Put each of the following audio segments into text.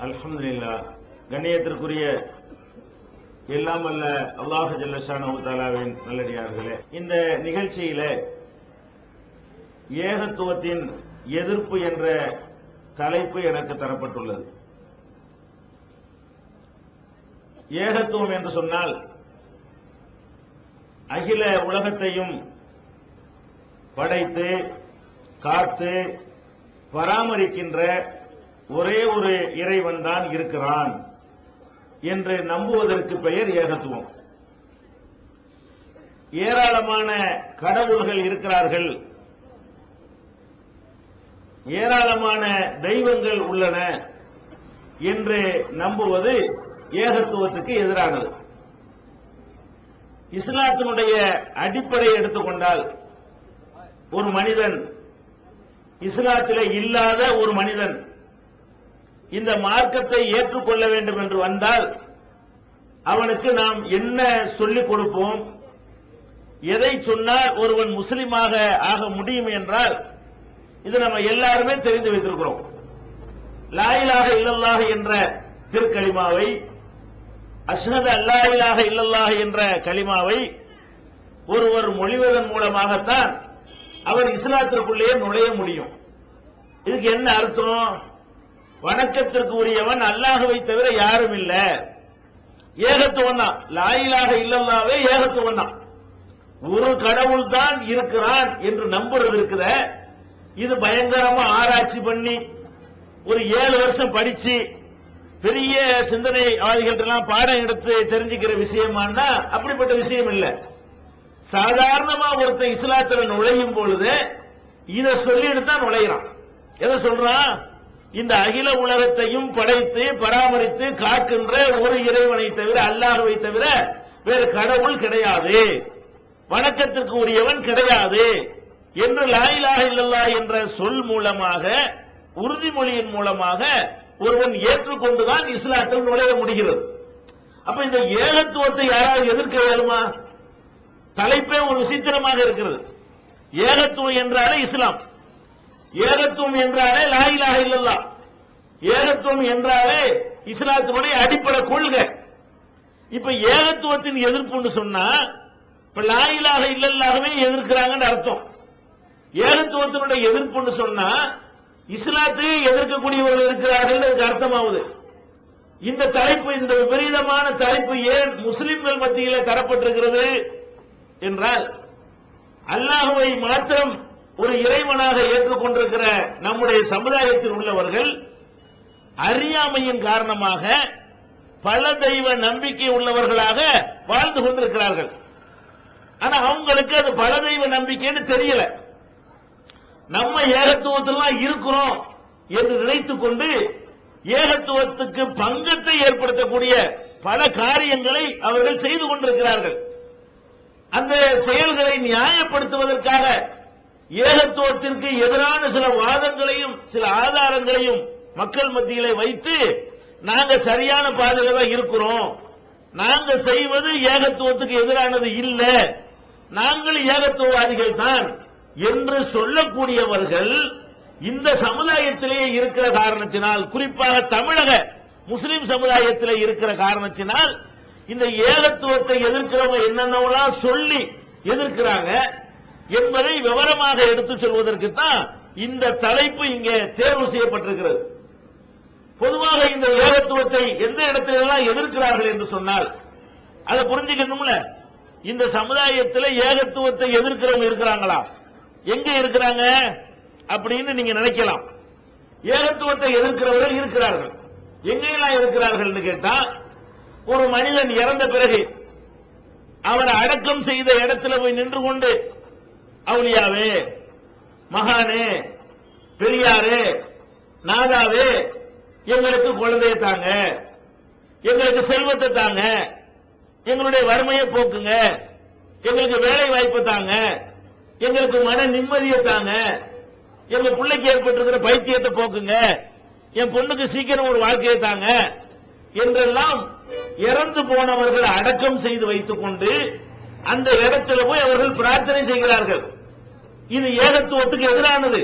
அல்ஹம்துலில்லாஹ். கண்ணியத்திற்குரிய எல்லாம் அல்ல அல்லாஹ் ஜல்ல ஷானஹு தஆலாவின் நல்லடியார்களே, இந்த நிகழ்ச்சியில ஏகத்துவத்தின் எதிர்ப்பு என்ற தலைப்பு எனக்கு தரப்பட்டுள்ளது. ஏகத்துவம் என்று சொன்னால் அகில உலகத்தையும் படைத்து காத்து பராமரிக்கின்ற ஒரே ஒரு இறைவன் தான் இருக்கிறான் என்று நம்புவதற்கு பெயர் ஏகத்துவம். ஏராளமான கடவுள்கள் இருக்கிறார்கள், ஏராளமான தெய்வங்கள் உள்ளன என்று நம்புவது ஏகத்துவத்துக்கு எதிரானது. இஸ்லாத்தினுடைய அடிப்படை எடுத்துக்கொண்டால், ஒரு மனிதன் இஸ்லாத்திலே இல்லாத ஒரு மனிதன் இந்த மார்க்கத்தை ஏற்றுக்கொள்ள வேண்டும் என்று வந்தால் அவனுக்கு நாம் என்ன சொல்லிக் கொடுப்போம், எதை சொன்னால் ஒருவன் முஸ்லிமாக ஆக முடியும் என்றால் இது நம்ம எல்லாருமே தெரிந்து வைத்திருக்கிறோம். லா இலாஹ இல்லல்லாஹ் என்ற திருக்கலிமாவை, அஷ்ஹது அல்லா இலாஹ இல்லல்லாஹ் என்ற கலிமாவை ஒருவர் மொழிவதன் மூலமாகத்தான் அவர் இஸ்லாத்திற்குள்ளே நுழைய முடியும். இதுக்கு என்ன அர்த்தம்? வணக்கத்திற்கு உரியவன் அல்லாஹ்வை தவிர யாரும் இல்ல, ஏகத்துவம் தான். லா இலாஹ இல்லல்லாஹ்வே ஏகத்துவம் தான். ஒரு கடவுள் தான் இருக்கிறான் என்று நம்புறது இருக்குத, இது பயங்கரமா ஆராய்ச்சி பண்ணி ஒரு 7 வருஷம் படிச்சு பெரிய சிந்தனைவாதிகள் எல்லாம் பாடம் எடுத்து தெரிஞ்சுக்கிற விஷயமானா அப்படிப்பட்ட விஷயம் இல்ல. சாதாரணமா ஒருத்தன் இஸ்லாத்துல நுழையும் பொழுது இதை சொல்லிட்டு தான் நுழைகிறான். எதை சொல்றான்? இந்த அகில உலகத்தையும் படைத்து பராமரித்து காக்கின்ற ஒரு இறைவனை தவிர, அல்லாஹ்வை தவிர வேறு கடவுள் கிடையாது, வணக்கத்திற்கு உரியவன் கிடையாது என்று லா இலாஹ இல்லல்லாஹ் என்ற சொல் மூலமாக, உறுதிமொழியின் மூலமாக ஒருவன் ஏற்றுக்கொண்டுதான் இஸ்லாத்தில் நுழைய முடிகிறது. அப்ப இந்த ஏகத்துவத்தை யாராவது எதிர்க்க வேணுமா? தலைப்பே ஒரு விசித்திரமாக இருக்கிறது. ஏகத்துவம் என்றாலே இஸ்லாம், ஏகத்துவம் என்றாலே லா இலாஹ இல்லல்லாஹ், ஏகத்துவம் என்றாலே இஸ்லாத்தினுடைய அடிப்படை கொள்கை. இப்ப ஏகத்துவத்தின் எதிர்ப்புன்னு சொன்னா இப்ப லா இலாஹ இல்லல்லாஹ்வே எதிர்க்கிறாங்கன்னு அர்த்தம். ஏகத்துவத்தினுடைய எதிர்ப்புன்னு சொன்னா இஸ்லாத்தை எதிர்க்கக்கூடியவர்கள் இருக்கிறார்கள் அர்த்தமாவது. இந்த தலைப்பு, இந்த விபரீதமான தலைப்பு ஏன் முஸ்லிம்கள் மத்தியில் தரப்பட்டிருக்கிறது என்றால், அல்லாஹ்வை மாத்திரம் ஒரு இறைவனாக ஏற்றுக்கொண்டிருக்கிற நம்முடைய சமுதாயத்தில் உள்ளவர்கள் அறியாமையின் காரணமாக பல தெய்வ நம்பிக்கை உள்ளவர்களாக வாழ்ந்து கொண்டிருக்கிறார்கள். ஆனா அவங்களுக்கு அது பல தெய்வ நம்பிக்கைன்னு தெரியல. நம்ம ஏகத்துவத்திலாம் இருக்கிறோம் என்று நினைத்துக் கொண்டு ஏகத்துவத்துக்கு பங்கத்தை ஏற்படுத்தக்கூடிய பல காரியங்களை அவர்கள் செய்து கொண்டிருக்கிறார்கள். அந்த செயல்களை நியாயப்படுத்துவதற்காக ஏகத்துவத்திற்கு எதிரான சில வாதங்களையும் சில ஆதாரங்களையும் மக்கள் மத்தியிலே வைத்து நாங்க சரியான பாதையில தான் இருக்கிறோம், நாங்க செய்வது ஏகத்துவத்துக்கு எதிரானது இல்ல, நாங்கள் ஏகத்துவவாதிகள் தான் என்று சொல்லக்கூடியவர்கள் இந்த சமுதாயத்திலேயே இருக்கிற காரணத்தினால், குறிப்பாக தமிழக முஸ்லிம் சமுதாயத்திலே இருக்கிற காரணத்தினால் இந்த ஏகத்துவத்தை எதிர்க்கிறவங்க என்னென்னலாம் சொல்லி எதிர்க்கிறாங்க என்பதை விவரமாக எடுத்து சொல்வதற்கு தான் இந்த தலைப்பு இங்கே தேர்வு செய்யப்பட்டிருக்கிறது. பொதுவாக இந்த ஏகத்துவத்தை எந்த இடத்திலெல்லாம் எதிர்க்கிறார்கள் என்று சொன்னால் அதை புரிஞ்சுக்கணும்ல. இந்த சமுதாயத்தில் ஏகத்துவத்தை எதிர்க்கிறவங்க இருக்கிறாங்களா, எங்க இருக்கிறாங்க அப்படின்னு நீங்க நினைக்கலாம். ஏகத்துவத்தை எதிர்க்கிறவர்கள் இருக்கிறார்கள். எங்கெல்லாம் இருக்கிறார்கள் கேட்டா, ஒரு மனிதன் இறந்த பிறகு அவரை அடக்கம் செய்த இடத்துல போய் நின்று கொண்டு அவுலியாவே, மகானே, பெரியாரே, நாதாவே, எங்களுக்கு குழந்தையை தாங்க, எங்களுக்கு செல்வத்தை தாங்க, எங்களுடைய வறுமையை போக்குங்க, எங்களுக்கு வேலை வாய்ப்பை தாங்க, எங்களுக்கு மன நிம்மதியை தாங்க, எங்க பிள்ளைக்கு ஏற்பட்டிருக்கிற பைத்தியத்தை போக்குங்க, என் பொண்ணுக்கு சீக்கிரம் ஒரு வாழ்க்கையை தாங்க என்றெல்லாம் இறந்து போனவர்கள் அடக்கம் செய்து வைத்துக் கொண்டு அந்த இடத்துல போய் அவர்கள் பிரார்த்தனை செய்கிறார்கள். இது ஏகத்துவத்துக்கு எதிரானது,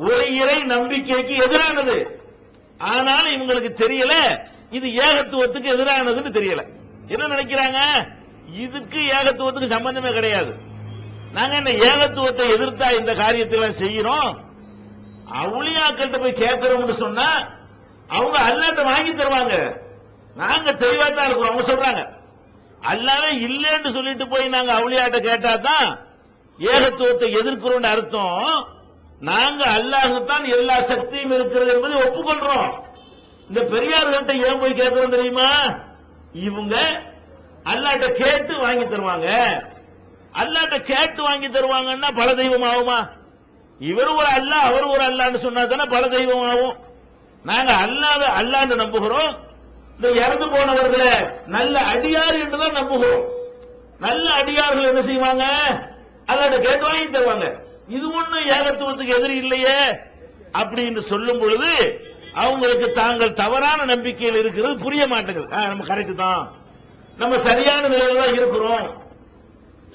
ஒரு இறை நம்பிக்கைக்கு எதிரானது. ஆனாலும் இவங்களுக்கு தெரியல இது ஏகத்துவத்துக்கு எதிரானதுன்னு தெரியல. என்ன நினைக்கிறாங்க, இதுக்கு ஏகத்துவத்துக்கு சம்பந்தமே கிடையாது, நாங்க இந்த ஏகத்துவத்தை எதிர்த்தா இந்த காரியத்தை செய்யறோம், அவுளியாக்கிட்ட போய் கேட்கிறோம்னு சொன்னா அவங்க அல்லாட்ட வாங்கி தருவாங்க, நாங்க தெளிவா தான் இருக்கிறோம். அவங்க சொல்றாங்க அல்லாவே இல்லைன்னு சொல்லிட்டு போய் நாங்க அவுளியாட்ட கேட்டா தான் ஏகத்துவத்தை எதிர்க்கிறோம் அர்த்தம். நாங்க அல்லாஹ்தான் எல்லா சக்தியும் இருக்கிறது என்பதை ஒப்புக்கொள்றோம். இந்த பெரியார்கிட்ட ஏன் போய் கேட்கிறோம் தெரியுமா, இவங்க அல்லாட்ட கேட்டு வாங்கி தருவாங்க. அல்லாட்ட கேட்டு வாங்கி தருவாங்கன்னா பல தெய்வம் ஆகுமா? இவர் ஒரு அல்லாஹ் அவர் ஒரு அல்லான்னு சொன்னா தானே பல தெய்வம் ஆகும். நாங்க அல்லாத அல்லான்னு நம்புகிறோம், இந்த இறந்து போனவர்களை நல்ல அடியார் என்றுதான் நம்புகிறோம். நல்ல அடியார்கள் என்ன செய்வாங்க, அல்லாட்ட கேட்டு வாங்கி தருவாங்க. இது ஒண்ணு ஏகத்துவத்துக்கு எதிரி இல்லையே அப்படின்னு சொல்லும் பொழுது அவங்களுக்கு தாங்கள் தவறான நம்பிக்கையில் இருக்கிறது புரிய மாட்டேங்குது. நம்ம கரெக்ட் தான், நம்ம சரியான நிலையில தான் இருக்கிறோம்.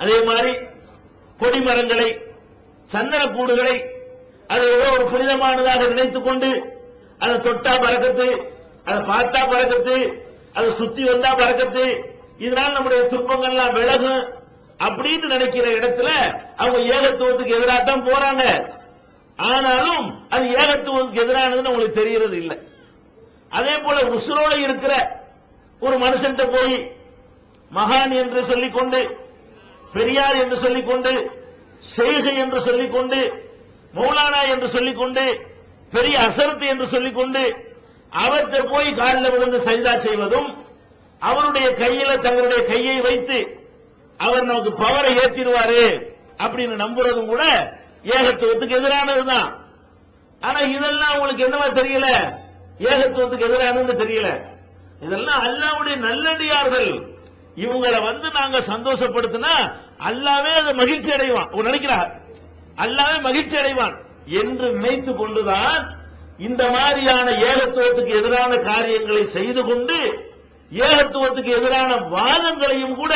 அதே மாதிரி கொடிமரங்களை சந்தன கூடுகளை அது ஏதோ ஒரு புனிதமானதாக நினைத்துக் கொண்டு அதை தொட்டா பறக்கத்து, அதை பார்த்தா பறக்கத்து, அதை சுத்தி வந்தா பறக்கத்து, இதனால் நம்முடைய துன்பங்கள்லாம் விலகும் அப்படின்னு நினைக்கிற இடத்துல அவங்க ஏகத்துவத்துக்கு எதிராக தான் போறாங்க. ஆனாலும் அது ஏகத்துவத்துக்கு எதிரானதுன்னு உங்களுக்கு தெரியறது இல்லை. அதே போல உசுரோட இருக்கிற ஒரு மனுஷன் போய் மகான் என்று சொல்லிக்கொண்டு, பெரியார் என்று சொல்லிக்கொண்டு, செய்கை என்று சொல்லிக்கொண்டு, மௌலானா என்று சொல்லிக்கொண்டு, பெரிய அசரத்து என்று சொல்லிக்கொண்டு அவர்கிட்ட போய் காலில் விழுந்து சஜ்தா செய்வதும், அவருடைய கையில தங்களுடைய கையை வைத்து அவர் நமக்கு பவரை ஏற்றிடுவாரு அப்படின்னு நம்புறதும் கூட ஏகத்துவத்துக்கு எதிரானதுதான். ஆனா இதெல்லாம் உங்களுக்கு என்னவா தெரியல, ஏகத்துவத்துக்கு எதிரானது தெரியல. இதெல்லாம் அல்லாஹ்வுடைய நல்லடியார்கள். இவங்களை நாங்க சந்தோஷப்படுத்தினா அல்லாவே அதை மகிழ்ச்சி அடைவான் நினைக்கிறார், அல்லாவே மகிழ்ச்சி அடைவான் என்று நினைத்து கொண்டுதான் இந்த மாதிரியான ஏகத்துவத்துக்கு எதிரான காரியங்களை செய்து கொண்டு ஏகத்துவத்துக்கு எதிரான வாதங்களையும் கூட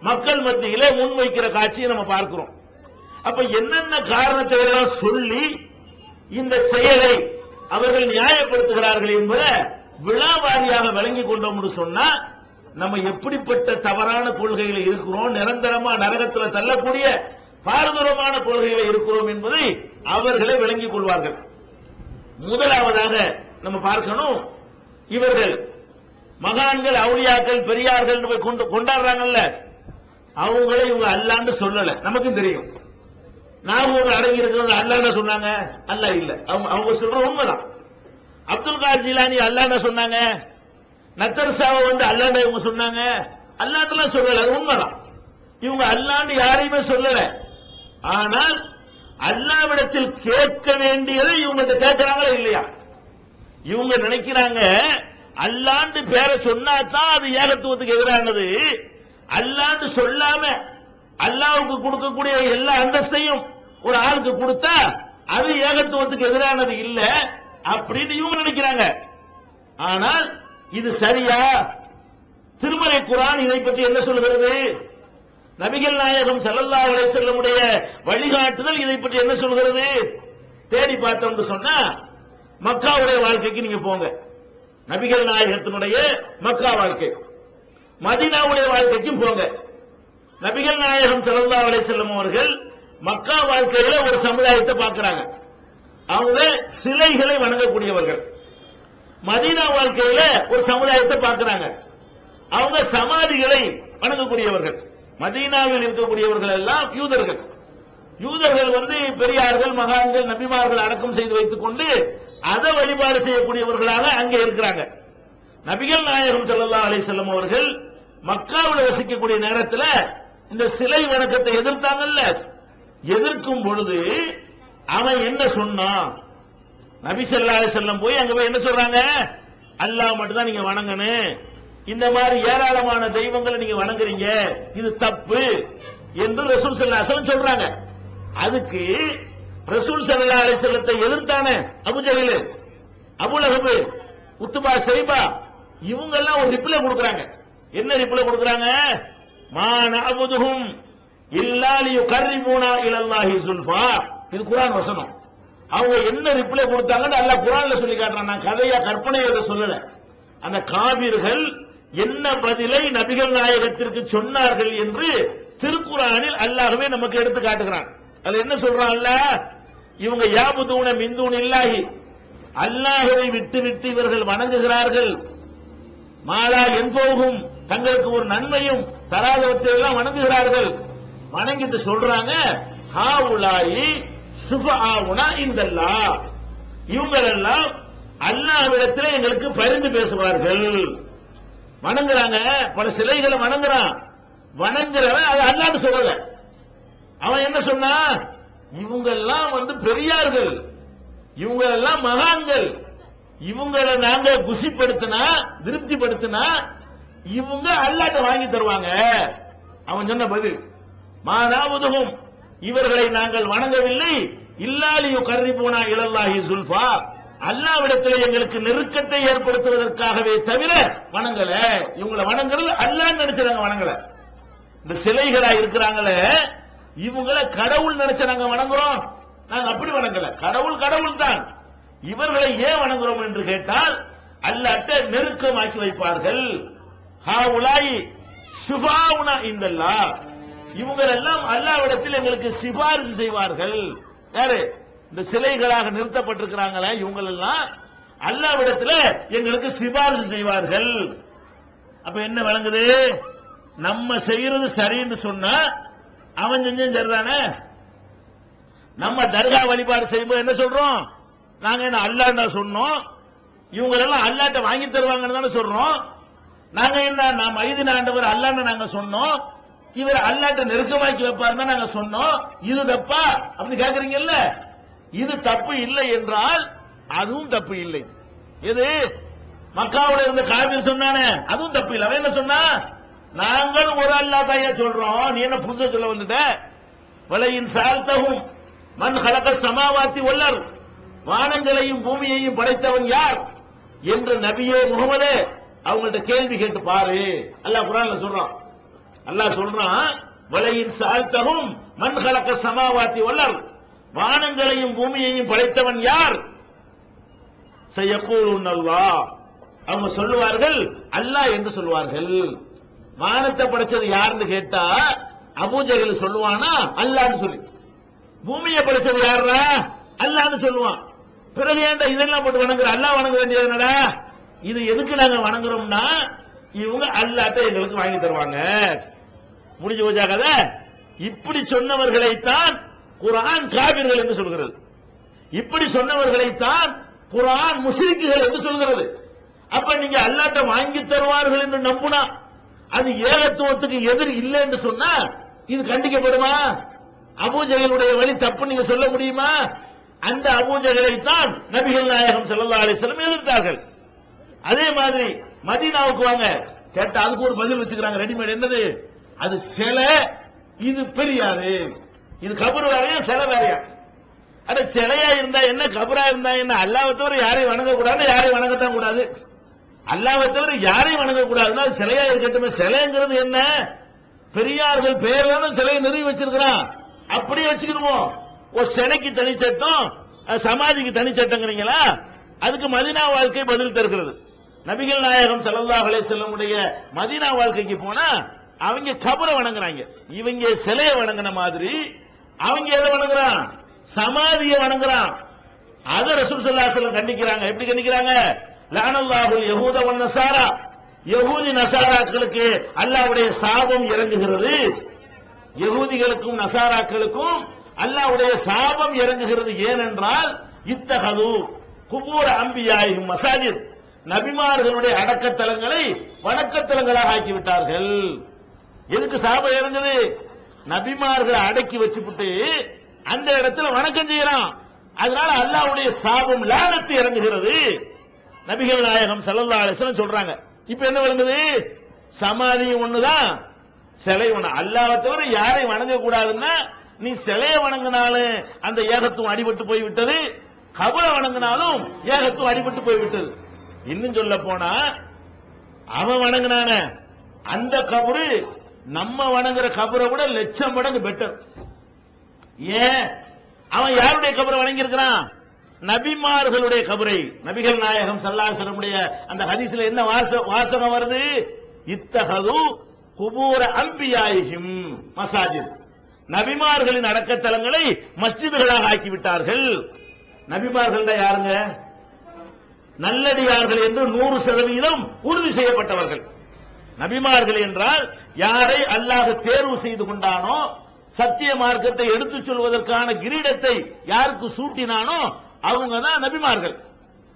மக்கள் மத்தியிலே முன்வைக்கிற காட்சியை நம்ம பார்க்கிறோம். அப்ப என்னென்ன காரணத்தை எல்லாம் சொல்லி இந்த செயலை அவர்கள் நியாயப்படுத்துகிறார்கள் என்பதை விழாவாரியாக விளங்கிக் கொண்டோம்னு சொன்னா நம்ம எப்படிப்பட்ட தவறான கொள்கையில் இருக்கிறோம், நிரந்தரமா நரகத்தில் தள்ளக்கூடிய பாரதூரமான கொள்கையில் இருக்கிறோம் என்பதை அவர்களே விளங்கிக் கொள்வார்கள். முதலாவதாக நம்ம பார்க்கணும், இவர்கள் மகான்கள் அவுளியாக்கள் பெரியார்கள் கொண்டாடுறாங்கல்ல, அவங்களே இவங்க அல்லான்னு சொல்லல. நமக்கும் தெரியும், நாம ஒரு அடங்கி இருக்கிறது அல்லான்னு சொன்னாங்க, அல்லா இல்ல. அவங்க சொல்ற உண்மைதான். அப்துல் காதர் ஜிலானி அல்லான்னு சொன்னாங்க, நத்தர்சாவை அல்லான்னு இவங்க சொன்னாங்க, அல்லான்னு சொல்லல. அது உண்மைதான், இவங்க அல்லான்னு யாரையுமே சொல்லல. ஆனால் அல்லாவிடத்தில் கேட்க வேண்டியதை இவங்க கேட்கிறாங்களா இல்லையா? இவங்க நினைக்கிறாங்க அல்லாண்டு பேரை சொன்னாதான் அது ஏகத்துவத்துக்கு எதிரானது, அல்லாண்டு சொல்லாம அல்லாவுக்கு கொடுக்கக்கூடிய எல்லா அந்தஸ்தையும் ஒரு ஆளுக்கு கொடுத்தா அது ஏகத்துவத்துக்கு எதிரானது இல்ல அப்படின்னு இவங்க நினைக்கிறாங்க. ஆனால் இது சரியா? திருமறை குர்ஆன் இதை பற்றி என்ன சொல்கிறது? நபிகள் நாயகம் ஸல்லல்லாஹு அலைஹி வஸல்லமுடைய வழிகாட்டுதல் இதை பற்றி என்ன சொல்கிறது? தேடி பார்த்தோம்னு சொன்னா மக்காவுடைய வாழ்க்கைக்கு நீங்க போங்க, நபிகள் நாயகத்தினுடைய மக்கா வாழ்க்கை. மதீனாவுடைய வாழ்க்கைக்கும் போங்க. நபிகள் நாயகம் ஸல்லல்லாஹு அலைஹி வஸல்லம் அவர்கள் மக்கா வாழ்க்கையில ஒரு சமுதாயத்தை பார்க்கிறாங்க, அவங்க சிலைகளை வணங்கக்கூடியவர்கள். மதீனா வாழ்க்கையில ஒரு சமுதாயத்தை பார்க்கிறாங்க, அவங்க சமாதிகளை வணங்கக்கூடியவர்கள். மதீனாவில் இருக்கக்கூடியவர்கள் எல்லாம் யூதர்கள். யூதர்கள் பெரியார்கள் மகான்கள் நபிமார்கள் அடக்கம் செய்து வைத்துக் கொண்டு அதை வழிபாடு செய்யக்கூடியவர்களாக அங்கே இருக்கிறாங்க. நபிகள் நாயகம் ஸல்லல்லாஹு அலைஹி வஸல்லம் அவர்கள் மக்காவில் வசிக்கக்கூடிய நேரத்தில் இந்த சிலை வணக்கத்தை எதிர்த்தாங்கல்ல, எதிர்க்கும் பொழுது அவன் என்ன சொன்னான்? நபி ஸல்லல்லாஹு அலைஹி வஸல்லம் போய் அங்க போய் என்ன சொல்றாங்க? அல்லாஹ் மட்டும் தான் நீங்க வணங்கணும், இந்த மாதிரி ஏராளமான தெய்வங்களை நீங்க வணங்குறீங்க, இது தப்பு என்று ரசூல் ஸல்லல்லாஹு அலைஹி வஸல்லம் சொல்றாங்க. அதுக்கு ரசூல் ஸல்லல்லாஹு அலைஹி வஸல்லத்தை எதிர்த்தானே Abu Jahl, Abu Lahab, Utba, Shaiba, இவங்க எல்லாம் ஒரு ரிப்ளை கொடுக்கறாங்க. என்ன ரிப்ளை கொடுக்கறாங்க? மா நஅபுதுஹும் இல்லா லியுகர்ரிபூனா இலல்லாஹி ஸுல்ஃபா. இது குர்ஆன் வசனம். அவங்க என்ன ரிப்ளை கொடுத்தாங்கன்னு அல்லாஹ் குர்ஆன்ல சொல்லி காட்டுறான். நான் கதையா கற்பனையோட சொல்லல. அந்த காபிர்கள் என்ன பதிலை நபிகள் நாயகத்திற்கு சொன்னார்கள் என்று திருக்குர்ஆனில் அல்லாஹ்வே நமக்கு எடுத்து காட்டுகிறான். அதுல என்ன சொல்றான் அல்லாஹ்? இவங்க யாபுதூன மின் தூனில்லாஹி, அல்லாஹ்வை விட்டு விட்டு இவர்கள் வணங்குகிறார்கள். மாலா என்போகும், தங்களுக்கு ஒரு நன்மையும் தராதவற்றை எல்லாம் வணங்குகிறார்கள். வணங்கிட்டு சொல்றாங்க, ஹாவுலாயி சுஃபஆவுனா இந்தல்லாஹ், இவங்களெல்லாம் அல்லாஹ்விடத்தில் எங்களுக்கு பரிந்து பேசுவார்கள். வணங்குறாங்க, பல சிலைகளை வணங்குறான். வணங்குறவன் அது அல்லாஹ்னு சொல்லல. அவன் என்ன சொன்னா, இவங்கெல்லாம் பெரியார்கள், இவங்களெல்லாம் மகான்கள், இவங்களை நாங்க குஷிப்படுத்தினா திருப்திப்படுத்தினா இவங்க அல்லாஹ்ட்ட வாங்கி தருவாங்க. அவன் சொன்ன பதில், மானாவதுகும், இவர்களை நாங்கள் வணங்கவில்லை, இல்லாலியு கர்ரிபூனா இலல்லாஹி சுல்ஃபா, அல்லாஹ்விடத்தில் எங்களுக்கு நெருக்கத்தை ஏற்படுத்துவதற்காகவே தவிர வணங்கல. இவங்களை வணங்குறது அல்லாஹ்னு நினைச்சாங்க, வணங்கல. இந்த சிலைகளா இருக்கிறாங்களே இவங்களை கடவுள் நினைச்ச நாங்க வணங்குறோம். நாங்க அப்படி வணங்கல. கடவுள் கடவுள் தான். இவர்களை ஏன் வணங்குறோம் என்று கேட்டால் அல்லாஹ்ட்ட நெருக்கமாக்கி வைப்பார்கள். ஹாவுலாயி ஷுஃபாவுனா இந்தல்லாஹ், இவங்களெல்லாம் அல்லாஹ்விடத்தில் எங்களுக்கு சிபாரிசு செய்வார்கள். யாரு? இந்த சிலைகளாக நிறுத்தப்பட்டிருக்கிறாங்களே இவங்களெல்லாம் அல்லாஹ்விடத்தில் எங்களுக்கு சிபாரிசு செய்வார்கள். அப்ப என்ன வழங்குது? நம்ம செய்யறது சரின்னு சொன்னா அவன் செஞ்சும் சரிதானே. நம்ம தர்கா வழிபாடு செய்யும்போது என்ன சொல்றோம்? நாங்க என்ன அல்லாஹ்னா சொன்னோம், இவங்களெல்லாம் அல்லாஹ்ட்ட வாங்கி தருவாங்கன்னு தானே சொல்றோம். நாங்க என்ன, நான் மைதீன் ஆண்டவர் அல்லாஹ்னு நாங்க சொன்னோம், இவர் அல்லாஹ்ட்ட நெருக்கமாக்கி வைப்பாருன்னு நாங்க சொன்னோம். இது தப்பா அப்படின்னு கேக்குறீங்கல்ல? இது தப்பு இல்லை என்றால் அதுவும் தப்பு இல்லை. எது? மக்காவுல இருந்த காபிர் சொன்னானே அதுவும் தப்பு இல்லை. அவன் என்ன சொன்னா, நாங்கள் ஒரு அல்லாஹ் தாயா சொல்றோம், நீ என்ன புதுசா சொல்ல வந்துட்ட? வலையின் சால்தகும் மன் ஹலக சமாவாத்தி வல்லர், வானங்களையும் பூமியையும் படைத்தவன் யார் என்று நபியே முகமதே அவங்கள்ட்ட கேள்வி கேட்டு பாரு. அல்லாஹ் குர்ஆன்ல சொல்றான். அல்லாஹ் சொல்றான், வலையின் சால்தகும் மன் ஹலக சமாவாத்தி வல்லர், வானங்களையும் பூமியையும் படைத்தவன் யார்? சயகூலுன் அல்லாஹ், அவங்க சொல்லுவார்கள் அல்லாஹ் என்று சொல்லுவார்கள். வானத்தை படைச்சது யாருன்னு கேட்டா அபூஜஹல் சொல்லுவானா அல்லாஹ்னு சொல்லி, பூமியை படைச்சது யாரா அல்லாஹ்னு சொல்லுவான். பிறகு ஏன்டா இதெல்லாம் போட்டு வணங்குற? அல்லாஹ் வணங்க வேண்டியது என்னடா? இது எதுக்கு நாங்க வணங்குறோம்னா இவங்க அல்லாஹ்ட்ட எங்களுக்கு வாங்கி தருவாங்க. முடிஞ்சு போச்சா கதை? இப்படி சொன்னவர்களைத்தான் குர்ஆன் காபிர்கள் என்று சொல்கிறது. இப்படி சொன்னவர்களைத்தான் குர்ஆன் முஷ்ரிக்குகள் என்று சொல்கிறது. அப்ப நீங்க அல்லாஹ்ட்ட வாங்கி தருவார்கள் என்று நம்புனா அது ஏகத்துவத்துக்கு எதிர் இல்லை என்று சொன்னா இது கண்டிக்கப்படுமா? அபூஜஹலுடைய வழி தப்பு நீங்க சொல்ல முடியுமா? அந்த அபூஜஹலைத்தான் நபிகள் நாயகம் ஸல்லல்லாஹு அலைஹி வஸல்லம் எதிர்த்தார்கள். அதே மாதிரி மதீனாவுக்கு வாங்க கேட்டா அதுக்கு ஒரு பதில் வச்சுக்கிறாங்க ரெடிமேட். என்னது? அது சிலை, இது பெரியாரு, இது கபர் வேறையா சிலை வேறையா? அட சிலையா இருந்தா என்ன, கபரா இருந்தா என்ன? அல்லாஹ்வை தவிர யாரையும் வணங்க கூடாது, யாரையும் வணங்கத்தான் கூடாது. அல்லாஹ்வை தவிர யாரையும் வணங்க கூடாதுன்னா சிலையா இருக்கட்டுமே. சிலைங்கிறது என்ன? பெரியார்கள் பேர்ல சிலையை நிறுவி வச்சிருக்கிறான், அப்படியே வச்சுக்கிடுவோம். ஒரு சிலைக்கு தனி சட்டம், சமாதிக்கு தனி சட்டங்கிறீங்களா? அதுக்கு மதீனா வாழ்க்கை பதில் தருகிறது. நபிகள் நாயகம் ஸல்லல்லாஹு அலைஹி வஸல்லம் உடைய மதீனா வாழ்க்கைக்கு போனா அவங்க கபரை வணங்குறாங்க. இவங்க சிலையை வணங்கின மாதிரி அவங்க எதை வணங்குறான்? சமாதியை வணங்குறான். அத ரசூல் ஸல்லல்லாஹு அலைஹி வஸல்லம் கண்டிக்கிறாங்க. எப்படி கண்டிக்கிறாங்க? லஅனல்லாஹுல் யஹூத வன் நஸாரா, யஹூதி நஸாராக்களுக்கு அல்லாஹ்வுடைய சாபம் இறங்குகிறது. யஹூதிகளுக்கும் நஸாராக்களுக்கும் அல்லாஹ்வுடைய சாபம் இறங்குகிறது. ஏனென்றால் இத்தகது குபூர் அம்பியாயிஹிம் மசாஜித், நபிமார்களுடைய அடக்கத்தலங்களை வணக்கத்தலங்களாக ஆக்கிவிட்டார்கள். எதுக்கு சாபம் இறங்குது? நபிமார்களை அடக்கி வச்சுவிட்டு அந்த இடத்துல வணக்கம் செய்யறான். அதனால அல்லாஹ்வுடைய சாபம் லானத்து இறங்குகிறது. நபிகள் நாயகம் ஸல்லல்லாஹு அலைஹி வஸல்லம் சொல்றாங்க. இப்ப என்ன விளங்குது? சமாதி ஒண்ணுதான், சிலை ஒண்ணு. அல்லாஹ்வை தவிர யாரை வணங்க கூடாதுன்னா நீ சிலையை வணங்கினாலும் அந்த ஏகத்துவம் அடிபட்டு போய்விட்டது, கபரை வணங்கினாலும் ஏகத்துவம் அடிபட்டு போய்விட்டது. இன்னும் சொல்ல போனா அவன் வணங்கினான அந்த கபரு நம்ம வணங்குற கபரை விட லட்சம் மடங்கு பெட்டர். ஏன்? அவன் யாருடைய கபரை வணங்கி இருக்கிறான்? நபிமார்களுடைய கபரை, நபிகள் நாயகம் ஸல்லல்லாஹு அலைஹி வஸல்லம் அந்த ஹதீஸ்ல என்ன வாசகம் வருது? இத்தஹது குபூர அன்பியாயிஹிம் மசாஜித், நபிமார்களின் அடக்கத்தலங்களை மஸ்ஜிதுகளாக ஆக்கிவிட்டார்கள். நபிமார்கள் யாருங்க? நல்லடியார்கள் என்று 100% உறுதி செய்யப்பட்டவர்கள். நபிமார்கள் என்றால் யாரை அல்லாஹ் தேர்வு செய்து கொண்டானோ, சத்திய மார்க்கத்தை எடுத்துச் சொல்வதற்கான கிரீடத்தை யாருக்கு சூட்டினானோ அவங்க தான் நபிமார்கள்.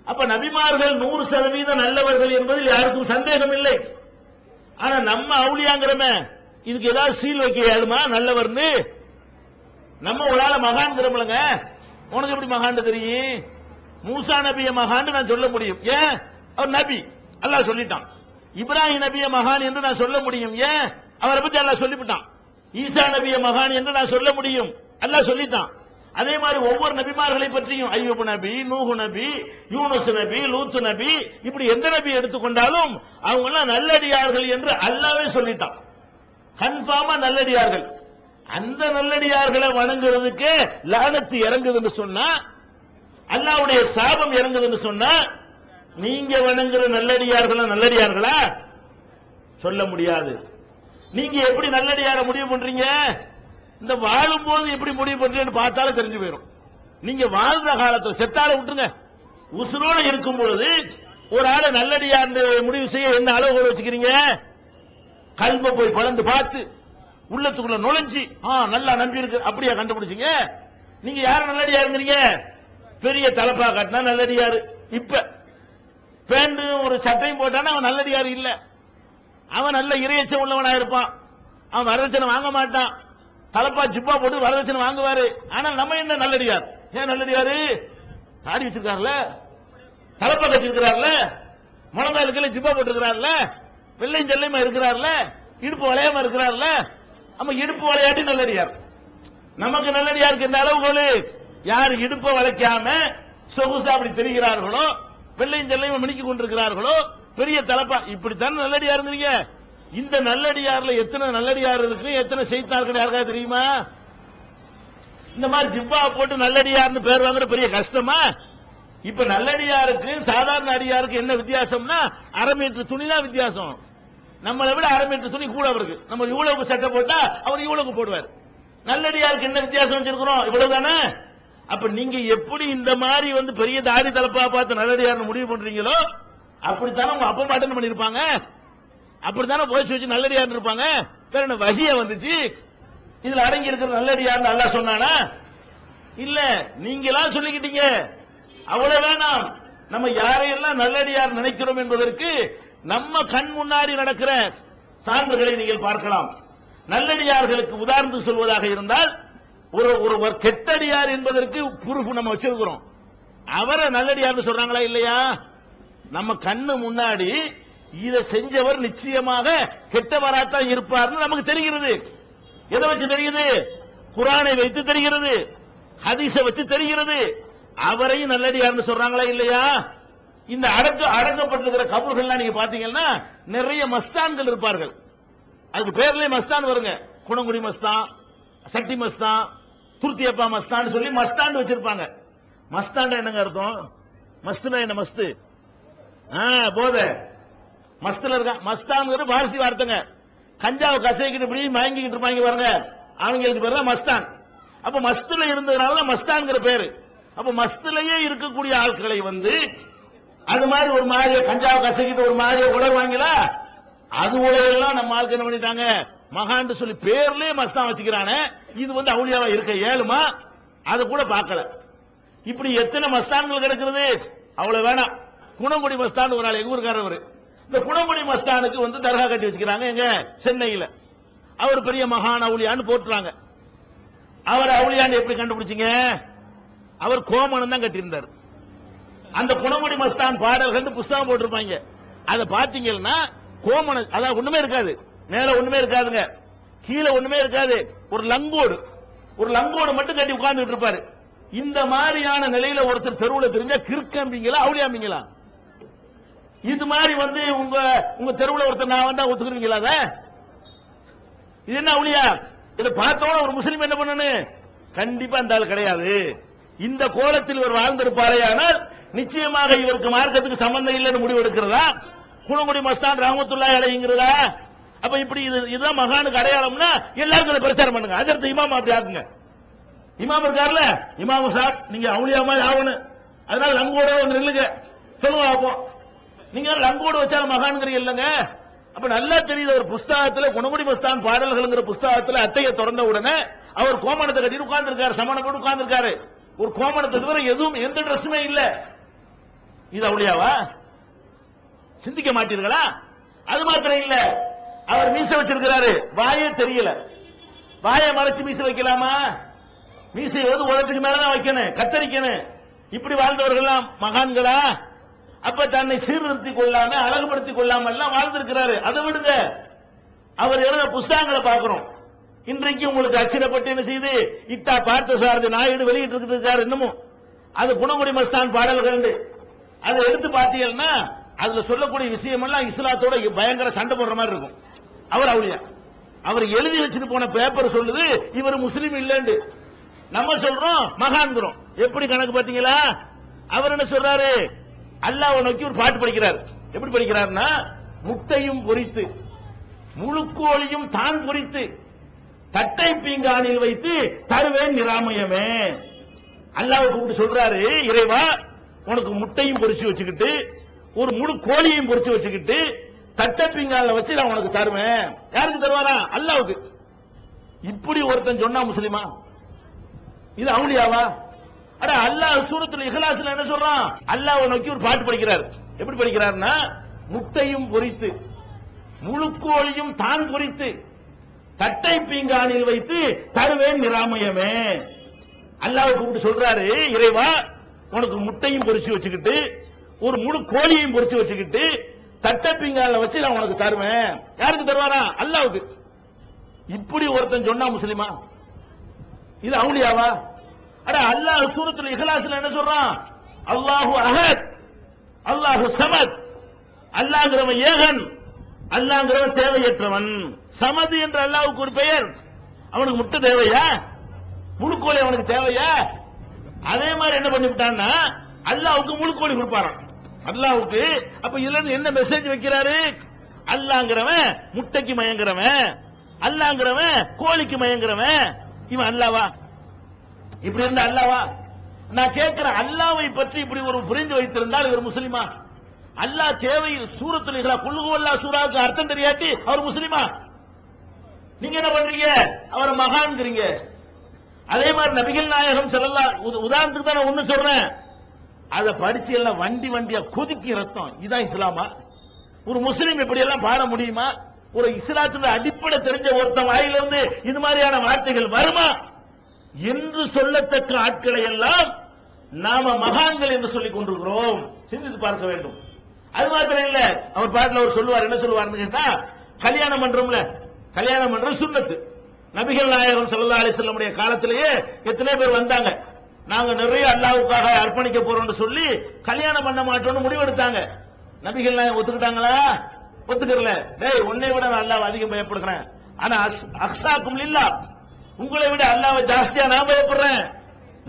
அப்ப நபிமார்கள் 100% நல்லவர்கள் என்பதில் யாருக்கும் சந்தேகம் இல்லை. ஆனா நம்ம அவுலியாங்கிறமே இதுக்கு ஏதாவது சீல் வைக்க ஏழுமா நல்லவர்னு? நம்ம உங்களால மகான்கிறோம்லங்க. உனக்கு எப்படி மகான் தெரியும்? மூசா நபிய மகான் நான் சொல்ல முடியும். ஏன்? அவர் நபி, அல்லாஹ் சொல்லிட்டான். இப்ராஹிம் நபிய மகான் என்று நான் சொல்ல முடியும். ஏன்? அவரை பத்தி அல்லாஹ் சொல்லிவிட்டான். ஈசா நபிய மகான் என்று நான் சொல்ல முடியும், அல்லாஹ் சொல்லிட்டான். அதே மாதிரி ஒவ்வொரு நபிமார்களை பற்றியும் அய்யூப் நபி, நூஹ் நபி, யூனுஸ் நபி, லூத் நபி, இப்படி எந்த நபி எடுத்துக்கொண்டாலும் அவங்க எல்லாம் நல்லடியார்கள் என்று அல்லாஹ்வே சொல்லிட்டான். கன்ஃபார்மா நல்லடியார்கள். அந்த நல்லடியார்களை வணங்குறதுக்கு லானத்து இறங்குதுன்னு சொன்னா, அல்லாஹ்வுடைய சாபம் இறங்குதுன்னு சொன்னா, நீங்க வணங்குற நல்லடியார்களா சொல்ல முடியாது. நீங்க எப்படி நல்லடியார முடிவு பண்றீங்க? இந்த வாழும் போது எப்படி முடிவு பண்றீங்கன்னு பார்த்தாலே தெரிஞ்சு போயிடும். நீங்க வாழ்ந்த காலத்துல செத்தால விட்டுருங்க, உசுரோட இருக்கும் பொழுது ஒரு ஆளை நல்லடியார் முடிவு செய்ய என்ன அளவுகோல் வச்சுக்கிறீங்க? கல்வ போய் பலந்து பார்த்து உள்ளத்துக்குள்ள நுழைஞ்சி நல்லா நம்பி இருக்கு அப்படியா கண்டுபிடிச்சீங்க? நீங்க யார நல்லடியாருங்கிறீங்க? பெரிய தலப்பா காட்டினா நல்லடியாரு. இப்ப பேண்ட் ஒரு சட்டையும் போட்டானா அவன் நல்லடியாரு இல்ல. அவன் நல்ல இறையச்சம் உள்ளவனா இருப்பான். அவன் வரதட்சணை வாங்க மாட்டான். தலப்பா ஜிப்பா போட்டு வரதட்சணை வாங்குவாரு. ஆனால் நம்ம என்ன நல்லடியார்? ஏன் நல்லடியாரு? ஆடி வச்சிருக்காருல, தலப்பா கட்டி இருக்கிறார்ல, முழங்காலுக்குள்ள ஜிப்பா போட்டு இருக்கிறார்ல, வெள்ளையும் செல்லையுமா இருக்கிறார்ல, இடுப்பு வளையாம இருக்கிறார்ல. நம்ம இடுப்பு வளையாட்டி நல்லடியார். நமக்கு நல்லடியாருக்கு இந்த அளவுகோல். யார் இடுப்பை வளைக்காம சொகுசா அப்படி தெரிகிறார்களோ, வெள்ளையும் செல்லையும் மினிக்கி கொண்டிருக்கிறார்களோ, பெரிய தலப்பா, இப்படித்தான் நல்லடியாருங்கிறீங்க. இந்த நல்லடியார்ல எத்தனை நல்லடியார் இருக்கு, எத்தனை செய்தார்கள் யாருக்காவது தெரியுமா? இந்த மாதிரி ஜிப்பா போட்டு நல்லடியார்னு பேர் வாங்குற பெரிய கஷ்டமா? இப்ப நல்லடியாருக்கு சாதாரண அடியாருக்கு என்ன வித்தியாசம்னா, அரை மீட்டர் துணி தான் வித்தியாசம். நம்மளை விட அரை மீட்டர் துணி கூட அவருக்கு. நம்ம இவ்வளவுக்கு சட்டை போட்டா அவர் இவ்வளவுக்கு போடுவார். நல்லடியாருக்கு என்ன வித்தியாசம் வச்சிருக்கிறோம்? இவ்வளவுதானே. அப்ப நீங்க எப்படி இந்த மாதிரி பெரிய தாடி தலப்பா பார்த்து நல்லடியார்னு முடிவு பண்றீங்களோ, அப்படித்தானே உங்க அப்பா பாட்டு பண்ணிருப்பாங்க. அப்படித்தானே போய் வச்சு நல்லடியார் இருப்பாங்க. வேற வசிய வந்துச்சு. இதுல அடங்கி இருக்கிற நல்லடியார் அல்லாஹ் சொன்னானா? இல்ல, நீங்களா சொல்லிக்கிட்டீங்க. அவ்வளவு வேணாம். நம்ம யாரையெல்லாம் நல்லடியார் நினைக்கிறோம் என்பதற்கு நம்ம கண் முன்னாடி நடக்கிற சான்றுகளை நீங்கள் பார்க்கலாம். நல்லடியார்களுக்கு உதாரணத்துக்கு சொல்வதாக இருந்தால், ஒரு கெட்டடியார் என்பதற்கு ப்ரூஃப் நம்ம வச்சிருக்கிறோம். அவரை நல்லடியார் சொல்றாங்களா இல்லையா? நம்ம கண்ணு முன்னாடி இதை செஞ்சவர் நிச்சயமாக கெட்டவராத்தான் இருப்பார்னு நமக்கு தெரிகிறது. எதை வச்சு தெரியுது? குர்ஆனை வைத்து தெரிகிறது, ஹதீஸை வச்சு தெரிகிறது. அவரையும் நல்லடியார்னு சொல்றாங்களா இல்லையா? இந்த அடக்கப்பட்டிருக்கிற கபூர்கள்லாம் நீங்க பாத்தீங்கன்னா நிறைய மஸ்தான்கள் இருப்பார்கள். அதுக்கு பேர்லயே மஸ்தான் வருங்க. குணங்குடி மஸ்தான், சட்டி மஸ்தான், துர்த்தியப்பா மஸ்தான் சொல்லி மஸ்தான் வச்சிருப்பாங்க. மஸ்தான் என்னங்க அர்த்தம்? மஸ்துனா என்ன? மஸ்து போத மஸ்துல இருக்க. மஸ்தான் பாரசி வார்த்தைங்க. கஞ்சாவை கசைக்கிட்டு இப்படி மயங்கிட்டு இருப்பாங்க பாருங்க, அவங்களுக்கு பேர் தான் மஸ்தான். அப்ப மஸ்துல இருந்ததுனால மஸ்தான்ங்கிற பேரு. அப்ப மஸ்துலயே இருக்கக்கூடிய ஆட்களை அது மாதிரி ஒரு மாதிரியை கஞ்சாவை கசைக்கிட்டு ஒரு மாதிரியை உலர் வாங்கல, அது உலகெல்லாம் நம்ம ஆளுக்கு என்ன பண்ணிட்டாங்க? மகான் சொல்லி பேர்லயே மஸ்தான் வச்சுக்கிறானே. இது அவுளியாவா இருக்க ஏழுமா? அதை கூட பார்க்கல. இப்படி எத்தனை மஸ்தான்கள் கிடைக்கிறது? அவ்வளவு வேணாம். குணங்குடி மஸ்தான் ஒரு ஆள் எங்க ஊருக்காரவர். இந்த குணங்குடி மஸ்தானுக்கு தர்கா கட்டி வச்சுக்கிறாங்க எங்க சென்னையில. அவர் பெரிய மகான் அவுளியான்னு போட்டுறாங்க. அவர் அவுளியான்னு எப்படி கண்டுபிடிச்சீங்க? அவர் கோமணம் தான் கட்டியிருந்தார். அந்த குணங்குடி மஸ்தான் பாடல்கள் புஸ்தகம் போட்டிருப்பாங்க. அதை பாத்தீங்கன்னா கோமணம், அதான் ஒண்ணுமே இருக்காது, மேல ஒண்ணுமே இருக்காதுங்க, கீழே ஒண்ணுமே இருக்காது. ஒரு லங்கோடு மட்டும் கட்டி உட்கார்ந்துட்டு இருப்பாரு. இந்த மாதிரியான நிலையில ஒருத்தர் தெருவில் தெரிஞ்சா கிறுக்கம்பிங்களா அவுளியாம்பிங்களா? இது மாதிரி உங்க தெருவில் ஒருத்தர் நான் வந்தா ஒத்துக்குறீங்களா? அத இது என்ன அவுளியா? இதை பார்த்தோட ஒரு முஸ்லீம் என்ன பண்ணணும்? கண்டிப்பா அந்த ஆள் கிடையாது, இந்த கோலத்தில் இவர் வாழ்ந்திருப்பாரேயானால் நிச்சயமாக இவருக்கு மார்க்கத்துக்கு சம்பந்தம் இல்லைன்னு முடிவு எடுக்கிறதா? குணங்குடி மஸ்தான் ரஹ்மத்துல்லாஹி அலைஹிங்கிறதா? அப்ப இப்படி இதுதான் மகானுக்கு அடையாளம்னா எல்லாருக்கும் பிரச்சாரம் பண்ணுங்க. அதற்கு இமாம் அப்படி ஆக்குங்க. இமாம் இருக்காருல, இமாம் சார் நீங்க அவுலியா மாதிரி ஆகணும், அதனால லங்கோட ஒன்று இல்லைங்க சொல்லுங்க. அப்போ நீங்க லங்கோடு வச்சாலும் மகான்கிறீங்க இல்லங்க. அப்ப நல்லா தெரியுது, ஒரு புஸ்தகத்துல குணங்குடி மஸ்தான் பாடல்கள்ங்கிற புஸ்தகத்துல அட்டையை திறந்த உடனே அவர் கோமணத்தை கட்டிட்டு உட்கார்ந்து இருக்காரு, சமணம் போட்டு உட்கார்ந்து இருக்காரு. ஒரு கோமணத்தை தவிர எதுவும் எந்த ட்ரெஸ்ஸுமே இல்ல. இது அவுலியாவா? சிந்திக்க மாட்டீர்களா? அது மாத்திரம் இல்ல, அவர் மீச வச்சிருக்கிறாரு, வாயே தெரியல. வாயை மறைச்சு மீச வைக்கலாமா? மீசை வந்து உலகத்துக்கு மேலதான் வைக்கணும், கத்தரிக்கணும். இப்படி வாழ்ந்தவர்கள் மகான்களா? அப்ப தன்னை சீர்திருத்திக் கொள்ளாம அழகுபடுத்திக் கொள்ளாம எல்லாம் வாழ்ந்திருக்கிறாரு. அதை விடுங்க, அவர் எழுத புஸ்தகங்களை பார்க்கிறோம். இன்றைக்கு உங்களுக்கு அச்சிடப்பட்டு என்ன செய்து இட்டா பார்த்த சாரதி நாயுடு வெளியிட்டு இருக்காரு. இன்னமும் அது குணங்குடி மஸ்தான் பாடல்கள். அதை எடுத்து பார்த்தீங்கன்னா அதுல சொல்லக்கூடிய விஷயம் எல்லாம் இஸ்லாத்தோட பயங்கர சண்டை போடுற மாதிரி இருக்கும். அவர் அவுலியா, அவர் எழுதி வச்சுட்டு போன பேப்பர் சொல்லுது இவர் முஸ்லீம் இல்லைன்னு. நம்ம சொல்றோம் மகான்கிறோம். எப்படி கணக்கு பாத்தீங்களா? அவர் என்ன சொல்றாரு? அல்லாஹ்வை நோக்கி ஒரு பாட்டு படிக்கிறார். எப்படி படிக்கிறார்னா, முட்டையும் பொரித்து முழுக்கோழியும் தான் பொரித்து தட்டை பீங்கானில் வைத்து தருவேன் நிராமயமே. அல்லாஹ்வை கூப்பிட்டு சொல்றாரு, இறைவா உனக்கு முட்டையும் பொரிச்சு வச்சுக்கிட்டு ஒரு முழு கோழியையும் பொரிச்சு வச்சுக்கிட்டு தட்டை பீங்கான்ல வச்சு நான் உனக்கு தருவேன். யாருக்கு தருவாரா? அல்லாஹ்வுக்கு. இப்படி ஒருத்தன் சொன்னா முஸ்லிமா? இது அவுலியாவா? அட அல்லாஹ் சூரத்துல் இக்லாஸ்ல என்ன சொல்றான்? அல்லாஹ்வை நோக்கி ஒரு பாட்டு படிக்கிறார். எப்படி படிக்கிறார்னா, முட்டையும் பொரித்து முழுக்கோழியும் தான் பொரித்து தட்டை பீங்கானில் வைத்து தருவேன் நிராமயமே. அல்லாஹ்வை கூப்பிட்டு சொல்றாரு, இறைவா உனக்கு முட்டையும் பொரிச்சு வச்சுக்கிட்டு ஒரு முழு கோழியையும் பொரிச்சு வச்சுக்கிட்டு தட்டை பீங்கான்ல வச்சு நான் உனக்கு தருவேன். யாருக்கு தருவாரா? அல்லாஹ்வுக்கு. இப்படி ஒருத்தன் சொன்னா முஸ்லிமா? இது அவுலியாவா? அட அல்லாஹ் சூரத்துல் இக்லாஸ்ல என்ன சொல்றான்? அல்லாஹு அஹத், அல்லாஹு சமத். அல்லாஹ்ங்கிறவன் ஏகன், அல்லாஹ்ங்கிறவன் தேவையற்றவன். சமது என்ற அல்லாஹ்வுக்கு ஒரு பெயர். அவனுக்கு முட்டை தேவையா? முழுக்கோழி அவனுக்கு தேவையா? அதே மாதிரி என்ன பண்ணி விட்டான்னா அல்லாஹ்வுக்கு முழுக்கோழி கொடுப்பாராம். அல்லாஹ்வுக்கு. அப்ப இதுல இருந்து என்ன மெசேஜ் வைக்கிறாரு? அல்லாஹ்ங்கிறவன் முட்டைக்கு மயங்குறவன், அல்லாஹ்ங்கிறவன் கோழிக்கு மயங்குறவன். இவன் அல்லாவா? இப்படி இருந்த அல்லாவா? நான் கேட்கிறேன், அல்லாவை பற்றி இப்படி ஒரு புரிந்து வைத்திருந்தால் இவர் முஸ்லிமா? அல்லாஹ் தேவையில் சூரத்துல் இக்லாஸ் குல் ஹுவல்லாஹ் சூராவுக்கு அர்த்தம் தெரியாட்டி அவர் முஸ்லிமா? நீங்க என்ன பண்றீங்க? அவரை மகான்கிறீங்க. அதே மாதிரி நபிகள் நாயகம் ஸல்லல்லாஹு, உதாரணத்துக்கு தான் நான் ஒண்ணு சொல்றேன், அதை படிச்சு எல்லாம் வண்டி வண்டியா கொதிக்கி ரத்தம். இதான் இஸ்லாமா? ஒரு முஸ்லீம் இப்படி எல்லாம் பாட முடியுமா? ஒரு இஸ்லாத்தின் அடிப்படை தெரிஞ்ச ஒருத்தன் வாயிலிருந்து இது மாதிரியான வார்த்தைகள் வருமா என்று சொல்லத்தக்க ஆட்களை எல்லாம் நாம மகான்கள் என்று சொல்லிக் கொண்டிருக்கிறோம். சிந்தித்து பார்க்க வேண்டும். அது மாத்திரம் இல்ல, அவர் பாட்டில் அவர் சொல்லுவார், என்ன சொல்லுவார்னு கேட்டா, கல்யாணம் பண்றோம்ல, கல்யாணம் பண்ற சுன்னத்து. நபிகள் நாயகம் ஸல்லல்லாஹு அலைஹி வஸல்லம் காலத்திலேயே எத்தனை பேர் வந்தாங்க, நாங்க நிறைய அல்லாஹ்வுக்காக அர்ப்பணிக்க போறோம்னு சொல்லி கல்யாணம் பண்ண மாட்டோம்னு முடிவெடுத்தாங்க. நபிகள் நாயகம் ஒத்துக்கிட்டாங்களா? ஒத்துக்கறல. டேய் உன்னை விட நான் அல்லாஹ்வை அதிகம் பயப்படுகிறேன், ஆனா அக்ஸாக்கும் லில்லாஹ், உங்களை விட அல்லாஹ்வை ஜாஸ்தியா நான் பயப்படுறேன்.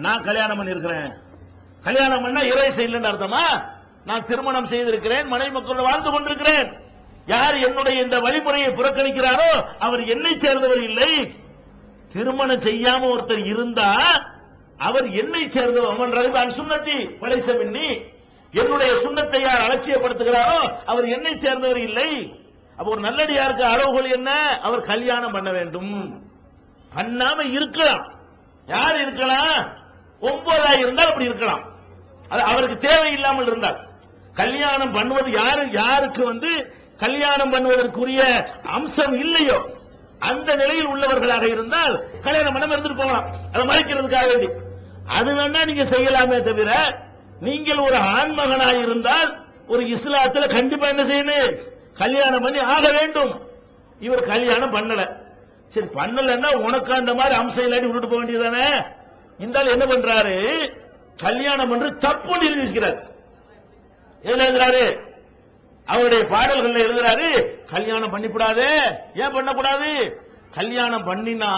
நான் கல்யாணம் பண்ணிருக்கிறேன். கல்யாணம் பண்ணா இறை செய்யலன்னு அர்த்தமா? நான் திருமணம் செய்திருக்கிறேன், மனைவி மக்களோட வாழ்ந்து கொண்டிருக்கிறேன். யார் என்னுடைய இந்த வழிமுறையை புறக்கணிக்கிறாரோ அவர் என்னை சேர்ந்தவர் இல்லை. திருமணம் செய்யாம ஒருத்தர் இருந்தா அவர் என்னை சேர்ந்தவர். சுன்னத்தி வலைச மின்னி, என்னுடைய சுண்ணத்தை யார் அலட்சியப்படுத்துகிறாரோ அவர் என்னை சேர்ந்தவர் இல்லை. அப்ப ஒரு நல்லடியாருக்கு அளவுகோல் என்ன? அவர் கல்யாணம் பண்ண வேண்டும். பண்ணாம இருக்கலாம். யார் இருக்கலாம்? 9 இருந்தால் அப்படி இருக்கலாம். அது அவருக்கு தேவையில்லாமல் இருந்தால். கல்யாணம் பண்ணுவது யாருக்கு கல்யாணம் பண்ணுவதற்குரிய அம்சம் இல்லையோ அந்த நிலையில் உள்ளவர்களாக இருந்தால் கல்யாணம் பண்ணாம இருந்துட்டு போகலாம், அதை மறைக்கிறதுக்காக வேண்டி. அது வேணா நீங்க செய்யலாமே தவிர, நீங்கள் ஒரு ஆண்மகனாக இருந்தால் ஒரு இஸ்லாத்துல கண்டிப்பா என்ன செய்யணும்? கல்யாணம் பண்ணி ஆக வேண்டும். இவர் கல்யாணம் பண்ணல. சரி பண்ணலன்னா உனக்கு அந்த மாதிரி அம்சம் இல்லாட்டி விட்டுட்டு போக வேண்டியதானே? இந்த என்ன பண்றாரு? கல்யாணம் பண்ற தப்பு நிரூபிக்கிறார். என்ன எழுதுறாரு? அவருடைய பாடல்கள் எழுதுறாரு, கல்யாணம் பண்ணிக்கூடாது. ஏன் பண்ணக்கூடாது? கல்யாணம் பண்ணினா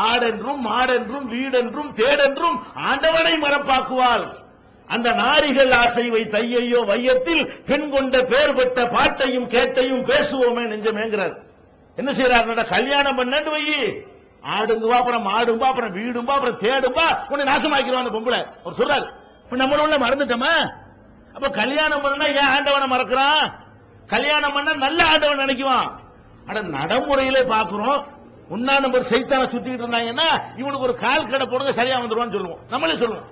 ஆடென்றும் மாடென்றும் வீடென்றும் தேடென்றும் ஆண்டவனை மறப்பாக்குவாள். அந்த நாரிகள் ஆசை வைத்தையோ வையத்தில் பெண் கொண்ட பேர் பெற்ற பாட்டையும் கேட்டையும் பேசுவோமே நெஞ்சமேங்கிறார். என்ன செய்யறாரு? கல்யாணம் பண்ணு வை, ஆடுங்குவா, அப்புறம் மாடும்பா, அப்புறம் வீடும்பா, அப்புறம் தேடும்பா, உன்னை நாசமாக்கிடுவான் அந்த பொம்பளை. அவர் சொல்றாரு. நம்மள மறந்துட்டோமா? அப்ப கல்யாணம் பண்ணா ஏன் ஆண்டவனை மறக்கிறான்? கல்யாணம் பண்ணா நல்ல ஆண்டவன் நினைக்குவான். ஆனா நடைமுறையிலே பாக்குறோம், உன்னா நம்பர் சைத்தான சுத்திட்டு இருந்தாங்கன்னா இவனுக்கு ஒரு கால் கடை போடுங்க சரியா வந்துருவான்னு சொல்லுவோம். நம்மளே சொல்லுவோம்.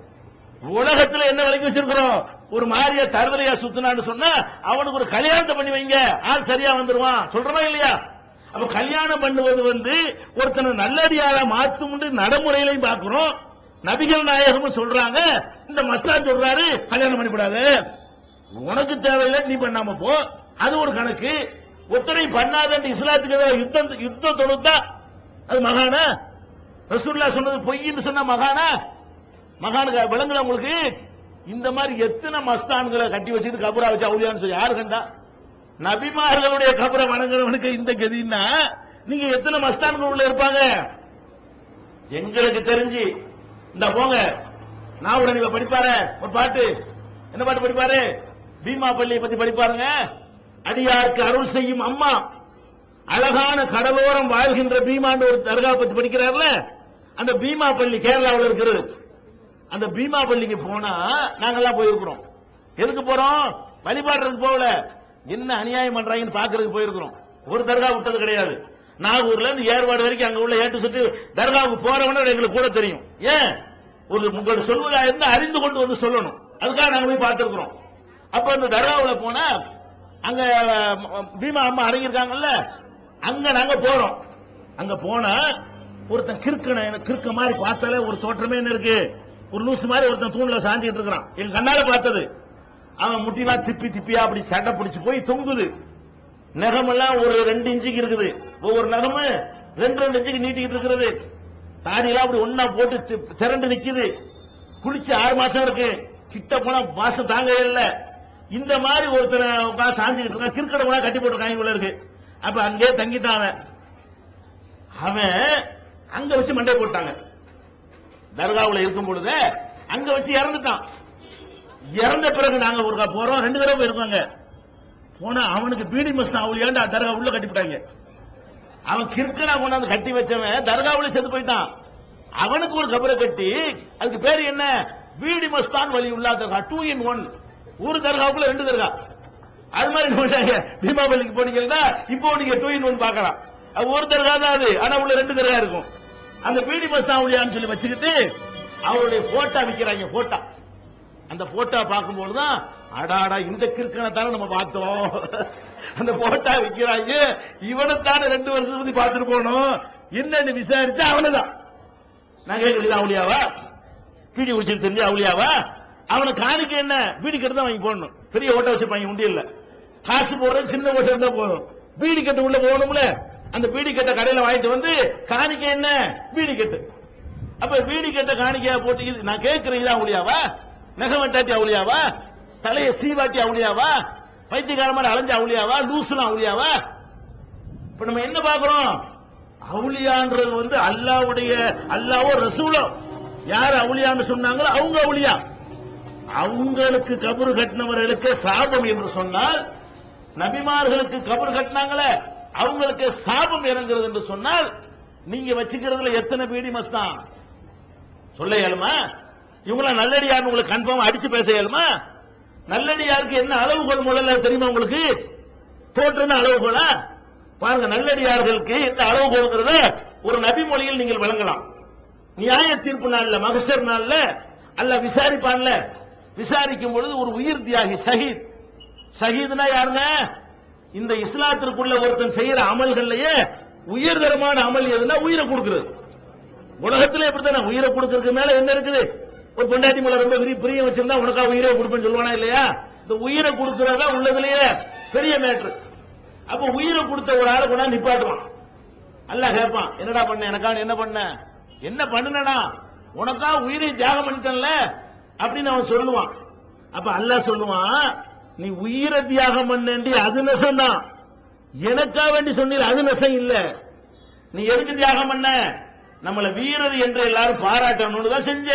உலகத்துல என்ன விலைக்கு வச்சிருக்கிறோம்? ஒரு மாதிரியா தருதலையா சுத்தினான்னு சொன்னா அவனுக்கு ஒரு கல்யாணத்தை பண்ணி வைங்க, ஆள் சரியா வந்துருவான் சொல்றமா இல்லையா? அப்ப கல்யாணம் பண்ணுவது ஒருத்தனை நல்லடியாரா மாத்தும் நடைமுறையிலையும் பாக்குறோம். நபிகள் நாயகமும் சொல்றாங்க. இந்த மஸ்தான் சொல்றாரு கல்யாணம் பண்ணிவிடாது, உனக்கு தேவையில்லை நீ பண்ணாம போ, அது ஒரு கணக்கு. ஒத்தனை பண்ணாத இஸ்லாத்துக்கு யுத்தம் தொடுத்தா அது மகானா? ரசூலுல்லாஹ் சொன்னது பொய்ன்னு சொன்னா மகானா? மகானுக்கு விளங்குல உங்களுக்கு? இந்த மாதிரி எத்தனை மஸ்தான்களை கட்டி வச்சுட்டு கபரா வச்சு அவுலியான்னு சொல்லி யாரு கண்டா? நபிமார்களுடைய கபரை வணங்குறவனுக்கு இந்த கதின்னா நீங்க எத்தனை மஸ்தான்கள் உள்ள இருப்பாங்க? எங்களுக்கு தெரிஞ்சு இந்த போங்க நான் படிப்பாரு ஒரு பாட்டு. என்ன பாட்டு படிப்பாரு? பீமா பள்ளியை பத்தி படிப்பாருங்க. அடியாருக்கு அருள் செய்யும் அம்மா, அழகான கடலோரம் வாழ்கின்ற பீமான்னு ஒரு தர்கா பத்தி படிக்கிறார்ல. அந்த பீமா பள்ளி கேரளாவில் இருக்கிறது. அந்த பீமா பள்ளிக்கு போனா நாங்கெல்லாம் போயிருக்கிறோம். எதுக்கு போறோம்? வழிபாடுறதுக்கு போகல, என்ன அநியாயம் பண்றாங்கன்னு பாக்குறதுக்கு போயிருக்கிறோம். ஒரு தர்கா விட்டது கிடையாது. நாகூர்ல இருந்து ஏற்பாடு வரைக்கும் அங்க உள்ள ஏட்டு சுட்டு தர்காவுக்கு போறவன எங்களுக்கு கூட தெரியும். ஏன்? ஒரு உங்களுக்கு சொல்வதா இருந்து அறிந்து கொண்டு வந்து சொல்லணும், அதுக்காக நாங்க போய் பார்த்திருக்கிறோம். அப்ப அந்த தர்காவுல போனா அங்க பீமா அம்மா அடங்கியிருக்காங்கல்ல, அங்க நாங்க போறோம். அங்க போனா ஒருத்தன் கிறுக்க மாதிரி பார்த்தாலே ஒரு தோற்றமே என்ன இருக்கு, ஒரு லூசு மாதிரி ஒருத்தன் தூண்ல சாஞ்சிட்டு இருக்கிறான். எங்க கண்ணால பார்த்தது. அவன் முட்டிலாம் திப்பி திப்பியா அப்படி சண்டை பிடிச்சு போய் தொங்குது. நகமெல்லாம் ஒரு 2 இன்ச்சுக்கு இருக்குது. ஒவ்வொரு நகமும் 2 இன்ச்சுக்கு நீட்டிக்கிட்டு இருக்கிறது. தாடியெல்லாம் அப்படி ஒன்னா போட்டு திரண்டு நிக்குது. குளிச்சு 6 மாசம் இருக்கு. கிட்ட போனா மாசம் தாங்கவே இல்ல. இந்த மாதிரி ஒருத்தனை சாஞ்சிக்கிட்டு இருக்கான். கிரிக்கெட் போனா கட்டி போட்டுருக்காங்க உள்ள இருக்கு. அப்ப அங்கே தங்கிட்டான். அவன் அங்க வச்சு மண்டை போட்டாங்க. தர்காவுல இருக்கும் பொழுது அங்க வச்சு இறந்துட்டான். இறந்த பிறகு நாங்க ஒருக்கா போறோம், 2 தடவை போயிருக்காங்க. போனா அவனுக்கு பீடி மஸ்தான் அவளியாண்டு தர்கா உள்ள கட்டிவிட்டாங்க. அவன் கிறுக்கனா கொண்டாந்து கட்டி வச்சவன் தர்காவுல செத்து போயிட்டான். அவனுக்கு ஒரு கபரை கட்டி அதுக்கு பேரு என்ன? பீடி மஸ்தான் வழி உள்ள தர்கா, 2 in 1. ஒரு தர்காவுக்குள்ள 2 தர்கா. அது மாதிரி போட்டாங்க. பீமாபள்ளிக்கு போனீங்கன்னா இப்போ நீங்க 2 in 1 பார்க்கலாம். ஒரு தர்கா தான் அது, ஆனா உள்ள 2 தர்கா இருக்கும். அந்த பீடி மஸ்தான் அவளியான்னு சொல்லி வச்சுக்கிட்டு அவருடைய போட்டா விற்கிறாங்க. போட்டா, அந்த போட்டா பார்க்கும்போதுதான் அடாடா இந்த கிறுக்கனை தானே நம்ம பார்த்தோம். அந்த போட்டா விற்கிறாங்க. இவனைத்தானே 2 வருஷத்துக்கு பார்த்துட்டு போனோம். என்னன்னு விசாரிச்சா அவனதான். நான் கேட்கறது அவளியாவா? பீடி குடிச்சிட்டு தெரிஞ்சு அவளியாவா? அவனை காணிக்க என்ன? பீடி கட்டு தான் வாங்கி போடணும். பெரிய ஓட்ட வச்சிருப்பாங்க உண்டி இல்ல. காசு போடுறது சின்ன ஓட்ட இருந்தா போதும். பீடி கட்டு உள்ள போகணும்ல. அந்த பீடி கட்ட கடையில வாங்கிட்டு வந்து காணிக்க என்ன? பீடி கட்டு. அப்ப பீடி கட்ட காணிக்கையா போட்டு நான் கேட்கிறேன், இதான் அவளியாவா? நகம் வெட்டாட்டி அவளியாவா? தலையை சீவாட்டி அவளியாவா? பைத்தியக்கார மாதிரி அலைஞ்ச அவளியாவா? லூசுலாம் அவளியாவா? இப்ப நம்ம என்ன பாக்குறோம்? அவுளியான்றது அல்லாவோ ரசூலோ யார் அவுளியான்னு சொன்னாங்களோ அவங்க அவுளியா. அவங்களுக்கு கபரு கட்டினவர்களுக்கு சாபம் என்று சொன்னால், நபிமார்களுக்கு கபரு கட்டினாங்களே அவங்களுக்கு சாபம் இறங்குறது என்று சொன்னால், நீங்க வச்சுக்கிறதுல எத்தனை பீடி மஸ்தான் சொல்ல இயலுமா? இவங்கள நல்லடியார் உங்களுக்கு கன்ஃபார்ம் அடிச்சு பேச இயலுமா? நல்லடியாருக்கு என்ன அளவுகோல் முதல்ல தெரியுமா உங்களுக்கு? தோற்ற அளவுகோலா பாருங்க. நல்லடியார்களுக்கு இந்த அளவுகோல்ங்கிறத ஒரு நபி மொழியில் நீங்கள் வழங்கலாம். நியாய தீர்ப்பு நாள்ல, மகசர் நாள்ல அல்லாஹ் விசாரிப்பான்ல. விசாரிக்கும் பொழுது ஒரு உயிர் தியாகி ஷஹீத். ஷஹீத்னா யாருங்க? இந்த இஸ்லாத்திற்குள்ள ஒருத்தன் செய்யற அமல்கள்லயே உயர்தரமான அமல் எதுனா உயிரை கொடுக்கிறது. உலகத்திலே எப்படித்தானே உயிரை கொடுக்கறதுக்கு மேல என்ன இருக்குது? ஒரு பொண்டாட்டி மேல ரொம்ப பிரியம் வச்சிருந்தா உனக்கா உயிரை கொடுப்பேன்னு சொல்லுவானா இல்லையா? இந்த உயிரை கொடுக்கறதா உள்ளதுலயே பெரிய மேட்ரு. அப்ப உயிரை கொடுத்த ஒரு ஆளை கொண்டா நிப்பாட்டுவான். அல்லாஹ் கேட்பான், என்னடா பண்ண? எனக்கான என்ன பண்ண? என்ன பண்ணுனா? உனக்கா உயிரை தியாகம் பண்ணிட்டல அப்படின்னு அவன் சொல்லுவான். அப்ப அல்லாஹ் சொல்லுவான், நீ உயிரை தியாகம் பண்ணி அது நெசம் தான், எனக்கா வேண்டி சொன்னீர் அது நெசம் இல்ல. நீ எதுக்கு தியாகம் பண்ண? நம்மள வீரர் என்று எல்லாரும் பாராட்டணும்னு தான் செஞ்ச.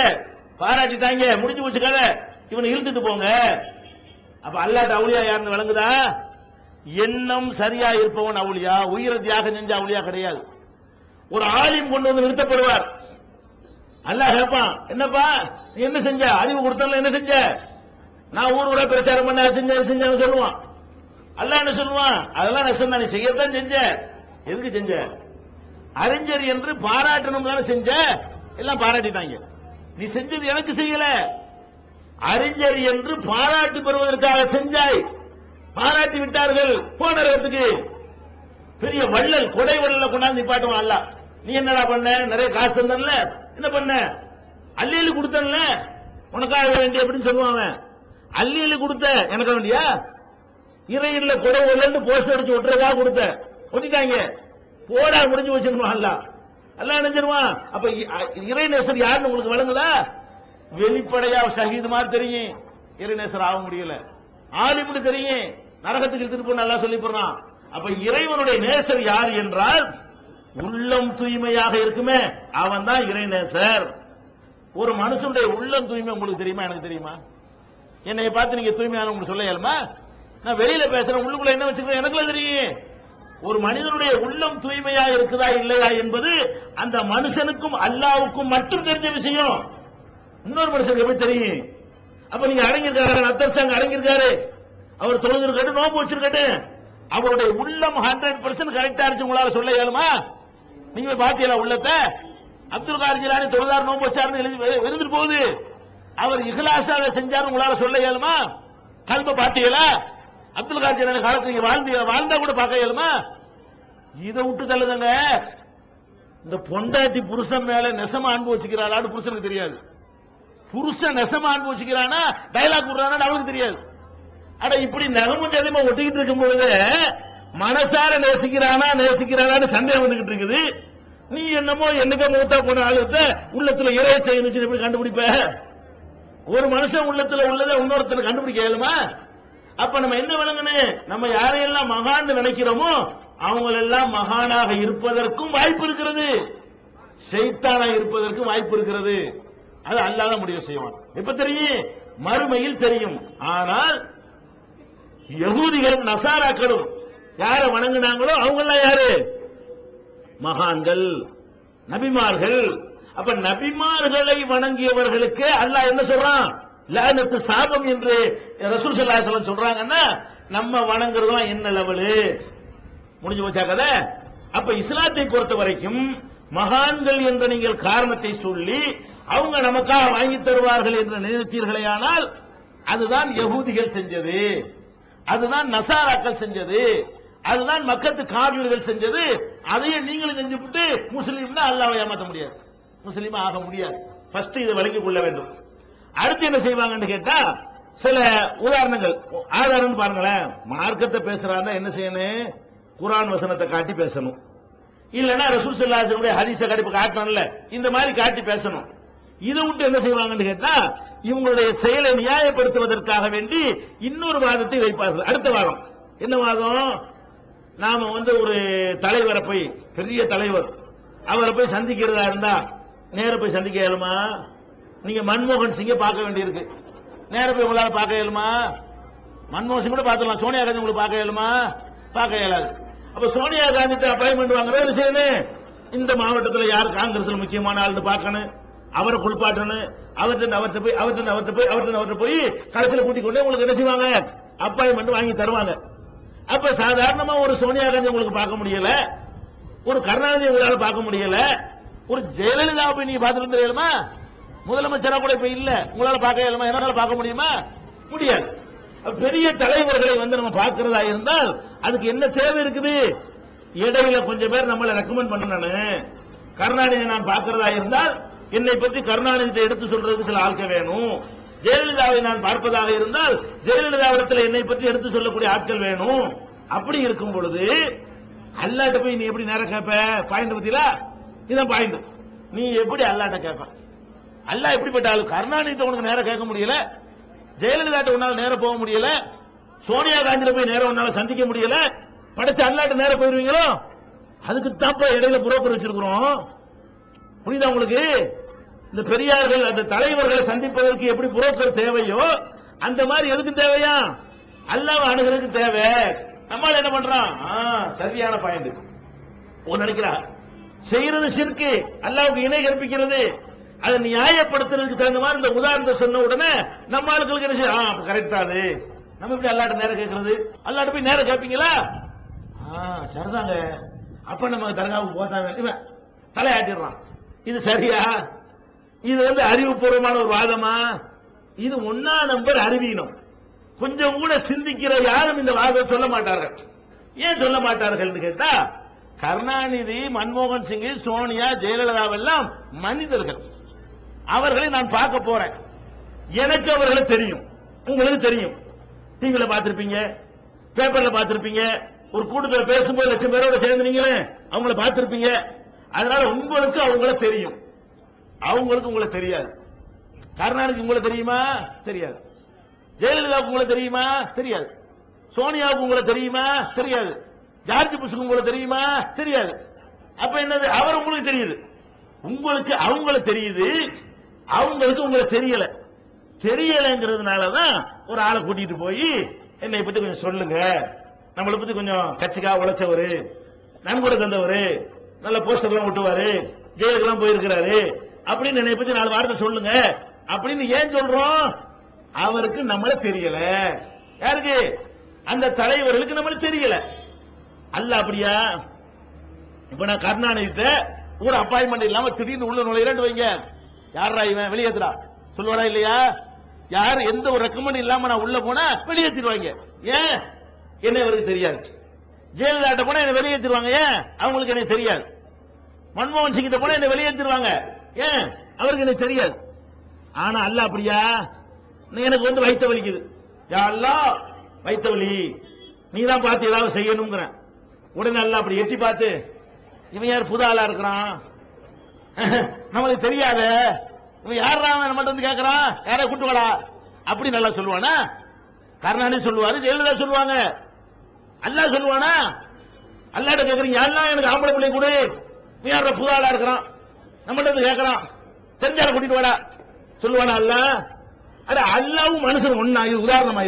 பாராட்டிட்டாங்க, முடிஞ்சு போச்சு கதை. இவனை இழுத்துட்டு போங்க. அப்ப அல்லாஹ் அவுலியா யாருன்னு விளங்குதா? எண்ணம் சரியா இருப்பவன் அவுலியா, உயிரை தியாகம் செஞ்ச அவுலியா கிடையாது. ஒரு ஆலிம் கொண்டு வந்து நிறுத்தப்படுவார். அல்லாஹ் கேட்பான், என்னப்பா நீ என்ன செஞ்ச? அறிவு கொடுத்தல என்ன செஞ்ச? நான் ஊர் ஊரா பிரச்சாரம் பண்ண செஞ்சேன்னு சொல்லுவான். அல்லாஹ் என்ன சொல்லுவான்? அதெல்லாம் நெசம் தான், நீ செய்யத்தான் செஞ்ச. எதுக்கு செஞ்ச? அறிஞர் என்று பாராட்டணும் தானே செஞ்ச. எல்லாம் பாராட்டிட்டாங்க. நீ செஞ்சது எனக்கு செய்யல, அறிஞர் என்று பாராட்டு பெறுவதற்காக செஞ்சாய். பாராட்டி விட்டார்கள், போனதுக்கு பெரிய வள்ளல் கொடை வள்ளல கொண்டாந்து நிப்பாட்டுவான் அல்லாஹ். நீ என்னடா பண்ண? நிறைய காசு தந்தல, என்ன பண்ண? அள்ளி அள்ளி கொடுத்தல, உனக்காக வேண்டிய அப்படின்னு சொல்லுவாங்க. அள்ளி அள்ளி கொடுத்த எனக்கு வேண்டியா? இறையில கொடை வள்ளல் போஸ்ட் அடிச்சு ஒட்டுறதா கொடுத்த, ஒட்டிட்டாங்க, போடா முடிஞ்சு வச்சிருவான் அல்லாஹ். அல்லாஹ் நினைச்சிருவான். அப்ப இறைநேசர் யாருன்னு உங்களுக்கு வழங்குதா? வெளிப்படையா ஷஹீது மாதிரி தெரியும், இறைநேசர் ஆக முடியல. ஆலிம்னு தெரியும், நரகத்துக்கு எடுத்துட்டு போன நல்லா சொல்லி போறான். அப்ப இறைவனுடைய நேசர் யார் என்றால் உள்ளம் தூய்மையாக இருக்குமே, அவன் தான் இறைநேசர். ஒரு மனுஷனுடைய உள்ளம் தூய்மை உங்களுக்கு தெரியுமா? எனக்கு தெரியுமா? என்னை பார்த்து நீங்க தூய்மையான உங்களுக்கு சொல்ல இயலுமா? நான் வெளியில பேசுறேன், உள்ளுக்குள்ள என்ன வச்சுக்கிறேன் எனக்குள்ள தெரியும். ஒரு மனிதனுடைய உள்ளம் தூய்மையா இருக்குதா இல்லையா என்பது அந்த மனுஷனுக்கும் அல்லாவுக்கும் மட்டும் தெரிஞ்ச விஷயம். இன்னொரு மனுஷனுக்கு எப்படி தெரியும்? அப்ப நீங்க அடங்கியிருக்காரு, அத்தர்சாங்க அடங்கியிருக்காரு, அவர் தொழுதுருக்கட்டும், நோம்பு வச்சிருக்கட்டு, அவருடைய உள்ளம் 100% கரெக்டா இருந்துச்சு உங்களால சொல்ல இயலுமா? நீங்க பாத்தீங்களா உள்ளத்தை? அப்துல் காதர் ஜிலானி தொழுதார், நோம்பு வச்சாருன்னு எழுதிட்டு போகுது. அவர் இஹ்லாஸாக செஞ்சாரு உங்களால சொல்ல இயலுமா? கல்ப பாத்தீங்களா? அப்துல் காதர் ஜிலானி காலத்துல நீங்க வாழ்ந்தா கூட பார்க்க இயலுமா? இதை விட்டு தள்ளுதங்க. இந்த பொண்டாட்டி புருஷன் மேல நெசமா அனுபவிச்சுக்கிறாளான்னு புருஷனுக்கு தெரியாது. புருஷன் நெசமா அனுபவிச்சுக்கிறானா டைலாக் விடுறானா அவளுக்கு தெரியாது. அட இப்படி நகமும் ஜெயமா ஒட்டிக்கிட்டு இருக்கும் பொழுது மனசார நேசிக்கிறானான்னு சந்தேகம் வந்துகிட்டு இருக்குது. நீ என்னமோ என்னக்க மூத்தா போன ஆளுத்த உள்ளத்துல இறைய செய்யணும் எப்படி கண்டுபிடிப்ப? ஒரு மனுஷன் உள்ளத்துல உள்ளதை இன்னொருத்தர் கண்டுபிடிக்க இயலுமா? அப்ப நம்ம என்ன விளங்கணும்? நம்ம யாரையெல்லாம் மகான் நினைக்கிறோமோ அவங்களெல்லாம் மகானாக இருப்பதற்கும் வாய்ப்பு இருக்கிறது, ஷைத்தானா இருப்பதற்கும் வாய்ப்பு இருக்கிறது. அது அல்லாஹ் தான் முடிவு செய்வான். எப்ப தெரியும்? மறுமையில் தெரியும். ஆனால் யகூதிகளும் நசாராக்களும் யார வணங்கினாங்களோ அவங்க எல்லாம் யாரு? மகான்கள், நபிமார்கள். அப்ப நபிமார்களை வணங்கியவர்களுக்கு அல்லாஹ் என்ன சொல்றான்? லஅனத்து சாபம் என்று ரசூல் ஸல்லல்லாஹு அலைஹி வஸல்லம் சொல்றாங்கன்னா நம்ம வணங்குறதுலாம் என்ன லெவலு? முடிஞ்சு போச்சா கதை? அப்ப இஸ்லாத்தை பொறுத்த வரைக்கும் மகான்கள் என்ற நீங்கள் காரணத்தை சொல்லி அவங்க நமக்காக வாங்கி தருவார்கள் என்று நினைத்தீர்களே, ஆனால் அதுதான் யகூதிகள் செஞ்சது, அதுதான் நசாராக்கள் செஞ்சது, அதுதான் மக்கத்து காவியர்கள் செஞ்சது. அதையும் நீங்களும் செஞ்சுவிட்டு முஸ்லீம்னா அல்லாஹ்வை ஏமாற்ற முடியாது, முஸ்லீமா ஆக முடியாது. ஃபர்ஸ்ட் இதை விளங்கிக் கொள்ள வேண்டும். அடுத்து என்ன செய்வாங்கன்னு கேட்டா சில உதாரணங்கள் ஆதாரம் பாருங்களேன். மார்க்கத்தை பேசுறாருன்னா என்ன செய்யணும்? குர்ஆன் வசனத்தை காட்டி பேசணும், இல்லன்னா ரசூல் ஸல்லல்லாஹு அலைஹி வஸல்லம் ஹதீஸை காட்டணும்ல, இந்த மாதிரி காட்டி பேசணும். இதை விட்டு என்ன செய்வாங்கன்னு கேட்டா இவங்களுடைய செயலை நியாயப்படுத்துவதற்காக வேண்டி இன்னொரு வாதத்தை வைப்பார்கள். அடுத்த வாதம் என்ன வாதம்? நாம ஒரு தலைவரை போய், பெரிய தலைவர், அவரை போய் சந்திக்கிறதா இருந்தா நேர போய் சந்திக்க இயலுமா? நீங்க மன்மோகன் சிங்கை பார்க்க வேண்டியிருக்கு, நேர போய் உங்களால பார்க்க இயலுமா? மன்மோகன் சிங் கூட பார்த்துக்கலாம், சோனியா காந்தி உங்களுக்கு பார்க்க இயலுமா? பார்க்க இயலாது. அப்ப சோனியா காந்தி அப்பாயின்மெண்ட் வாங்குறது என்ன செய்யணும்? இந்த மாவட்டத்தில் யார் காங்கிரஸ்ல முக்கியமான ஆள்னு பார்க்கணும், அவரை குளிப்பாட்டணும், அவர்கிட்ட போய் கடைசியில் கூட்டிக் கொண்டு உங்களுக்கு என்ன செய்வாங்க? அப்பாயின்மெண்ட் வாங்கி தருவாங்க. அப்ப சாதாரணமா ஒரு சோனியா காந்தி உங்களுக்கு பார்க்க முடியல, ஒரு கருணாநிதி உங்களால பார்க்க முடியல, ஒரு ஜெயலலிதாவை போய் நீங்க பார்த்துட்டு தெரியுமா? முதலமைச்சரா கூட இப்ப இல்ல, உங்களால பார்க்க இயலுமா? என்னால பார்க்க முடியுமா? முடியாது. பெரிய தலைவர்களை நம்ம பார்க்கிறதா இருந்தால் அதுக்கு என்ன தேவை இருக்குது? இடையில கொஞ்சம் பேர் நம்மளை ரெக்கமெண்ட் பண்ணணும். கருணாநிதி நான் பார்க்கிறதா இருந்தால் என்னை பற்றி கருணாநிதியை எடுத்து சொல்றதுக்கு சில ஆட்கள் வேணும். ஜெயலலிதாவை நான் பார்ப்பதாக இருந்தால் ஜெயலலிதாவிடத்தில் என்னை பற்றி எடுத்து சொல்லக்கூடிய ஆட்கள் வேணும். அப்படி இருக்கும் பொழுது அல்லாட்ட போய் நீ எப்படி நேரம் கேட்ப? பாயிண்ட் பத்தியா? இதான் பாயிண்ட். நீ எப்படி அல்லாட்ட கேட்ப? அல்லாஹ் எப்படிப்பட்ட ஆளு? கருணாநிதி உனக்கு நேரம் கேட்க முடியல, ஜெயலலிதா உன்னால நேரம் போக முடியல, சோனியா காந்தியில போய் நேரம் உன்னால சந்திக்க முடியல, படைச்ச அல்லாட்ட நேரம் போயிருவீங்களோ? அதுக்கு தாப்ப இடையில புரோக்கர் வச்சிருக்கிறோம். புரியுதா உங்களுக்கு? இந்த பெரியார்கள் அந்த தலைவர்களை சந்திப்பதற்கு எப்படி புரோக்கர் தேவையோ அந்த மாதிரி எதுக்கு தேவையா? அல்லாஹ் அணுகிறதுக்கு தேவை. நம்மால என்ன பண்றான்? சரியான பாயிண்ட். ஒன்னு நினைக்கிறா செய்யறது ஷிர்க், அல்லாஹ்வுக்கு இணை கற்பிக்கிறது. அதை நியாயப்படுத்துறதுக்கு தகுந்த மாதிரி இந்த உதாரணத்தை சொன்ன உடனே நம்ம ஆளுங்களுக்கு என்ன செய்ய கரெக்டா அது நம்ம இப்படி அல்லாட்ட நேரம் கேட்கறது. அல்லாட்ட போய் நேரம் கேட்பீங்களா? சரிதாங்க. அப்ப நம்ம தர்காவுக்கு போதாம தலையாட்டிடுறான். இது சரியா? இது அறிவுபூர்வமான ஒரு வாதமா? இது ஒன்னா நம்பர் அறிவீனம். கொஞ்சம் கூட சிந்திக்கிற யாரும் இந்த வாதம் சொல்ல மாட்டார்கள். ஏன் சொல்ல மாட்டார்கள் கேட்டா, கருணாநிதி, மன்மோகன் சிங், சோனியா, ஜெயலலிதாவெல்லாம் மனிதர்கள். அவர்களை நான் பார்க்க போறேன். எனக்கு அவர்களை தெரியும், உங்களுக்கு தெரியும். டிவில பார்த்திருப்பீங்க, பேப்பர்ல பார்த்திருப்பீங்க. ஒரு கூட்டத்தில் பேசும்போது லட்சம் பேரோட சேர்ந்து நீங்களே அவங்கள பார்த்திருப்பீங்க. அதனால உங்களுக்கு அவங்கள தெரியும், அவங்களுக்கு உங்களை தெரியாது. கருணாநிதி உங்களை தெரியுமா? தெரியாது. ஜெயலலிதாவுக்கு உங்களை தெரியுமா? தெரியாது. சோனியாவுக்கு உங்களை தெரியுமா? தெரியாது. ஜார்ஜ் புஷ்க்கு உங்களை தெரியுமா? தெரியாது. அப்ப என்னது? அவர் உங்களுக்கு தெரியுது, உங்களுக்கு அவங்கள தெரியுது, அவங்களுக்கு உங்களை தெரியல. தெரியலங்கிறதுனாலதான் ஒரு ஆளை கூட்டிட்டு போய் என்னை பத்தி கொஞ்சம் சொல்லுங்க, நம்மளை பத்தி கொஞ்சம் கட்சிக்காக உழைச்சவரு, நன்கொடை தந்தவரு, நல்ல போஸ்டர் எல்லாம் ஒட்டுவாரு, ஜெயிலுக்கெல்லாம் போயிருக்கிறாரு அப்படின்னு என்னை பத்தி 4 வார்த்தை சொல்லுங்க அப்படின்னு ஏன் சொல்றோம்? அவருக்கு நம்மள தெரியல. யாருக்கு? அந்த தலைவர்களுக்கு நம்மள தெரியல. அல்ல அப்படியா? இப்ப நான் கருணாநிதிட்ட ஒரு அப்பாயின்மெண்ட் இல்லாம திடீர்னு உள்ள நுழையிறேன்னு வைங்க, யாரா இவன் வெளியேற்றா சொல்லுவாடா இல்லையா? யார் எந்த ஒரு ரெக்கமெண்ட் இல்லாம நான் உள்ள போனா வெளியேற்றிடுவாங்க. ஏன்? என்ன இவருக்கு தெரியாது. ஜெயலலிதா போனா என்ன வெளியேற்றிடுவாங்க. ஏன்? அவங்களுக்கு என்ன தெரியாது. மன்மோகன் சிங் கிட்ட போனா என்ன வெளியேற்றிடுவாங்க. ஏன்? அவருக்கு என்ன தெரியாது. ஆனா அல்ல அப்படியா? எனக்கு வயிற்று வலிக்குது, யா அல்லாஹ் வயிற்று வலி, நீ தான் பார்த்து ஏதாவது செய்யணுங்கிற உடனே அல்ல அப்படி எட்டி பார்த்து இவன் யார் புது ஆளா இருக்கிறான், நம்மளுக்கு தெரியாத இவன் யாரா நம்மகிட்ட வந்து கேட்கறான், யாரை கூட்டுவாடா அப்படி நல்லா சொல்லுவானா? கருணாநிதி சொல்லுவாரு, ஜெயலலிதா சொல்லுவாங்க. அல்லாஹ் சொல்லுவானா? அல்லாட்ட கேட்கறீங்க, அல்லா எனக்கு ஆம்பளை பிள்ளை கொடு, நீ யார புது ஆளா இருக்கிறான் நம்மகிட்ட வந்து கேட்கறான், தெரிஞ்சால கூட்டிட்டு வாடா சொல்லுவானா? அல்லாஹ் அல்லாவும் மனுஷன் ஒன்னா? இது உதாரணமா?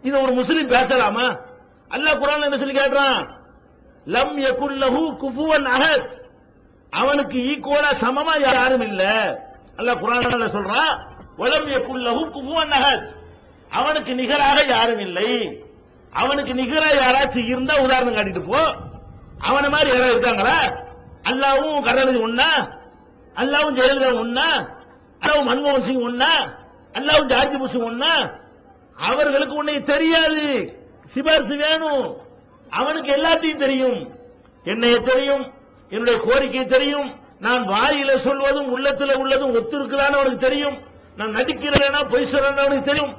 இது ஒரு முஸ்லிம் பேசலாமா? அல்லாஹ் குர்ஆன்ல என்ன சொல்லி கேட்கிறான்? லம் யகுல் லஹு குஃபுவன் அஹத், அவனுக்கு ஈக்குவலா சமமா யாரும் இல்ல. அல்லாஹ் குர்ஆன்ல சொல்றான், வலம் யகுல் லஹு குஃபுவன் அஹத், அவனுக்கு நிகராக யாரும் இல்லை. அவனுக்கு நிகராக யாராச்சும் இருந்தா உதாரணம் காட்டிட்டு போ. அவன மாதிரி யாராவது இருக்காங்களா? அல்லாவும் கருணாநிதி ஒன்னா? அல்லாவும் ஜெயலலிதா ஒன்னா? அல்லாவும் மன்மோகன் சிங் ஒன்னா? அல்லாவும் ஜார்ஜ் புஷ் ஒன்னா? அவர்களுக்கு உன்னை தெரியாது, சிபாரிசு வேணும். அவனுக்கு எல்லாத்தையும் தெரியும், என்னைய தெரியும், என்னுடைய கோரிக்கை தெரியும், நான் வாயில சொல்வதும் உள்ளத்துல உள்ளதும் ஒத்து இருக்குதான்னு அவனுக்கு தெரியும், நான் நடிக்கிறேன்னா பொய் சொல்றேன்னு அவனுக்கு தெரியும்.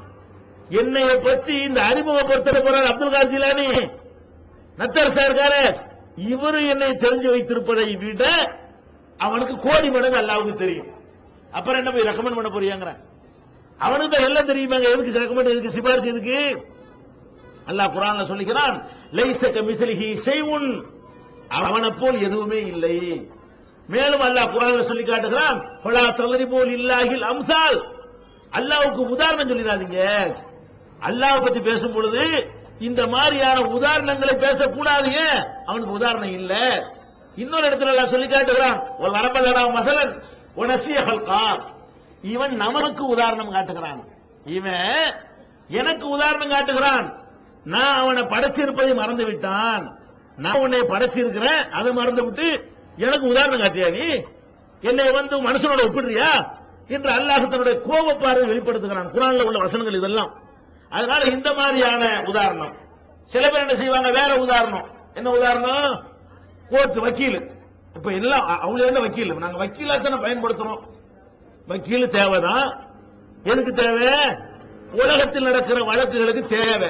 என்னைய பத்தி இந்த அறிமுகப்படுத்த போறார் அப்துல் காதர் ஜிலானி, நத்தர் சார்கார, இவரு என்னை தெரிஞ்சு வைத்திருப்பதை விட அவனுக்கு கோடி மடங்கு அல்லாவுக்கு தெரியும். அப்புறம் என்ன போய் ரெக்கமெண்ட் பண்ண போறீங்க? அவனுக்கு தான் எல்லாம் தெரியுமாங்க. எதுக்கு ரெக்கமெண்ட், எதுக்கு சிபாரிசு, எதுக்கு? அல்லாஹ் குர்ஆன்ல சொல்லுகிறான், லைஸ கமிஸ்லிஹி ஷைஉன், அவனை போல் எதுவுமே இல்லை. மேலும் அல்லாஹ் குர்ஆன்ல சொல்லி காட்டுகிறான், ஃபலா தத்ரிபு லில்லாஹில் அம்சால், அல்லாஹ்வுக்கு உதாரணம் சொல்லிடாதீங்க. அல்லாஹ் பத்தி பேசும் பொழுது இந்த மாதிரியான உதாரணங்களை பேசக்கூடாது. அவனுக்கு உதாரணம் இல்ல. இன்னொரு இடத்துல அல்லாஹ் சொல்லி காட்டுகிறான், ஒரு வரபலனா மஸலன் வனசிய ஹல்கா, இவன் நமக்கு உதாரணம் காட்டுகிறான், இவன் எனக்கு உதாரணம் காட்டுகிறான். நான் அவனை படைச்சிருப்பதை மறந்து விட்டான், நான் உன்னை படைச்சிருக்கிறேன் அதை மறந்து விட்டு எனக்கு உதாரணம் காட்டியா? நீ என்னை மனுஷனோட ஒப்பிடுறியா என்று அல்லாஹ் தன்னுடைய கோபப்பார்வை வெளிப்படுத்துகிறான். குர்ஆன்ல உள்ள வசனங்கள் இதெல்லாம். அதனால இந்த மாதிரியான உதாரணம். சில பேர் என்ன செய்வாங்க, வேற உதாரணம். என்ன உதாரணம்? கோர்ட் வக்கீல். இப்ப எல்லாம் அவங்க வக்கீல், நாங்க வக்கீலா தானே பயன்படுத்துறோம். வக்கீல் தேவைதான். எதுக்கு தேவை? உலகத்தில் நடக்கிற வழக்குகளுக்கு தேவை.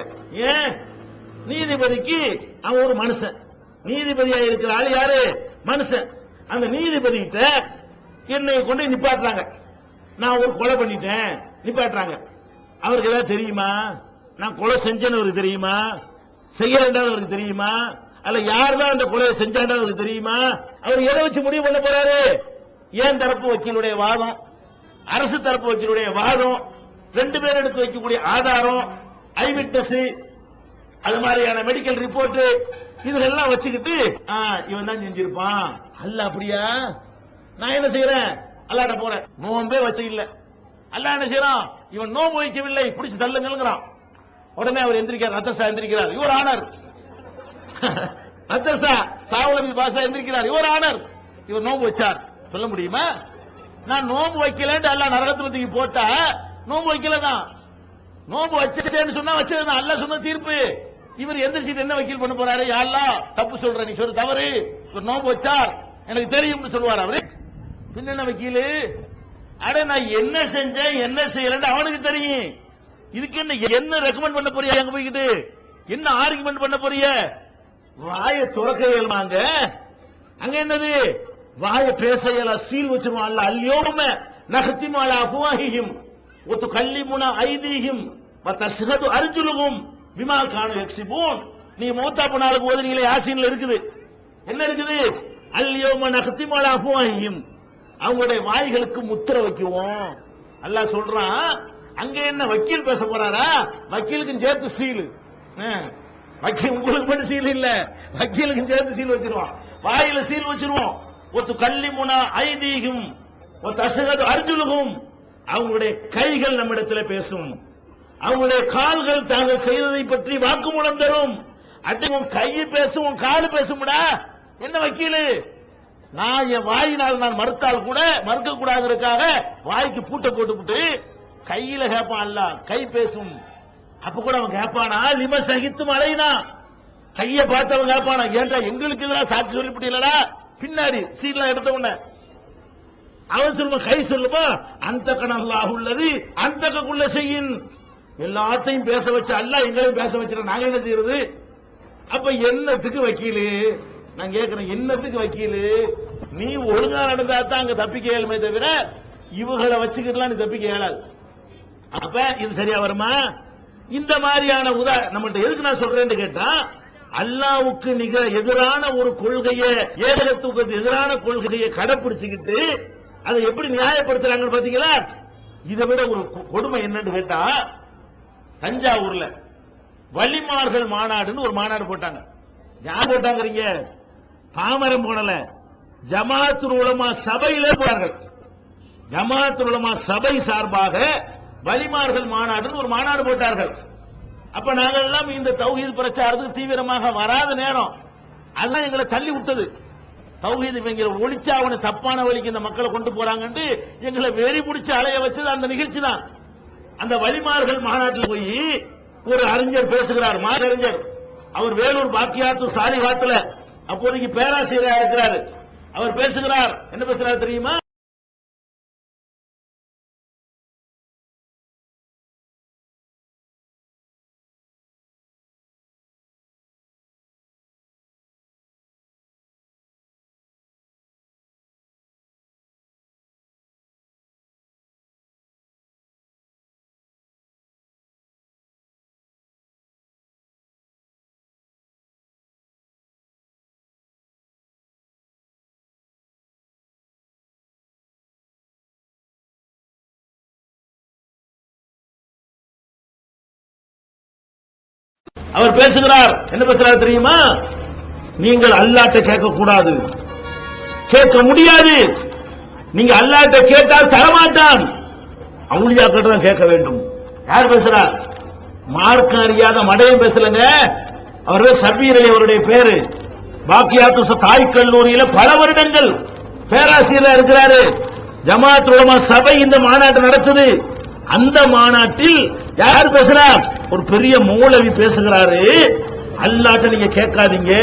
ஏன்? நீதிபதிக்கு அவன் ஒரு மனுஷன், நீதிபதியா இருக்கிற ஆள் யாரு? மனுஷன். அந்த நீதிபதி கிட்ட என்னை கொண்டு நிப்பாட்டுறாங்க, நான் ஒரு கொலை பண்ணிட்டேன் நிப்பாட்டுறாங்க. அவருக்கு ஏதாவது தெரியுமா? நான் கொலை செஞ்சேன்னு அவருக்கு தெரியுமா? செய்யறேன்றது அவருக்கு தெரியுமா? அல்ல யார் தான் அந்த கொலையை செஞ்சாண்டா அவருக்கு தெரியுமா? அவர் எதை வச்சு முடிவு பண்ண போறாரு? ஏன் தரப்பு வக்கீலுடைய வாதம், அரசு தரப்பு வக்கீலுடைய வாதம், ரெண்டு பேர் எடுத்து வைக்கக்கூடிய ஆதாரம், ஐவிட்னஸ், அது மாதிரியான மெடிக்கல் ரிப்போர்ட், இதெல்லாம் வச்சுக்கிட்டு இவன் தான் செஞ்சிருப்பான். அல்ல அப்படியா? நான் என்ன செய்யறேன்? அல்லாட்ட போறேன், நோம்பே வச்சு இல்ல. அல்ல என்ன செய்யறான்? இவன் நோம்பு வைக்கவில்லை, பிடிச்சு தள்ளுங்கிறான். உடனே அவர் எந்திரிக்கிறார், ரத்தசா எந்திரிக்கிறார், your honour. ரத்தசா சாவுலமி Bhasa எந்திரிக்கிறார், your honour. இவர் நோம்பு வச்சார். சொல்ல முடியுமா? நான் நோம்பு வைக்கலன்னு அல்ல நரகத்துல தூக்கி போட்டா நோம்பு வைக்கலதான். நோம்பு வச்சேன்னு சொன்னா வச்சதுதான். அல்ல சொன்ன தீர்ப்பு. இவர் எந்திரிச்சிட்டு என்ன வக்கீல் பண்ண போறாரு? யாரெல்லாம் தப்பு சொல்ற, நீ சொல்ற தவறு, இவர் நோம்பு வச்சார் எனக்கு தெரியும் சொல்லுவார் அவரு. பின்ன என்ன வக்கீலு? அட நான் என்ன செஞ்சேன் என்ன செய்யறேன்னு அவனுக்கு தெரியும். இதுக்கு என்ன ரெக்கமெண்ட் பண்ண போறியா? அங்க போய்கிட்டு என்ன ஆர்குமெண்ட் பண்ண போறிய? வாயை துறக்க இயலுமாங்க? அங்க என்னது? வாயை பேச இயல, சீல் வச்சிருவான். அல்ல அல்யோம நகத்திம் அலா அஃப்வாஹிஹிம் வ துகல்லிமுனா ஐதீஹிம் வ தஷ்ஹது அர்ஜுலுஹும் பிமா கானு யக்ஸிபூன். நீ மௌத்தா போனாலும் ஓதுனீங்களே யாசீன்ல இருக்குது. என்ன இருக்குது? அல்யோம நகத்திம் அலா அஃப்வாஹிஹிம், அவங்களுடைய வாய்களுக்கு முத்திர வைக்குவோம். அல்லாஹ் சொல்றான். அங்க என்ன வக்கீல் பேச போறாரா? வக்கீலுக்கும் சேர்த்து சீல். வக்கீல் உங்களுக்கு மட்டும் சீல் இல்ல, வக்கீலுக்கும் சேர்த்து சீல் வச்சிருவான். வாயில சீல் வச்சிருவோம். ஒத்து கல்லிமுனா ஐதீகும் தசகது அர்ஜுலுகும், அவங்களுடைய கைகள் நம்மிடத்தில் பேசும், அவங்களுடைய கால்கள் தாங்கள் செய்ததை பற்றி வாக்குமூலம் தரும். அது உன் கையை பேசும், உன் காலு பேசும்டா. என்ன வக்கீலு? நான் என் வாயினால் நான் மறுத்தால் கூட மறுக்க கூடாதுக்காக வாய்க்கு பூட்டை போட்டுவிட்டு கையில கேட்பான். அல்ல கை பேசும். அப்ப கூட அவன் கேட்பானா? லிம சகித்தும் அலைனா, கையை பார்த்தவன் கேட்பானா? ஏன்டா எங்களுக்கு இதெல்லாம் சாட்சி சொல்லிவிட்டீங்களா? பின்னாடி சீட்லாம் எடுத்த உடனே அவன் சொல்லுவான், கை சொல்லுமா அந்த கணல்லாஹ் உள்ளது அந்த குள்ள செய்யின், எல்லாத்தையும் பேச வச்சு அல்ல எங்களையும் பேச வச்சிட நாங்க என்ன செய்யறது? அப்ப என்னத்துக்கு வக்கீலு? நான் கேட்கிறேன், என்னத்துக்கு வக்கீலு? நீ ஒழுங்கா நடந்தா தான் அங்க தப்பிக்க இயலுமே தவிர இவங்களை வச்சுக்கிட்டுலாம் நீ தப்பிக்க இயலாது. அப்ப இது சரியா வருமா? இந்த மாதிரியான நம்மகிட்ட எதுக்கு நான் சொல்றேன்னு கேட்டா, அல்லாவுக்கு நிகர எதிரான ஒரு கொள்கையை, ஏகத்துவத்துக்கு எதிரான கொள்கையை கடைபிடிச்சுக்கிட்டு அதை எப்படி நியாயப்படுத்துறாங்கன்னு பாத்தீங்களா? இதை விட ஒரு கொடுமை என்னன்னு கேட்டா, தஞ்சாவூர்ல வலிமார்கள் மாநாடுன்னு ஒரு மாநாடு போட்டாங்க. யார் போட்டாங்க? பாமரம் போனல, ஜமாத்துல் உலமா சபையில போறார்கள். ஜமாத்துல் உலமா சபை சார்பாக வலிமார்கள் மாநாடுன்னு ஒரு மாநாடு போட்டார்கள். அப்ப நாங்கள் எல்லாம் இந்த தௌஹீத் பிரச்சாரத்துக்கு தீவிரமாக வராத நேரம், அதெல்லாம் எங்களை தள்ளி விட்டது. தௌஹீத் இவங்க ஒழிச்சா அவனை தப்பான வழிக்கு இந்த மக்களை கொண்டு போறாங்கன்னு எங்களை வெறி பிடிச்சு அலைய வச்சது அந்த நிகழ்ச்சி தான். அந்த வலிமார்கள் மாநாட்டில் போய் ஒரு அறிஞர் பேசுகிறார், மாறிஞர். அவர் வேலூர் பாக்கியாத்து சாலிஹாத்துல அப்போதைக்கு பேராசிரியராக இருக்கிறார். அவர் பேசுகிறார். என்ன பேசுறாரு தெரியுமா? அவர் பேசுகிறார். என்ன பேசுறார் தெரியுமா? நீங்கள் அல்லாஹ்ட்ட கேட்க கூடாது, கேட்க முடியாது. நீங்க அல்லாஹ்ட்ட கேட்டால் தரமாட்டான், அவுலியாக்கிட்ட தான் கேட்க வேண்டும். யார் பேசுறார்? மார்க்க அறியாத மடையும் பேசலங்க. அவர்கள் சபீர் அலி அவருடைய பேரு. பாக்கியாத்து தாய் கல்லூரியில பல வருடங்கள் பேராசிரியர் இருக்கிறாரு. ஜமாத் உலமா சபை இந்த மாநாட்டை நடத்துது. அந்த மாநாட்டில் யார் பேசுறார்? ஒரு பெரிய மௌலவி பேசுகிறாரு. அல்லாஹ்ட்ட நீங்க கேட்காதீங்க.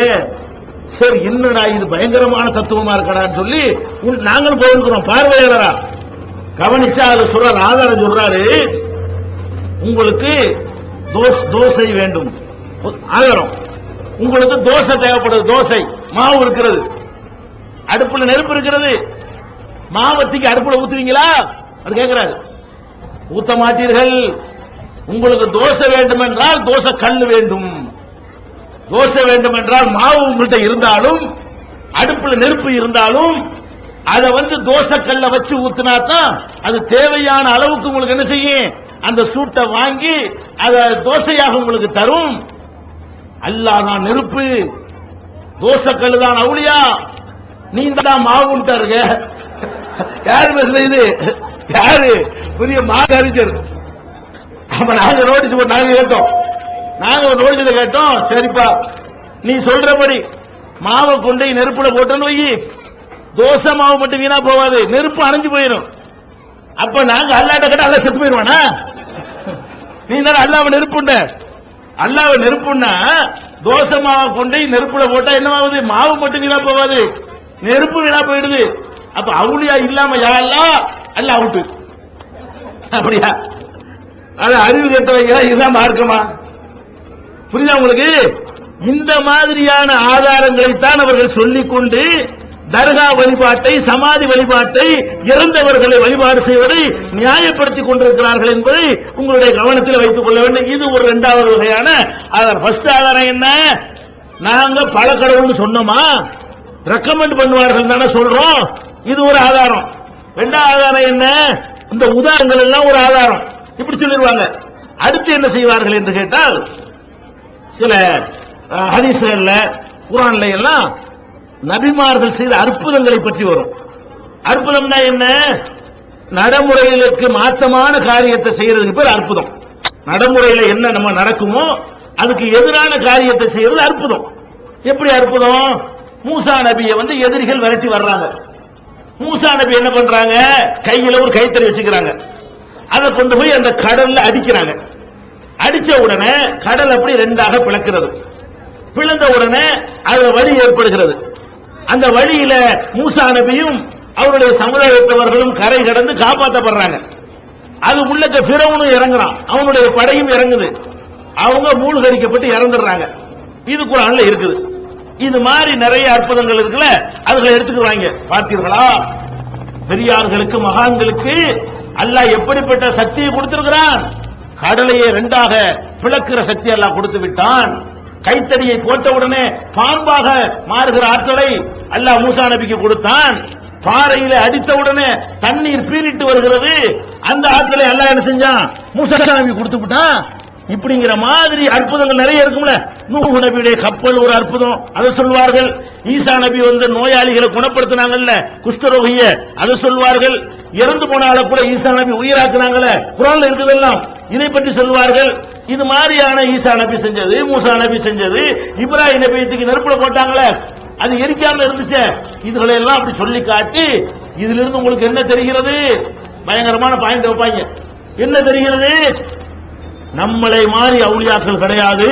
சரி, என்னடா இது பயங்கரமான தத்துவமா இருக்கடான்னு சொல்லி நாங்களும் போயிருக்கிறோம் பார்வையாளரா. கவனிச்சா அது சொல்றாரு, ஆதாரம் சொல்றாரு. உங்களுக்கு தோசை வேண்டும், ஆதாரம். உங்களுக்கு தோசை தேவைப்படுது. தோசை மாவு இருக்கிறது, அடுப்புல நெருப்பு இருக்கிறது. மாவத்திக்கு அடுப்புல ஊத்துவீங்களா? அது கேட்கிறாரு. ஊத்த மாட்டீர்கள். உங்களுக்கு தோசை வேண்டும் என்றால் தோசை கல் வேண்டும். தோசை வேண்டும் என்றால் மாவு உங்கள்கிட்ட இருந்தாலும் அடுப்புல நெருப்பு இருந்தாலும் அதை தோசைக்கல்ல வச்சு ஊத்தினா தான் அது தேவையான அளவுக்கு உங்களுக்கு என்ன செய்யும், அந்த சூட்டை வாங்கி அதை தோசையாக உங்களுக்கு தரும். அல்லாஹ் தான் நெருப்பு, தோசைக்கல் தான் அவுலியா, நீங்க தான் மாவுன்ட்டாருங்க. யாரு பேசுறது? யாரு? புதிய மாகறிஞர். அப்ப நாங்க நோட்டீஸ் போட்டு நாங்க கேட்டோம், நோட்டீஸ்ல கேட்டோம், சரிப்பா நீ சொல்றபடி மாவை கொண்டு நெருப்புல போட்டோன்னு வை, தோசை மாவு மட்டும் வீணா போவாது, நெருப்பு அணைஞ்சு போயிடும். அப்ப நாங்க அல்லாட்ட கேட்டா அல்ல செத்து போயிடுவானா? நீ தானே அல்லாவை நெருப்புண்ட. அல்லாவை நெருப்புன்னா தோசை மாவை கொண்டு நெருப்புல போட்டா என்னவாகுது? மாவு மட்டும் வீணா போவாது, நெருப்பு வீணா போயிடுது. அப்ப அவுலியா இல்லாம யாரெல்லாம் அல்ல அவுட்டு. அப்படியா? அது அறிவு கேட்டவங்க இதுதான் மார்க்கமா? புரியுதா உங்களுக்கு? இந்த மாதிரியான ஆதாரங்களைத்தான் அவர்கள் சொல்லிக்கொண்டு தர்கா வழிபாட்டை, சமாதி வழிபாட்டை, இறந்தவர்களை வழிபாடு செய்வதை நியாயப்படுத்திக் கொண்டிருக்கிறார்கள் என்பதை உங்களுடைய கவனத்தில் வைத்துக் கொள்ள வேண்டும். இது ஒரு இரண்டாவது வகையான ஆதாரம். ஃபர்ஸ்ட் ஆதாரம் என்ன? நாங்க பல கடவுள்னு சொன்னோமா, ரெக்கமெண்ட் பண்ணுவார்கள் தானே சொல்றோம், இது ஒரு ஆதாரம். இரண்டாவது ஆதாரம் என்ன? இந்த உதாரணங்கள் எல்லாம் ஒரு ஆதாரம், இப்படி சொல்லிடுவாங்க. அடுத்து என்ன செய்வார்கள் என்று கேட்டால், சில ஹதீஸ்கள்ல குர்ஆன்ல எல்லாம் நபிமார்கள் செய்த அற்புதங்களை பற்றி வரும். அற்புதம்னா என்ன? நடைமுறைகளுக்கு மாற்றமான காரியத்தை செய்யறதுக்கு பேர் அற்புதம். நடைமுறையில என்ன நம்ம நடக்குமோ அதுக்கு எதிரான காரியத்தை செய்யறது அற்புதம். எப்படி அற்புதம்? மூசா நபியை எதிரிகள் விரட்டி வர்றாங்க. மூசா நபி என்ன பண்றாங்க? கையில ஒரு கைத்தறி வச்சுக்கிறாங்க, அதை கொண்டு போய் அந்த கடல்ல அடிக்கிறாங்க. அடிச்ச உடனே கடல் அப்படி ரெண்டாக பிளக்கிறது. பிளந்த உடனே அதுல வழி ஏற்படுகிறது. அந்த வழியில மூசா நபியும் அவருடைய சமுதாயத்தவர்களும் கரை கடந்து காப்பாற்றப்படுறாங்க. அது உள்ளக்க ஃபிரௌனும் இறங்குறான், அவனுடைய படையும் இறங்குது, அவங்க மூழ்கடிக்கப்பட்டு இறந்துடுறாங்க. இது குர்ஆன்ல இருக்குது. இது மாதிரி நிறைய அற்புதங்கள் இருக்குல்ல, அதுகளை எடுத்துக்குவாங்க. பார்த்தீர்களா, பெரியார்களுக்கு மகான்களுக்கு அல்லாஹ் எப்படிப்பட்ட சக்தியை கொடுத்திருக்கிறான்? கடலையை ரெண்டாக பிளக்கிற சக்தி அல்லாஹ் கொடுத்து விட்டான். கைத்தறியை போட்ட உடனே பாம்பாக மாறுகிற ஆற்றலை அல்லாஹ் மூசா நபிக்கு கொடுத்தான். பாறையில அடித்த உடனே தண்ணீர் பீரிட்டு வருகிறது, அந்த ஆற்றலை அல்லாஹ் என்ன செஞ்சான்? மூசா நபி கொடுத்து விட்டான். இப்படிங்கிற மாதிரி அற்புதங்கள் நிறைய இருக்கும்ல. நூஹ் நபியுடைய கப்பல் ஒரு அற்புதம், அதை சொல்வார்கள். ஈசா நபி நோயாளிகளை குணப்படுத்தினாங்கல்ல, குஷ்டரோகிய, அதை சொல்வார்கள். இறந்து போனால கூட ஈசா நபி உயிராக்குனாங்கல்ல, குர்ஆன்ல இருக்குதெல்லாம், இதை பற்றி சொல்வார்கள். இது மாதிரியான ஈசா நபி செஞ்சது, மூசா நபி செஞ்சது, இப்ராஹிம் நபியத்துக்கு நெருப்புல போட்டாங்களே, அது எரிக்காம இருந்துச்சு. இதுகளை எல்லாம் அப்படி சொல்லி காட்டி, இதுல இருந்து உங்களுக்கு என்ன தெரிகிறது? பயங்கரமான பாயிண்ட் வைப்பாங்க. என்ன தெரிகிறது? நம்மளை மாறி அவுலியாக்கள் கிடையாது.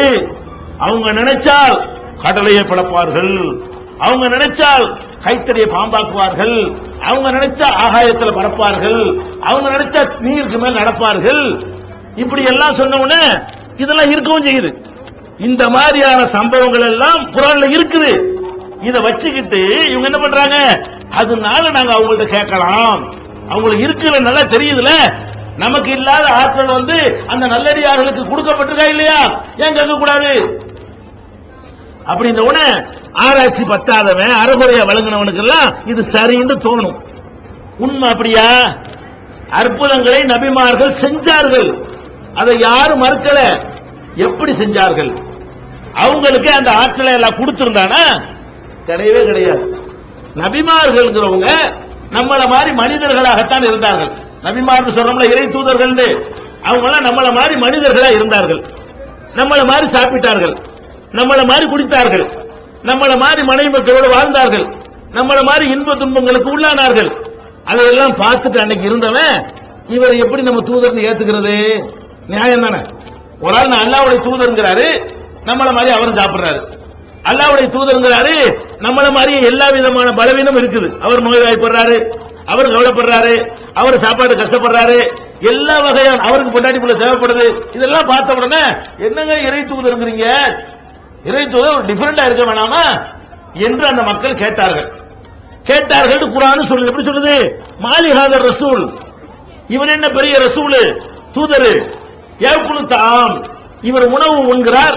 அவங்க நினைச்சால் கடலையை பிளப்பார்கள், அவங்க நினைச்சால் கைத்தறியை பாம்பாக்குவார்கள், அவங்க நினைச்சா ஆகாயத்தில் பறப்பார்கள், அவங்க நினைச்சா நீருக்கு மேல் நடப்பார்கள். இப்படி எல்லாம் சொன்ன உடனே இதெல்லாம் இருக்கவும் செய்யுது. இந்த மாதிரியான சம்பவங்கள் எல்லாம் குர்ஆன்ல இருக்குது. இதை வச்சுக்கிட்டு இவங்க என்ன பண்றாங்க? அதனால நாங்க அவங்கள்ட்ட கேட்கலாம், அவங்களுக்கு இருக்கிற நல்லா தெரியுதுல, நமக்கு இல்லாத ஆற்றல் அந்த நல்லடியார்களுக்கு கொடுக்கப்பட்டிருக்கா இல்லையா, ஏன் கேட்க கூடாது? அப்படின்ற உடனே ஆராய்ச்சி பத்தாதவன், அறகுறையா வழங்கினவனுக்கு எல்லாம் இது சரின்னு தோணும். உண்மை அப்படியா? அற்புதங்களை நபிமார்கள் செஞ்சார்கள், அதை யாரும் மறுக்கல. எப்படி செஞ்சார்கள்? அவங்களுக்கு அந்த ஆற்றலை எல்லாம் கொடுத்திருந்தானா? கிடையவே கிடையாது. நபிமார்கள்ங்கிறவங்க நம்மள மாதிரி மனிதர்களாகத்தான் இருந்தார்கள். நபிமார்கள் சொல்றோம்ல, இறை தூதர்கள், அவங்க எல்லாம் நம்மள மாதிரி மனிதர்களா இருந்தார்கள். நம்மள மாதிரி சாப்பிட்டார்கள், நம்மள மாதிரி குடித்தார்கள், நம்மள மாதிரி மனைவி மக்களோடு வாழ்ந்தார்கள், நம்மள மாதிரி இன்ப துன்பங்களுக்கு உள்ளானார்கள். அதையெல்லாம் பார்த்துட்டு அன்னைக்கு இருந்தவன் இவர் எப்படி நம்ம தூதர்னு ஏத்துக்கிறது? நியாயம் தானே? ஒரு ஆள் நான் அல்லாஹ்வுடைய தூதர்ங்கிறாரு, நம்மள மாதிரி அவரும் சாப்பிடுறாரு. அல்லாஹ்வுடைய தூதர்ங்கிறாரு, நம்மள மாதிரி எல்லா விதமான பலவீனம் இருக்குது. அவர் நோய்வாய்ப்படுறாரு, அவர் கவலைப்படுறாரு, அவர் சாப்பாடு கஷ்டப்படுறாரு, எல்லா வகையான அவருக்கு பொண்டாட்டி புள்ள தேவைப்படுது. இதெல்லாம் பார்த்த உடனே என்னங்க இறை தூதர்ங்கிறீங்க, இறை தூதர் ஒரு டிஃபரெண்டா இருக்க வேணாமா என்று அந்த மக்கள் கேட்டார்கள். கேட்டார்கள் குர்ஆன் சொல்லுது. எப்படி சொல்லுது? மாலிஹாதர் ரசூல், இவர் என்ன பெரிய ரசூல், தூதர், யாக்குலு தாம், இவர் உணவு உண்கிறார்,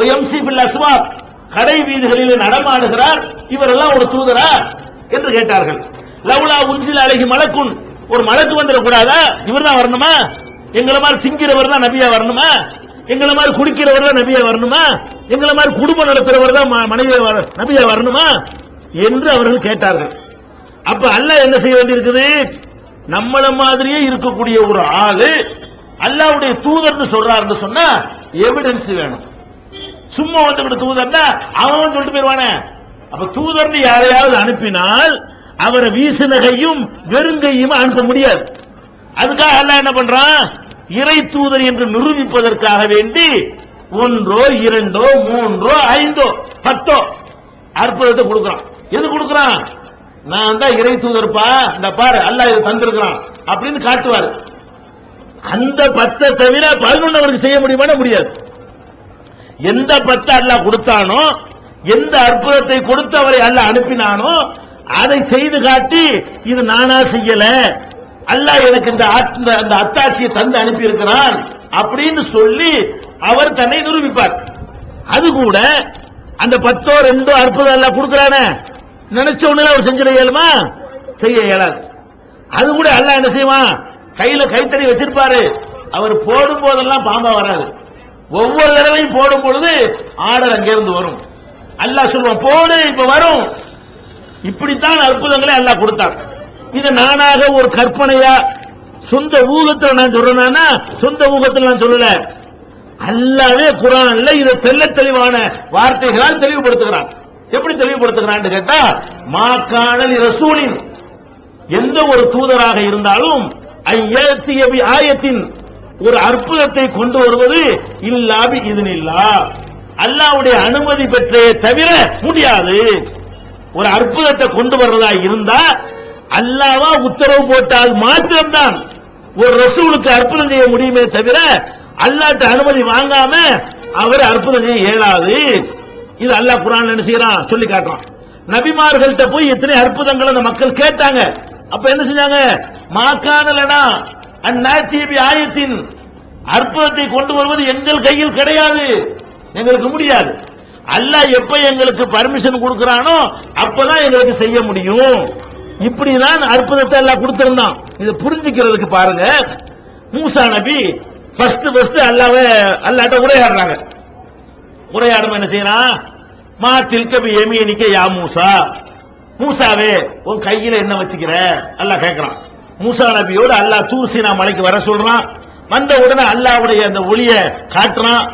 ஒயம்சி பில் அஸ்வாக், கடை வீதிகளில் நடமாடுகிறார், இவரெல்லாம் ஒரு தூதரா என்று கேட்டார்கள். லவ்லா உன்சில் அலைஹி மலக்குன், ஒரு மலக்கு வந்துடக்கூடாதா? இவர் தான் வரணுமா? எங்களை மாதிரி திங்கிறவர் தான் நபியா வரணுமா? எங்களை மாதிரி குடிக்கிறவர் தான் நபியா வரணுமா? எங்களை மாதிரி குடும்பம் நடத்துறவர் தான் மனைவியா நபியா வரணுமா என்று அவர்கள் கேட்டார்கள். அப்ப அல்லாஹ் என்ன செய்ய வேண்டியிருக்குது? நம்மள மாதிரியே இருக்கக்கூடிய ஒரு ஆளு அல்லாஹ்வுடைய தூதர்னு சொல்றாருன்னு சொன்னா எவிடன்ஸ் வேணும். சும்மா வந்து தூதர்னா அவன் சொல்லிட்டு போயிருவானே. அப்ப தூதர்னு யாரையாவது அனுப்பினால் அவரை வீசுனகையும் வெறுங்கையும் அனுப்ப முடியாது. அதுக்காக அல்லாஹ் என்ன பண்றான்? இறை தூதர் என்று நிரூபிப்பதற்காக வேண்டி 1 2 3 5 10 அற்புதத்தை கொடுக்கிறான். எது கொடுக்கிறான்? நான் தான் இறை தூதர்ப்பா, இந்த பாரு அல்லாஹ் இதை தந்திருக்கிறான் அப்படின்னு காட்டுவார். அந்த 10 தவிர 11 அவருக்கு செய்ய முடியுமா? முடியாது. எந்த 10 அல்லாஹ் கொடுத்தானோ, எந்த அற்புதத்தை கொடுத்து அவரை அல்லாஹ் அனுப்பினானோ அதை செய்து காட்டி இது நானா செய்யல, அல்லாஹ் எனக்கு இந்த அத்தாட்சியை தந்து அனுப்பி இருக்கிறான் அப்படின்னு சொல்லி அவர் தன்னை நிரூபிப்பார். அது கூட அந்த 10 2 அற்புதம் அல்லாஹ் கொடுக்கிறானே, நினைச்ச உடனே அவர் செஞ்சிட இயலுமா? செய்ய இயலாது. அது கூட அல்லாஹ் என்ன செய்வான்? கையில கைத்தடி வச்சிருப்பாரு. அவர் போடும் போதெல்லாம் பாம்பா வராது. ஒவ்வொரு தடவையும் போடும் பொழுது ஆர்டர் அங்கிருந்து வரும். அல்லாஹ் சொல்லுவான் போடு, இப்ப வரும். இப்படித்தான் அற்புதங்களை அல்லாஹ் கொடுத்தார். இது நானாக ஒரு கற்பனையா சொந்த ஊகத்தில் நான் சொல்றேன்னா, சொந்த ஊகத்தில் நான் சொல்லல. அல்லாஹ்வே குர்ஆன்ல இதை தெளிவான வார்த்தைகளால் தெளிவுபடுத்துகிறான். எப்படி தெளிவுபடுத்துகிறான்னு கேட்டா, மாகாணல் ரசூலின், எந்த ஒரு தூதராக இருந்தாலும் ஐயத்திய பி ஆயத்தின், ஒரு அற்புதத்தை கொண்டு வருவது இல்லாபி இதுனில்லா, அல்லாஹ்வுடைய அனுமதி பெற்றே தவிர முடியாது. ஒரு அற்புதத்தை கொண்டு வர்றதா இருந்தா அல்லாஹ்வா உத்தரவு போட்டால் மாத்திரம்தான் ஒரு ரசூலுக்கு அற்புதம் செய்ய முடியுமே தவிர அல்லாஹ்ட்ட அனுமதி வாங்காம அவர் அற்புதம் செய்ய இயலாது. இது அல்லாஹ் குர்ஆன்ல என்ன செய்யறான்? சொல்லி காட்டுறான். நபிமார்கள்ட்ட போய் எத்தனை அற்புதங்கள் அந்த மக்கள் கேட்டாங்க. அப்ப என்ன செஞ்சாங்க? மாகாணலனா அந்நாத்தி பி ஆயத்தின், அற்புதத்தை கொண்டு வருவது எங்கள் கையில் கிடையாது, எங்களுக்கு முடியாது. அல்லாஹ் எப்ப எங்களுக்கு பர்மிஷன் கொடுக்கிறானோ அப்பதான் எங்களுக்கு செய்ய முடியும். இப்படிதான் அற்புதத்தை எல்லாம் கொடுத்திருந்தான். இதை புரிஞ்சுக்கிறதுக்கு பாருங்க, மூசா நபி ஃபர்ஸ்ட் அல்லாஹ்ட்ட உரையாடுறாங்க. உரையாடும் என்ன செய்யறான்? மா தில்க பி யமீனிக யா மூசா, மூசாவே உன் கையில என்ன வச்சுக்கிற அல்லாஹ் கேட்கிறான். மூசா நபியோடு அல்லாஹ் தூர் சீனா மலைக்கு வர சொல்றான். வந்த உடனே அல்லாஹ்வுடைய அந்த ஒளிய காட்டுறான்.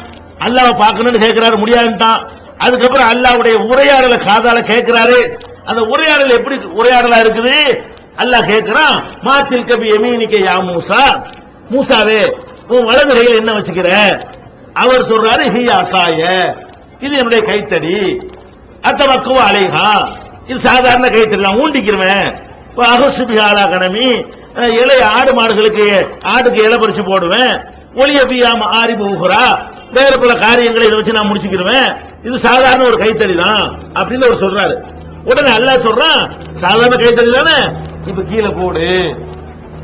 அல்லாஹ்வை பார்க்கணும்னு கேட்கிறாரு, முடியாதுட்டான். அதுக்கப்புறம் அல்லாஹ்வுடைய உரையாடலை காதால கேட்கிறாரு. அந்த உரையாடல் எப்படி உரையாடலா இருக்குது? அல்லாஹ் கேட்கிறான், மா தில்க பி யமீனிக யா மூசா, மூசாவே உன் வலது கையில் என்ன வச்சுக்கிற? அவர் சொல்றாரு, ஹியா அசாய, இது என்னுடைய கைத்தடி, அத்தவக்குவ அலைஹா, இது சாதாரண கைத்தடி, நான் ஊண்டிக்கிறேன். அகசுபிஹாலா கணமி, இலை ஆடு மாடுகளுக்கு ஆடுக்கு இலை பறிச்சு போடுவேன். ஒளிய பியாம ஆரி போகிறா, வேறு பல காரியங்களை இதை வச்சு நான் முடிச்சுக்கிருவேன். இது சாதாரண ஒரு கைத்தடி தான் அப்படின்னு அவர் சொல்றாரு. உடனே அல்லாஹ் சொல்றான், சாதாரண கைத்தடி தானே, இப்ப கீழே போடு.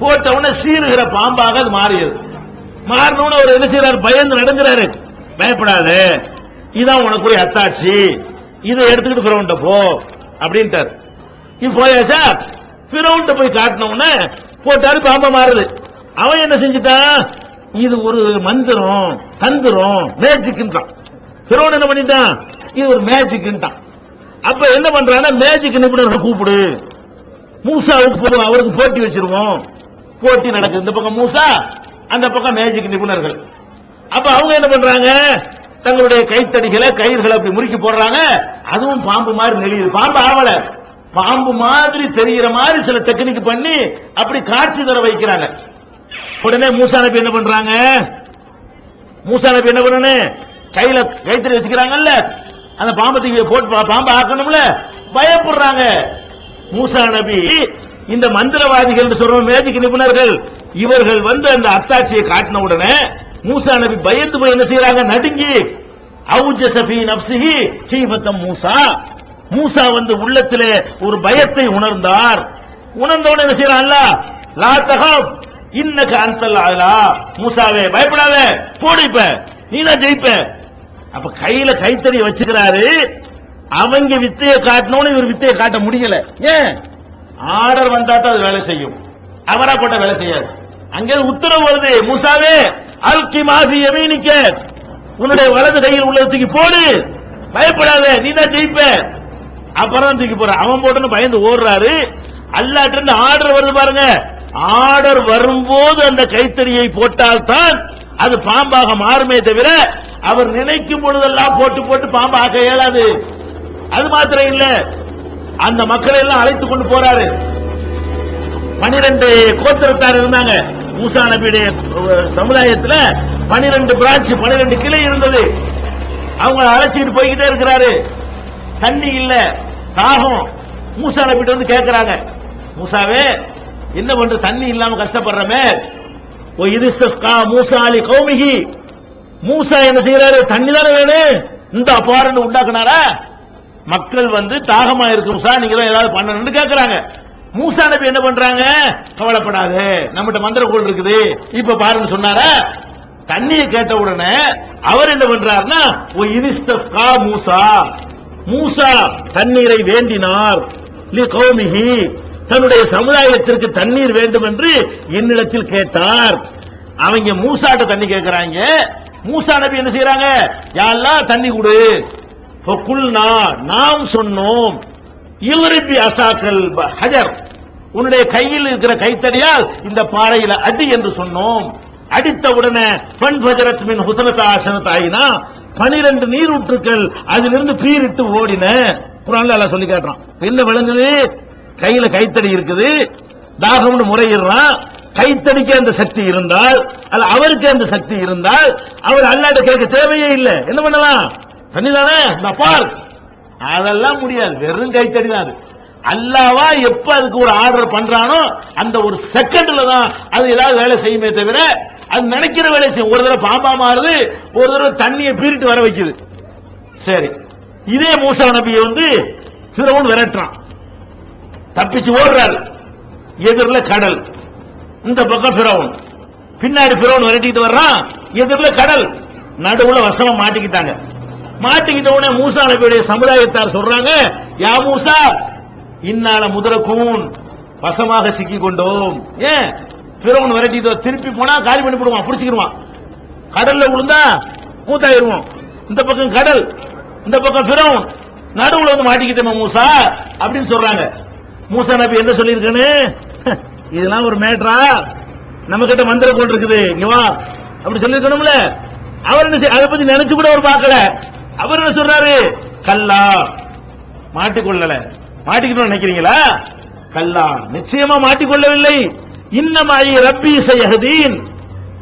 போட்ட உடனே சீருகிற பாம்பாக அது மாறியது. மாறினோன்னு அவர் என்ன செய்யறாரு? பயந்து நடந்துறாரு. பயப்படாத, இதான் உனக்குரிய அத்தாட்சி, இதை எடுத்துக்கிட்டு பிறவுண்ட போ அப்படின்ட்டார். இப்ப போயாச்சா? பிறவுண்ட போய் காட்டின உடனே போட்டாரு, பாம்பா மாறுது. அவன் என்ன செஞ்சுட்டான்? இது ஒரு மந்திரம், தந்திரம், மேஜிக்ன்றான். பிறவுன் என்ன பண்ணிட்டான்? இது ஒரு மேஜிக்ன்றான். அப்ப என்ன பண்றான்னா, மேஜிக் நிபுணர் கூப்பிடு, மூசாவுக்கு அவருக்கு போட்டி வச்சிருவோம். போட்டி நடக்குது. இந்த பக்கம் மூசா, அந்த பக்கம் மேஜிக் நிபுணர்கள். அப்ப அவங்க என்ன பண்றாங்க? தங்களுடைய கைத்தடிகளை கயிறுகளை அப்படி முறுக்கி போடுறாங்க. அதுவும் பாம்பு மாதிரி நெளியுது. பாம்பு ஆவல, பாம்பு மாதிரி தெரிகிற மாதிரி சில டெக்னிக் பண்ணி அப்படி காட்சி தர வைக்கிறாங்க. உடனே மூசா நபி என்ன பண்றாங்க? மூசா நபி என்ன பண்ணணும்? கையில கைத்தறி வச்சுக்கிறாங்கல்ல, அந்த பாம்பத்துக்கு போட்டு பாம்பு ஆக்கணும்ல, பயப்படுறாங்க. மூசா நபி இந்த மந்திரவாதிகள் சொல்ற மேஜிக் நிபுணர்கள் இவர்கள் வந்து அந்த அத்தாட்சியை காட்டின உடனே மூசா நபி பயந்து போய் என்ன செய்யறாங்க? நடுங்கி, அவுஜஸபி நப்சிஹி ஹீபத்தம் மூசா, மூசா வந்து உள்ளத்திலே ஒரு பயத்தை உணர்ந்தார். உணர்ந்தவன என்ன செய்யறான்? அல்லாஹ் லா தஹப் இன்னக அன்தல் அலா, மூசாவே பயப்படாத, போடு, இப்ப நீ தான் ஜெயிப்ப. அப்ப கையில கைத்தறி வச்சுக்கிறாரு, அவங்க வித்தையை காட்டணும்னு இவர் வித்தையை காட்ட முடியல. ஏன்? ஆர்டர் வந்தா தான் அது வேலை செய்யும், அவரா போட்ட வேலை செய்யாது. அங்கே உத்தரவு வருது, மூசாவே அல்கி மாஃபி யமீனிக்க, உன்னுடைய வலது கையில் உள்ளதுக்கு போடு, பயப்படாத, நீ தான் ஜெயிப்ப. அப்புறம் தூக்கி போற, அவன் போட்டுன்னு பயந்து ஓடுறாரு. அல்லாஹ்ட்ட இருந்து ஆர்டர் வருது பாருங்க. ஆர்டர் வரும்போது அந்த கைத்தறியை போட்டால்தான் அது பாம்பாக மாறுமே தவிர அவர் நினைக்கும் பொழுதெல்லாம் போட்டு போட்டு பாம்பாக இயலாது. அது மாத்திரம் இல்ல, அந்த மக்களை எல்லாம் அழைத்துக் கொண்டு போறாரு. 12 கோத்திரத்தார் இருந்தாங்க. மூசா நபியுடைய சமுதாயத்தில் 12 பிரான்ச், 12 கிளை இருந்தது. அவங்க அழைச்சிட்டு போய்கிட்டே இருக்கிறாரு. தண்ணி இல்ல, தாகம். மூசா நபிட்ட வந்து கேட்கிறாங்க, மூசாவே என்ன பண்ற, தண்ணி இல்லாம கஷ்டப்படுறமே. மூசா அலி கௌமிகி, மூசா என்ன செய்யறாரு, தண்ணி தானே வேணும், இந்த அப்பாரன்னு உண்டாக்குனாரா? மக்கள் வந்து தாகமா இருக்கு மூசா, நீங்க தான் ஏதாவது பண்ணணும்னு கேட்கிறாங்க. மூசா நபி என்ன பண்றாங்க, கவலைப்படாது, நம்மகிட்ட மந்திரக்கோள் இருக்குது, இப்ப பாருன்னு சொன்னாரா? தண்ணியை கேட்ட உடனே அவர் என்ன பண்றாருன்னா, மூசா, மூசா தண்ணீரை வேண்டினார், லி கௌமிஹி, தன்னுடைய சமுதாயத்திற்கு தண்ணீர் வேண்டும் என்று என்னிடத்தில் கேட்டார். அவங்க மூசாட்ட தண்ணி கேட்கிறாங்க. மூசா நபி என்ன செய்யறாங்க, யா அல்லாஹ் தண்ணி கொடு. ஃபகுல்னா, நாம் சொன்னோம், யுரிபி அசாக்கல் ஹஜர், உன்னுடைய கையில் இருக்கிற கைத்தடியால் இந்த பாறையில அடி என்று சொன்னோம். அடித்த உடனே ஃபன்ஃபஜரத் மின் ஹுஸ்னத் ஆஷனத் ஆயினா, 12 நீரூற்றுக்கள் அதிலிருந்து பீரிட்டு ஓடின. குர்ஆன்ல அல்லாஹ் சொல்லி காட்டுறான். என்ன விளங்குது, கையில கைத்தடி இருக்குது, தாகம்னு முறையிடுறான். கைத்தடிக்கு அந்த சக்தி இருந்தால், அல்ல அவருக்கு அந்த சக்தி இருந்தால், அவர் அல்லாஹ்ட்ட கேட்க தேவையே இல்லை. என்ன பண்ணலாம், தண்ணி தானே இந்த பார், அதெல்லாம் முடியாது, வெறும் கைத்தடி தான் அது. அல்லாஹ்வா எப்ப அதுக்கு ஒரு ஆர்டர் பண்றானோ அந்த ஒரு செகண்ட்ல தான் அது ஏதாவது வேலை செய்யுமே தவிர அது நினைக்கிற வேலை செய்யும். ஒரு தடவை பாம்பா மாறுது, ஒரு தடவை தண்ணியை பீரிட்டு வர வைக்குது. சரி, இதே மூசா நபியை வந்து ஃபிரௌன் விரட்டுறான், தப்பிச்சு ஓடுறாரு. எதிரில் கடல், இந்த பக்கம் ஃபிரௌன், பின்னாடி ஃபிரௌன் விரட்டிட்டு வர்றான், எதிரில் கடல், நடுவுல வசமா மாட்டிக்கிட்டாங்க. மாட்டிக்கிட்ட உடனே மூசா நபியுடைய சமுதாயத்தார் சொல்றாங்க, யா மூசா இன்னால முதரக்கூன், வசமாக சிக்கி கொண்டோம். ஏன், ஃபிரௌன் விரட்டிட்டு திருப்பி போனா காலி பண்ணி போடுவான், பிடிச்சிக்கிடுவான். கடல்ல விழுந்தா மூத்தாயிருவோம். இந்த பக்கம் கடல், இந்த பக்கம் ஃபிரௌன், நடுவுல வந்து மாட்டிக்கிட்டோம் மூசா அப்படின்னு சொல்றாங்க. மூசா நபி என்ன சொல்லியிருக்கானு, இதெல்லாம் ஒரு மேட்டரா, நம்ம கிட்ட மந்திர கோல் இருக்குது, இங்க வா அப்படி சொல்லிருக்கணும்ல. அவர் என்ன அதை பத்தி நினைச்சு கூட அவர் பார்க்கல. அவர் என்ன சொல்றாரு, கல்லா, மாட்டிக்கொள்ளல, மாட்டிக்கணும் நினைக்கிறீங்களா? கல்லா, நிச்சயமா மாட்டிக்கொள்ளவில்லை. இன்னமாயி ரப்பி சயஹதீன்,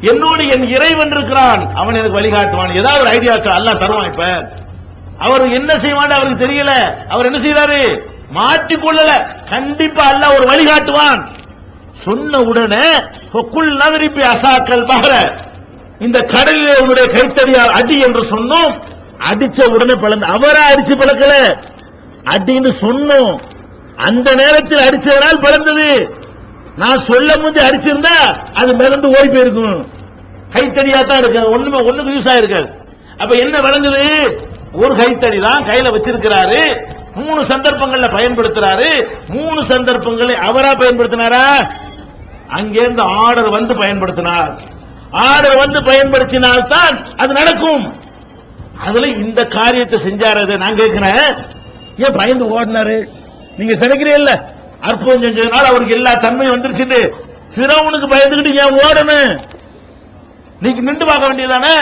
என்னோடு என் இறைவன் இருக்கிறான், அவன் எனக்கு வழிகாட்டுவான். ஏதாவது ஒரு ஐடியா அல்லாஹ் தருவான். இப்ப அவர் என்ன செய்வான் அவருக்கு தெரியல. அவர் என்ன செய்யறாரு, மாட்டிக்கொள்ளல, கண்டிப்பா அல்லாஹ் ஒரு வழிகாட்டுவான். சொன்ன உடனே குல் நவரிப்பி அசாக்கல் பஹர, இந்த கடலிலே உன்னுடைய கைத்தடியால் அடி என்று சொன்னோம். அடிச்ச உடனே பழந்து, அவரா அடிச்சு பழக்கல, அடின்னு சொன்னோம். அந்த நேரத்தில் அடிச்சதனால் பழந்தது. நான் சொல்ல முந்தி அடிச்சிருந்தா அது மிதந்து ஓடி போயிருக்கும். கைத்தடியா தான் இருக்கு, ஒண்ணுக்கு யூஸ் ஆயிருக்காது. அப்ப என்ன விளங்குது, ஒரு கைத்தடி தான் கையில வச்சிருக்கிறாரு. 3 சந்தர்ப்பங்கள்ல பயன்படுத்துறாரு. 3 சந்தர்ப்பங்களை அவரா பயன்படுத்தினாரா, அங்கேருந்து ஆர்டர் வந்து பயன்படுத்தினார். ஆர்டர் வந்து பயன்படுத்தினால்தான் அது நடக்கும். அதுல இந்த காரியத்தை செஞ்சாரு. நான் கேட்கிறேன், ஏன் பயந்து ஓடினாரு? நீங்க நினைக்கிறீல்ல, அற்புதம் செஞ்சதுனால அவருக்கு எல்லா தன்மையும் வந்துருச்சு. ஃபிரௌனுக்கு பயந்துகிட்டு ஏன் ஓடணும்? நீங்க நின்று பார்க்க வேண்டியதானே.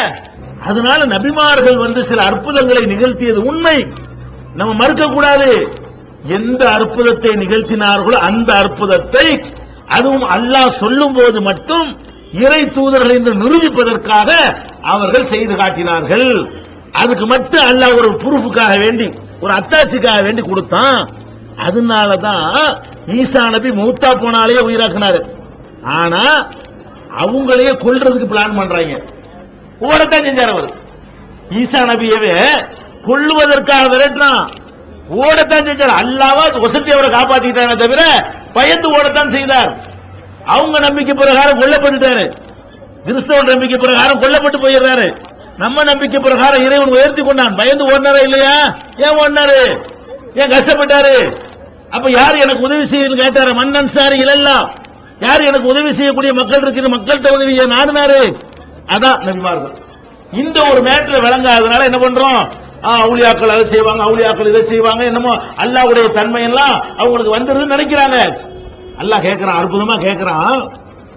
அதனால நபிமார்கள் வந்து சில அற்புதங்களை நிகழ்த்தியது உண்மை, நம்ம மறுக்க கூடாது. எந்த அற்புதத்தை நிகழ்த்தினார்களோ அந்த அற்புதத்தை, அதுவும் அல்லாஹ் சொல்லும் போது மட்டும் இறை தூதர்கள் என்று நிரூபிப்பதற்காக அவர்கள் செய்து காட்டினார்கள். அதுக்கு மட்டும் அல்லாஹ் ஒரு ப்ரூஃபுக்காக வேண்டி, ஒரு அத்தாட்சிக்காக வேண்டி கொடுத்தான். அதனாலதான் ஈசா நபி மூத்தா போனாலே உயிராக்குனாரு. ஆனா அவங்களையே கொல்றதுக்கு பிளான் பண்றாங்க. ஓடத்தான் செஞ்சார் அவர். ஈசா நபியவே கொல்லுவதற்காக விரட்டினான், ஓடத்தான் செஞ்சார். அல்லாஹ் வசதி அவரை காப்பாத்திட்டானே தவிர பயந்து ஓடத்தான் செய்தார். அவங்க நம்பிக்கை பிரகாரம் கொல்லப்பட்டுட்டாரு, கிறிஸ்தவ நம்பிக்கை பிரகாரம் கொல்லப்பட்டு போயிடுறாரு. நம்ம நம்பிக்கை பிரகாரம் இறைவன் உயர்த்தி கொண்டான். பயந்து ஓடினாரா இல்லையா? ஏன் ஓடினாரு? ஏன் கஷ்டப்பட்டாரு? அப்ப யார் எனக்கு உதவி செய்யணும் கேட்டாரு. மன்னன் சார் இல்லல்லாம் யார் எனக்கு உதவி செய்யக்கூடிய மக்கள் இருக்கிற மக்கள்கிட்ட உதவி நாடினாரு. அதான் நபிமார்கள். இந்த ஒரு மேட்டர் விளங்காதனால என்ன பண்றோம்? அவுலியாக்கள் அதை செய்வாங்க, அவுலியாக்கள் இதை செய்வாங்க, என்னமோ அல்லாஹ்வுடைய தன்மை எல்லாம் அவங்களுக்கு வந்துருதுன்னு நினைக்கிறாங்க. அல்லாஹ் கேட்கிறான், அற்புதமா கேட்கிறான்.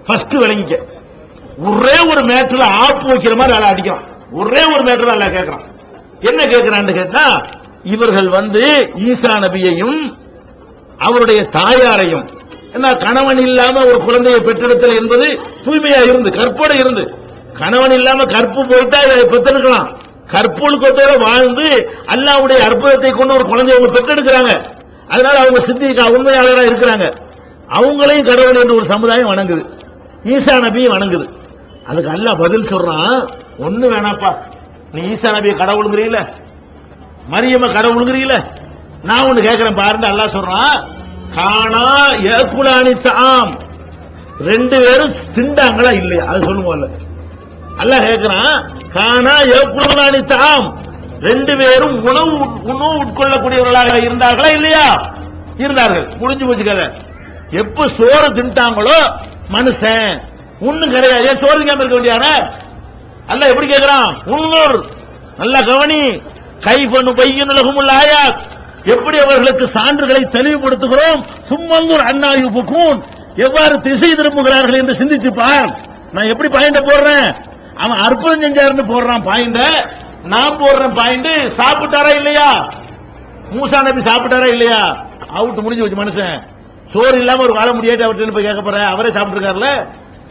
ஃபர்ஸ்ட் விளங்கிக்க, ஒரே ஒரு மேட்டர்ல ஆப்பு வைக்கிற மாதிரி அல்ல அடிக்கிறான். ஒரே ஒரு மேட்டர்ல அல்லாஹ் கேட்கிறான். என்ன கேட்கிறான்னு கேட்டா, இவர்கள் ஈசா நபியையும் அவருடைய தாயாரையும் என்ன கணவன் இல்லாம ஒரு குழந்தையை பெற்றெடுத்தல் என்பது தூய்மையா இருந்து கற்போட இருந்து, கணவன் இல்லாம கற்பு போயிட்டா பெற்றெடுக்கலாம். கற்பொழுக்கத்தோட வாழ்ந்து அல்லாஹ்வுடைய அற்புதத்தை கொண்டு ஒரு குழந்தையை அவங்க பெற்றெடுக்கிறாங்க. அதனால அவங்க சித்திகா உண்மையாளராக இருக்கிறாங்க. அவங்களையும் கடவுள் என்று ஒரு சமுதாயம் வணங்குது, ஈசா நபியும் வணங்குது. அதுக்கு அல்லாஹ் பதில் சொல்றான், ஒண்ணு வேணாப்பா, நீ ஈசா நபியை கடவுளுங்கிறீல, மரியம கடவுளுங்கிறீல, நான் ஒண்ணு கேட்கிறேன் பாருங்க. அல்லாஹ் சொல்றான், காணா ஏகுலானி தாம், ரெண்டு பேரும் திண்டாங்களா இல்லையா அது சொல்லுவோம்ல. அல்லாஹ் கேட்கிறான், காணா ஏகுலானி தாம், ரெண்டு பேரும் உணவு உட்கொள்ளக்கூடியவர்களாக இருந்தார்களா இல்லையா? இருந்தார்கள். முடிஞ்சு போச்சு கதை. எப்ப சோறு தின்ட்டாங்களோ மனுஷன் ஒண்ணும் கிடையாது. ஏன் சோறு திங்காம இருக்க வேண்டியான? அல்லாஹ் எப்படி கேட்கிறான்? உன்னூர் நல்ல கவனி, கைஃபனு பையனுலகமுல் ஆயாத், எப்படி அவர்களுக்கு சான்றுகளை தெளிவுபடுத்துகிறோம். சும்மந்தூர் அன்னாயுபுக்கூன், எவ்வாறு திசை திரும்புகிறார்கள் என்று சிந்திச்சு பார். நான் எப்படி பாயிண்ட போடுறேன், அவன் அற்புதம் செஞ்சாருன்னு போடுறான் பாயிண்ட, நான் போடுறேன் பாயிண்ட். சாப்பிட்டாரா இல்லையா? மூசா நபி சாப்பிட்டாரா இல்லையா? அவுட், முடிஞ்சு வச்சு. மனுஷன் சோறு இல்லாம ஒரு வாழ முடியாது அவர்கிட்ட போய் கேட்க போற. அவரே சாப்பிட்டு இருக்காருல்ல.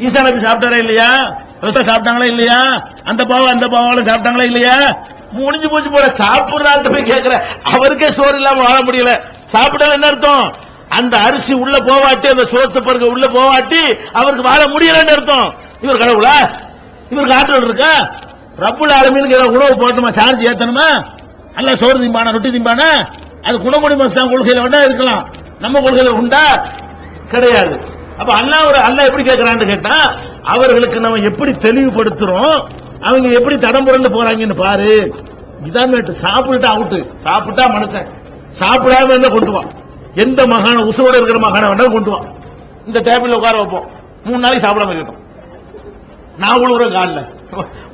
ஈசா நபி சாப்பிட்டாரா இல்லையா? சாப்பிட்டாங்களா இல்லையா? அந்த பாவம் அந்த பாவம் சாப்பிட்டாங்களா இல்லையா? முடிஞ்சு போச்சு போல. சாப்பிடுறாரு போய் கேட்கிற, அவருக்கே சோறு இல்லாம வாழ முடியல. சாப்பிட என்ன அர்த்தம்? அந்த அரிசி உள்ள போவாட்டி, அந்த சோத்து பருக உள்ள போவாட்டி அவருக்கு வாழ முடியலன்னு அர்த்தம். இவர் கடவுளா? இவருக்கு ஆற்றல் இருக்கா? ரப்புல் ஆலமீனுக்கு உணவு போட்டோமா, சார்ஜ் ஏத்தணுமா? அல்ல சோறு திம்பானா, ரொட்டி திம்பானா? அது குணமுடி மஸ்தான் கொள்கையில வேண்டா இருக்கலாம், நம்ம கொள்கையில உண்டா? கிடையாது. அப்ப அல்லாஹ் எப்படி கேட்கிறான்னு கேட்டா, அவர்களுக்கு நம்ம எப்படி தெளிவுபடுத்துறோம், அவங்க எப்படி தடம் புரண்டு போறாங்கன்னு பாரு. இதான் சாப்பிட்டா அவுட்டு, சாப்பிட்டா மனுஷன், சாப்பிடாம என்ன கொண்டு வா. எந்த மகான உசுரோட இருக்கிற மகான வேண்டாம் கொண்டு வா. இந்த டேபிள் உட்கார வைப்போம், 3 நாளைக்கு சாப்பிடாம இருக்கட்டும். நான் உழுவுற காலில்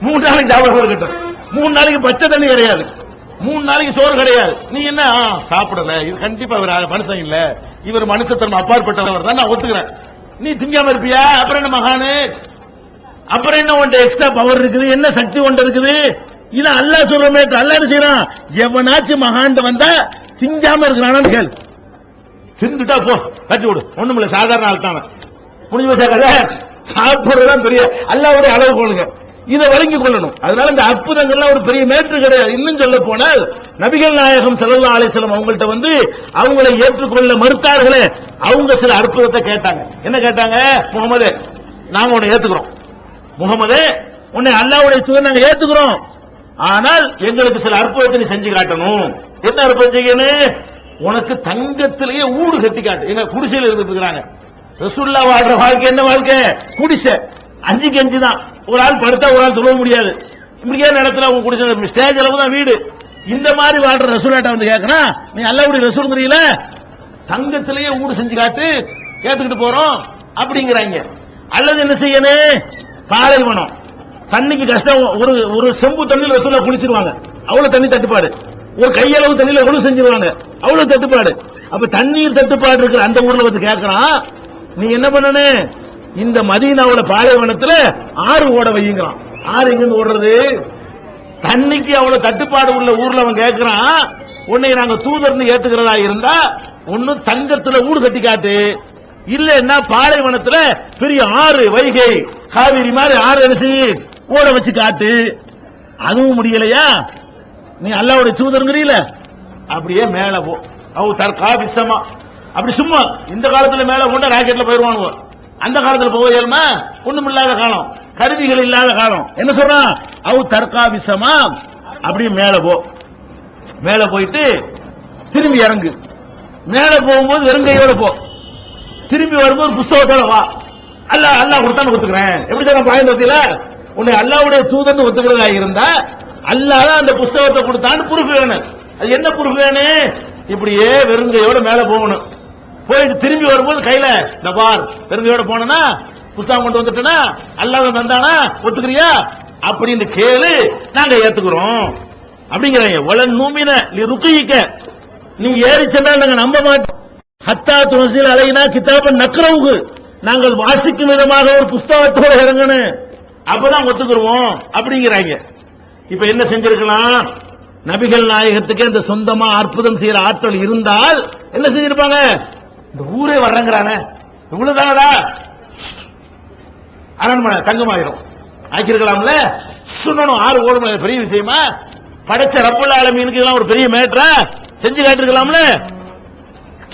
3 நாளைக்கு சாப்பிடாம இருக்கட்டும். 3 நாளைக்கு பச்சை தண்ணி கிடையாது, 3 நாளைக்கு சோறு கிடையாது. நீ என்ன சாப்பிடல, இது கண்டிப்பா இவர் மனுஷன் இல்ல, இவர் மனுஷத்தன்மை அப்பாற்பட்டவர் தான் நான் ஒத்துக்கிறேன். நீ திங்காம இருப்பியா? அப்புறம் என்ன மகானு? அப்புறம் என்ன உன்ட எக்ஸ்ட்ரா பவர் இருக்குது, என்ன சக்தி ஒன்று இருக்குது? இது அல்லாஹ் சொல்றமே. அல்லாஹ் என்ன செய்யறான்? எவனாச்சும் மகான் வந்தா திங்காம இருக்கிறானு கேள். தின்னுட்டா போ, கட்டி விடு, ஒண்ணுமில்ல, சாதாரண ஆள் தானே. முடிஞ்சு வச்சா கதை. சாப்பிடுறதுதான் பெரிய அல்லாஹ்வுடைய அளவு கொள்ளுங்க, இதை வழங்கிக் கொள்ளணும். அதனால இந்த அற்புதங்கள்லாம் ஒரு பெரிய மேற்று கிடையாது. இன்னும் சொல்ல போனால் நபிகள் நாயகம் ஸல்லல்லாஹு அலைஹி வஸல்லம் அவங்கள்ட்ட அவங்களை ஏற்றுக்கொள்ள மறுத்தார்களே, அவங்க சில அற்புதத்தை கேட்டாங்க. என்ன கேட்டாங்க? முகமது, நாங்க உன்னை ஏத்துக்கிறோம், முகமது உன்னை அல்லாஹ்வுடைய தூதர் நாங்க ஏத்துக்கிறோம், ஆனால் எங்களுக்கு சில அற்புதத்தை நீ செஞ்சு காட்டணும். என்ன அற்புதம் செய்யணும்? உனக்கு தங்கத்திலேயே ஊடு கட்டி காட்டு. எங்க குடிசையில் இருந்துட்டு இருக்கிறாங்க. ரசூலுல்லாஹ் வாழ்ற வாழ்க்கை என்ன வாழ்க்கை? குடிசை, 5க்கு 5 தான். ஒரு ஆள் படுத்தா ஒரு ஆள் தொழ முடியாது. இப்படியே இடத்துல அவங்க குடிசை, ஸ்டேஜ் அளவு தான் வீடு. இந்த மாதிரி வாழ்ற ரசூலாட்ட கேட்கறான், நீ அல்லாஹ்வுடைய ரசூலுங்கறீல, தங்கத்திலேயே ஊடு செஞ்சு காட்டு, ஏத்துக்கிட்டு போறோம் அப்படிங்கிறாங்க. அல்லது என்ன செய்யணும்? பாலைவனம், தண்ணிக்கு கஷ்டம், ஒரு செம்பு தண்ணியில் ரசூலா குளிச்சிருவாங்க, அவ்வளவு தண்ணி தட்டுப்பாடு. ஒரு கையளவு தண்ணியில ஒழு செஞ்சிருவாங்க, அவ்வளவு தட்டுப்பாடு. அப்ப தண்ணீர் தட்டுப்பாடு இருக்கிற அந்த ஊர்ல கேட்கறான், நீ என்ன பண்ணணும்? இந்த மதீனாவுல பாலைவனத்துல ஆறு ஓட வையுங்கிறான். ஆறு எங்க ஓடுறது? தண்ணிக்கு அவ்வளவு தட்டுப்பாடு உள்ள ஊர்ல அவன் கேட்கிறான், உன்னை நாங்க தூதர்னு ஏத்துக்கிறதா இருந்தா ஒன்னு தங்கத்துல ஊடு கட்டி காட்டு, இல்லன்னா பாலைவனத்துல பெரிய ஆறு, வைகை, காவிரி மாதிரி ஆறு அரிசி ஓட வச்சு காட்டு. அதுவும் முடியலையா? நீ அல்லாஹ்வுடைய தூதர்ங்கறீல, அப்படியே மேல போ. அவ தற்காபிசமா, அப்படி சும்மா இந்த காலத்துல மேல போண்டா ராக்கெட்ல போயிருவானுங்க. அந்த காலத்துல போக இயலுமா? ஒண்ணும் இல்லாத காலம், கருவிகள் இல்லாத காலம். என்ன சொல்றான்? அவ தற்காபிசமா, அப்படியே மேல போ. மேல போயிட்டு திரும்பி இறங்கு. மேல போகும்போது வெறுங்கையோட போ, திரும்பி வரும்போது புஸ்தகத்தோட வா. அல்லாஹ் கொடுத்தான்னு கொடுத்துக்கிறேன். எப்படி சொல்ற பாயிண்ட் வத்தியில உன்னை அல்லாஹ்வுடைய தூதன் ஒத்துக்கிறதா இருந்தா அல்லாஹ் அந்த புஸ்தகத்தை கொடுத்தான்னு ப்ரூஃப் வேணும். அது என்ன ப்ரூஃப் வேணும்? இப்படியே வெறுங்கையோட மேல போகணும். போயிட்டு திரும்பி வரும்போது கையில இந்த பார் வெறுங்கையோட போனா புஸ்தகம் கொண்டு வந்துட்டேனா அல்லாஹ் தந்தானா ஒத்துக்கிறியா அப்படின்னு கேளு, நாங்க ஏத்துக்கிறோம் அப்படிங்கிறாங்க. வலன் நூமின ருக்கிக்க, நீ ஏறி சென்றா நாங்க நம்ப மாட்டோம். ஹத்தா துனசில் அலைனா கிதாபன் நக்ரவுகு, நாங்கள் வாசிக்கும் விதமாக ஒரு புஸ்தகத்தோட இறங்கணும், அப்பதான் ஒத்துக்குருவோம் அப்படிங்கிறாங்க. இப்ப என்ன செஞ்சிருக்கலாம்? நபிகள் நாயகத்துக்கு இந்த சொந்தமா அற்புதம் செய்யற ஆற்றல் இருந்தால் என்ன செஞ்சிருப்பாங்க? இந்த ஊரே வர்றங்கிறானே இவ்வளவுதானடா அரண்மனை தங்கமாயிரும் ஆக்கிருக்கலாம்ல. சொன்னணும் 6 கோடி பெரிய விஷயமா? படைச்ச ரப்பல் ஆலமீனுக்கு இதெல்லாம் ஒரு பெரிய மேட்டரா? செஞ்சு காட்டிருக்கலாம்ல.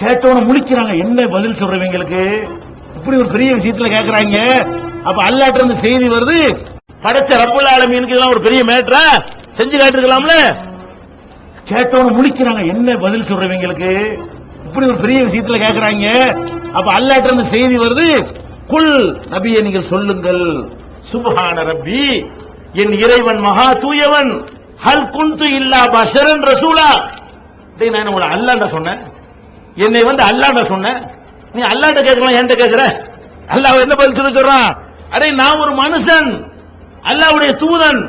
கேட்டவன முழிக்கிறாங்க, என்ன பதில் சொல்றவங்களுக்கு இப்படி ஒரு பெரிய விஷயத்துல கேட்கறாங்க. அப்ப அல்லாஹ்ட்ட இருந்து செய்தி வருது, படைச்ச ரப்பல் ஆலமீனுக்கு இதெல்லாம் ஒரு பெரிய மேட்டரா? செஞ்சு காட்டிருக்கலாம்ல. கேட்டவன முழிக்கிறாங்க, என்ன பதில் சொல்றவங்களுக்கு இப்படி ஒரு பெரிய விஷயத்துல கேட்கறாங்க. அப்ப அல்லாஹ்ட்ட இருந்து செய்தி வருது, குல் நபியே நீங்கள் சொல்லுங்கள், சுப்ஹான ரப்பி, என் இறைவன் மகா தூயவன், ஹல் குன்து இல்லா பஷரன் ரசூலா. டேய் நான் உங்களை அல்லாஹ்ட்ட சொன்னேன், என்னை வந்து அல்லாஹ்ட்ட சொன்னேன், நீ அல்லாஹ்ட்ட கேட்கலாம் என்கிட்ட கேட்கிற? அல்லாஹ் என்ன பதில் சொல்றான்? அடே நான் ஒரு மனுஷன், அல்லாஹ்வுடைய தூதன்.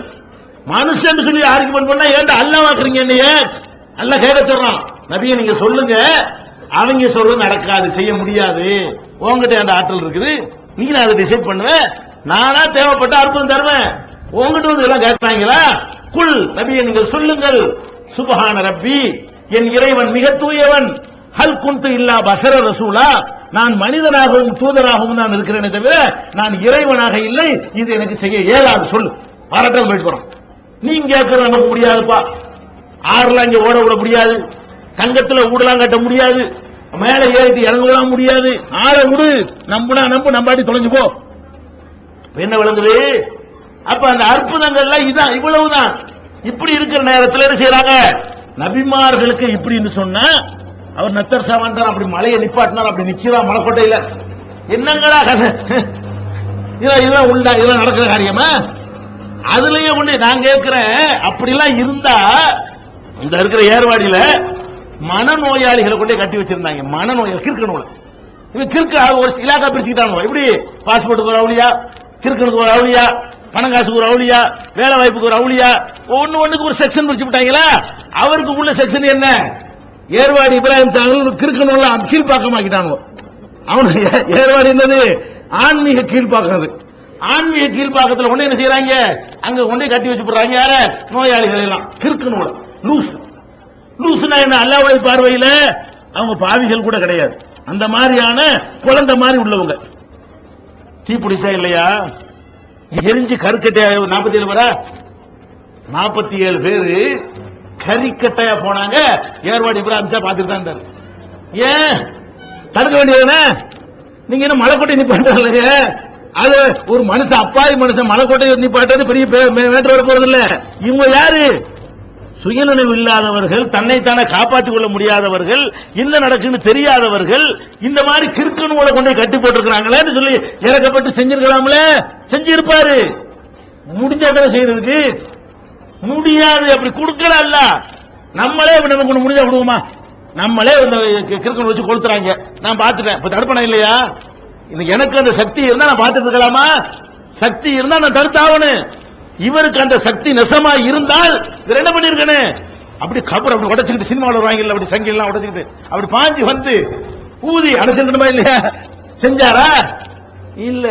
மனுஷன் சொல்லி ஆர்கியூமென்ட் பண்ணா ஏன்டா அல்லாஹ் வாக்குறீங்க என்னைய? அல்லாஹ் கேட்க சொல்றான், நபியே நீங்க சொல்லுங்க, அவங்க சொல்றது நடக்காது, செய்ய முடியாது, உங்ககிட்ட அந்த ஆற்றல் இருக்குது, நீங்க அதை டிசைட் பண்ணுவேன், நானா தேவைப்பட்ட அற்புதம் தருவேன், உங்ககிட்ட வந்து எல்லாம் கேட்கறாங்களா? குல் நபியே நீங்கள் சொல்லுங்கள், சுப்ஹான ரப்பி, என் இறைவன் மிக தூயவன், ஹல் குன்து இல்லா பஷர ரசூலா, நான் மனிதனாகவும் தூதராகவும் நான் இருக்கிறேனே தவிர நான் இறைவனாக இல்லை, இது எனக்கு செய்ய இயலாது. சொல்லு, பாராட்டம் போயிட்டு போறோம். நீங்க கேட்கறது நமக்கு முடியாதுப்பா, ஆறுலாம் இங்க ஓட விட முடியாது, தங்கத்துல ஊடலாம் கட்ட முடியாது, மேல ஏறிட்டு இறங்கலாம் முடியாது, ஆள விடு, நம்புனா நம்பு, நம்பாட்டி தொலைஞ்சு போ. என்ன விளங்குது? அப்ப அந்த அற்புதங்கள்லாம் இதான், இவ்வளவுதான். இப்படி இருக்கிற நேரத்தில் என்ன செய்யறாங்க? நபிமார்களுக்கு இப்படின்னு சொன்னா, அவர் நத்தர் சாவான் தான் அப்படி மலையை நிப்பாட்டினார், அப்படி நிக்கிறான் மலைக்கோட்டையில, என்னங்களா இதெல்லாம் உண்டா? இதெல்லாம் நடக்கிற காரியமா? அதுலயே உண்டு. நான் கேட்கிறேன், அப்படிலாம் இருந்தா இந்த இருக்கிற ஏர்வாடியில மனநோயாளிகளை கொண்டே கட்டி வச்சிருந்தாங்க. மனநோயாளி கிறுக்கணும், இவன் கிறுக்கு ஒரு இலாக்கா பிரிச்சுக்கிட்டாங்க. இப்படி பாஸ்போர்ட்டுக்கு ஒரு அவுளியா, கிறுக்கனுக்கு ஒரு அவுளியா, பணங்காசுக்கு ஒரு அவுளியா, வேலை வாய்ப்புக்கு ஒரு அவுளியா, ஒண்ணுக்கு ஒரு செக்ஷன் பிரிச்சு விட்டாங்களா? அவருக்கு உள்ள செக்ஷன் என்ன? ஏர்வாடி இப்ராஹிம் சாஹிப் கிறுக்கணும் கீழ்பாக்கமாக்கிட்டாங்க. அவனுக்கு ஏர்வாடி என்னது? ஆன்மீக கீழ்பாக்கிறது. ஆன்மீக கீழ்பாக்கத்தில் கொண்டு என்ன செய்யறாங்க? அங்க கொண்டே கட்டி வச்சு போடுறாங்க. யார? நோயாளிகள் எல்லாம் கிறுக்கணும், லூஸ். லூசுனா என்ன? அல்லாஹ்வுடைய பார்வையில அவங்க பாவிகள் கூட கிடையாது, அந்த மாதிரியான குழந்தை மாதிரி உள்ளவங்க. தீப்பிடிச்சா இல்லையா? எரிஞ்சு கருக்கட்டையா 47 வர 47 பேரு கறிக்கட்டையா போனாங்க. ஏர்வாடி இப்ராஹிம் சாஹிப் பார்த்துட்டு தான் இருந்தாரு. ஏன் தடுக்க வேண்டியதுதானே? நீங்க என்ன மலைக்கோட்டை நிப்பாட்டுறீங்க? அது ஒரு மனுஷன், அப்பாவி மனுஷன் மலைக்கோட்டை நிப்பாட்டுறது பெரிய மேட்டர் வர போறது இல்ல. இவங்க யாரு? சுயநினைவு இல்லாதவர்கள், தன்னைத்தானே காப்பாற்றிக் கொள்ள முடியாதவர்கள், என்ன நடக்குன்னு தெரியாதவர்கள், இந்த மாதிரி கிறுக்கனுங்களை கொண்டே கட்டி போட்டிருக்கிறாங்களேன்னு சொல்லி இறக்கப்பட்டு செஞ்சிருக்கலாம்ல. செஞ்சிருப்பாரு. முடிஞ்ச செய்யறதுக்கு முடியாது, அப்படி கொடுக்கல. நம்மளே நமக்கு ஒண்ணு முடிஞ்சா விடுவோமா? நம்மளே கிறுக்கன் வச்சு கொளுத்துறாங்க, நான் பார்த்துட்டேன். இப்ப தடுப்பணம் இல்லையா? எனக்கு அந்த சக்தி இருந்தா நான் பார்த்துட்டு இருக்கலாமா? சக்தி இருந்தா நான் தடுத்தாவணும். இவருக்கு அந்த சக்தி நெசமா இருந்தால் இவர் என்ன பண்ணிருக்கனே? அப்படி கபர் அப்படி உடைச்சுக்கிட்டு சினிமாவில் வருவாங்கல்ல, அப்படி சங்கிலாம் உடைச்சுக்கிட்டு அப்படி பாஞ்சி வந்து ஊதி அடைச்சிருக்கணுமா இல்லையா? செஞ்சாரா? இல்ல.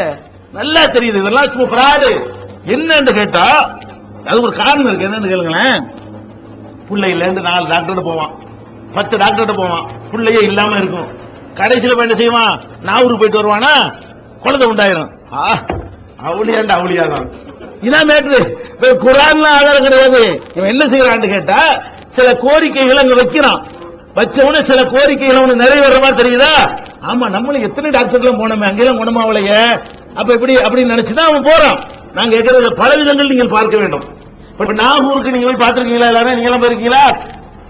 நல்லா தெரியுது இதெல்லாம் சூப்பராடு. என்னன்னு கேட்டா அது ஒரு காரணம் இருக்கு. என்னன்னு கேளுங்களேன். பிள்ளையில இருந்து 4 டாக்டர் போவான், 10 டாக்டர் போவான், பிள்ளையே இல்லாம இருக்கும். கடைசியில் என்ன செய்வான்? நாவூருக்கு போயிட்டு வருவானா, குழந்தை உண்டாயிரும். அவளியாண்டா அவளியா தான். இதான் மேட்ரு. குர்ஆன்ல ஆதாரம் கிடையாது. இவன் என்ன செய்யறான்னு கேட்டா சில கோரிக்கைகள் அங்க வைக்கிறான். வச்சவனே சில கோரிக்கைகள் அவனுக்கு நிறைவேற மாதிரி தெரியுதா? ஆமா, நம்மளும் எத்தனை டாக்டர்லாம் போனோமே, அங்கெல்லாம் குணமாவலையே, அப்ப இப்படி அப்படின்னு நினைச்சுதான் அவன் போறான். நாங்க கேட்கறது பல விதங்கள் நீங்கள் பார்க்க வேண்டும். இப்ப நாகூருக்கு நீங்க போய் பார்த்திருக்கீங்களா? எல்லாரும் நீங்க எல்லாம் போயிருக்கீங்களா?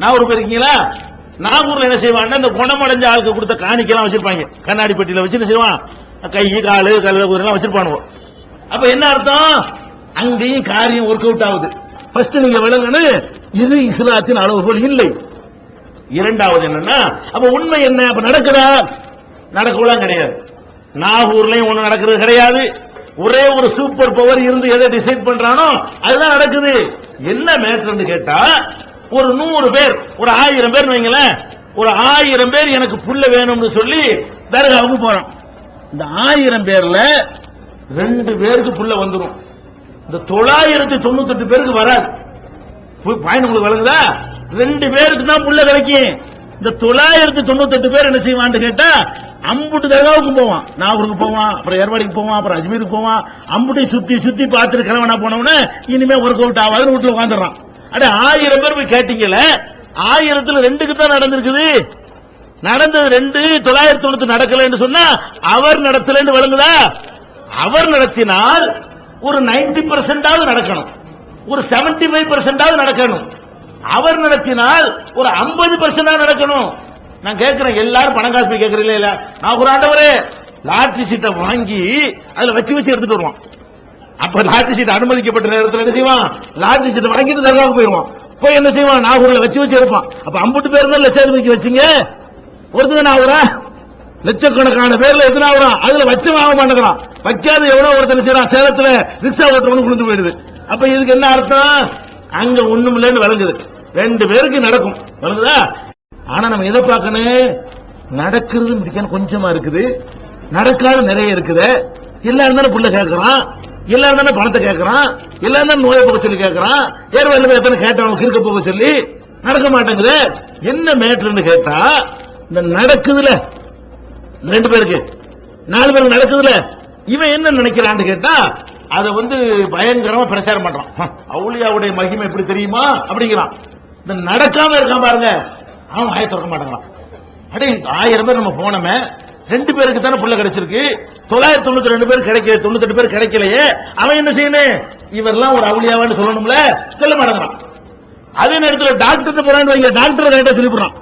நாகூர் போயிருக்கீங்களா? நாகூர்ல என்ன செய்வான்? அந்த குணமடைஞ்ச ஆளுக்கு கொடுத்த காணிக்கெல்லாம் வச்சிருப்பாங்க. கண்ணாடி பெட்டியில வச்சு என்ன செய்வான்? கை காலு கழுத எல்லாம் வச்சிருப்பானுவோம். அப்ப என்ன அர்த்தம்? அங்கேயும் காரியம் ஒர்க் அவுட் ஆகுது. ஃபர்ஸ்ட் நீங்க விளங்கணும், இது இஸ்லாத்தின் அளவுகோல் இல்லை. இரண்டாவது என்னன்னா, அப்ப உண்மை என்ன? அப்ப நடக்குதா? நடக்கலாம் கிடையாது. நாகூர்லயும் ஒண்ணு நடக்கிறது கிடையாது. ஒரே ஒரு சூப்பர் பவர் இருந்து எதை டிசைட் பண்றானோ அதுதான் நடக்குது. என்ன மேட்டர்னு கேட்டா, ஒரு 100 பேர், ஒரு 1000 பேர் வைங்களேன், ஒரு 1000 பேர் எனக்கு புள்ள வேணும்னு சொல்லி தர்காவுக்கு போறான். இந்த 1000 பேர்ல 2 பேருக்கு புள்ள வந்துடும். இந்த 998 பேருக்கு வராது. பாயிண்ட் உங்களுக்கு வழங்குதா? 2 பேருக்கு தான் புள்ள கிடைக்கும். இந்த 998 பேர் என்ன செய்வான்னு கேட்டா, அம்புட்டு தர்காவுக்கு போவான், நாகூருக்கு போவான், அப்புறம் ஏர்வாடிக்கு போவான், அப்புறம் அஜ்மீருக்கு போவான். அம்புட்டை சுத்தி சுத்தி பார்த்துட்டு கிளவனா போனவன இனிமே ஒர்க் அவுட் ஆகாதுன்னு வீட்டுல உட்காந்துறான். அட 1000 பேர் போய் கேட்டீங்கல்ல, 1000த்துல 2க்கு தான் நடந்திருக்குது. நடந்தது 2, 990 நடக்கலன்னு சொன்னா அவர் நடத்தலன்னு வழங்குதா? அவர் நடத்தினால் ஒரு 90% நடக்கணும், ஒரு 75% நடக்கணும். அவர் நடத்தினால் ஒரு 50% நடக்கணும். நான் கேட்கிறேன், எல்லாரும் பணம் காசு போய் கேட்கறீங்களா? இல்ல, நான் ஒரு ஆண்டவரே லாட்டரி சீட்டை வாங்கி அதுல வச்சு எடுத்துட்டு வருவான். அப்ப லாட்டரி சீட் அனுமதிக்கப்பட்ட நேரத்தில் என்ன செய்வான்? லாட்டரி சீட்டை வாங்கிட்டு தர்காவுக்கு போயிருவான். போய் என்ன செய்வான்? நாகூர்ல வச்சு இருப்பான். அப்ப 50 பேர் தான் லட்சாதிபதிக்கு வச்சுங்க. ஒருத்தங்க நாகூரா லட்சக்கணக்கான பேர்ல எத்தனை ஆகுறான்? அதுல வச்சு வாங்க மாட்டேங்கிறான். வைக்காத எவ்வளவு ஒருத்தர் செய்யறான்? சேலத்துல ரிக்ஷா ஓட்டுறவனு குளிந்து போயிடுது. அப்ப இதுக்கு என்ன அர்த்தம்? அங்க ஒண்ணும் இல்லைன்னு விளங்குது. 2 பேருக்கு நடக்கும், விளங்குதா? ஆனா நம்ம எதை பார்க்கணும்? நடக்கிறது முடிக்கணும் கொஞ்சமா இருக்குது, நடக்காத நிறைய இருக்குது. எல்லாரும் தானே புள்ள கேட்கறான், எல்லாரும் தானே பணத்தை கேட்கறான், எல்லாரும் தானே நோயை போக சொல்லி கேட்கறான். ஏர்வாடியில் எத்தனை கேட்டவங்க இருக்க போக சொல்லி நடக்க மாட்டேங்குது. என்ன மேட்டர்னு கேட்டா, இந்த நடக்குதுல 2 பேருக்கு 4 பேருக்கு நடக்குதுல, இவன் என்ன நினைக்கிறான்னு கேட்டா, அதை பயங்கரமா பிரச்சாரம் பண்றான். அவுலியாவுடைய மகிமை எப்படி தெரியுமா அப்படிங்கிறான். இந்த நடக்காம இருக்கான் பாருங்க, அவன் வாயை திறக்க மாட்டேங்கிறான். அடே 1000 பேர் நம்ம போனோமே, 2 பேருக்கு தானே புள்ள கிடைச்சிருக்கு, 992 பேர் கிடைக்கல, 98 பேர் கிடைக்கலையே, அவன் என்ன செய்யணும்? இவரெல்லாம் ஒரு அவுலியாவான்னு சொல்லணும்ல, சொல்ல மாட்டேங்கிறான். அதே நேரத்தில் டாக்டர் போறான்னு வைங்க, டாக்டர் கைட்ட சொல்லிவிடுறான்.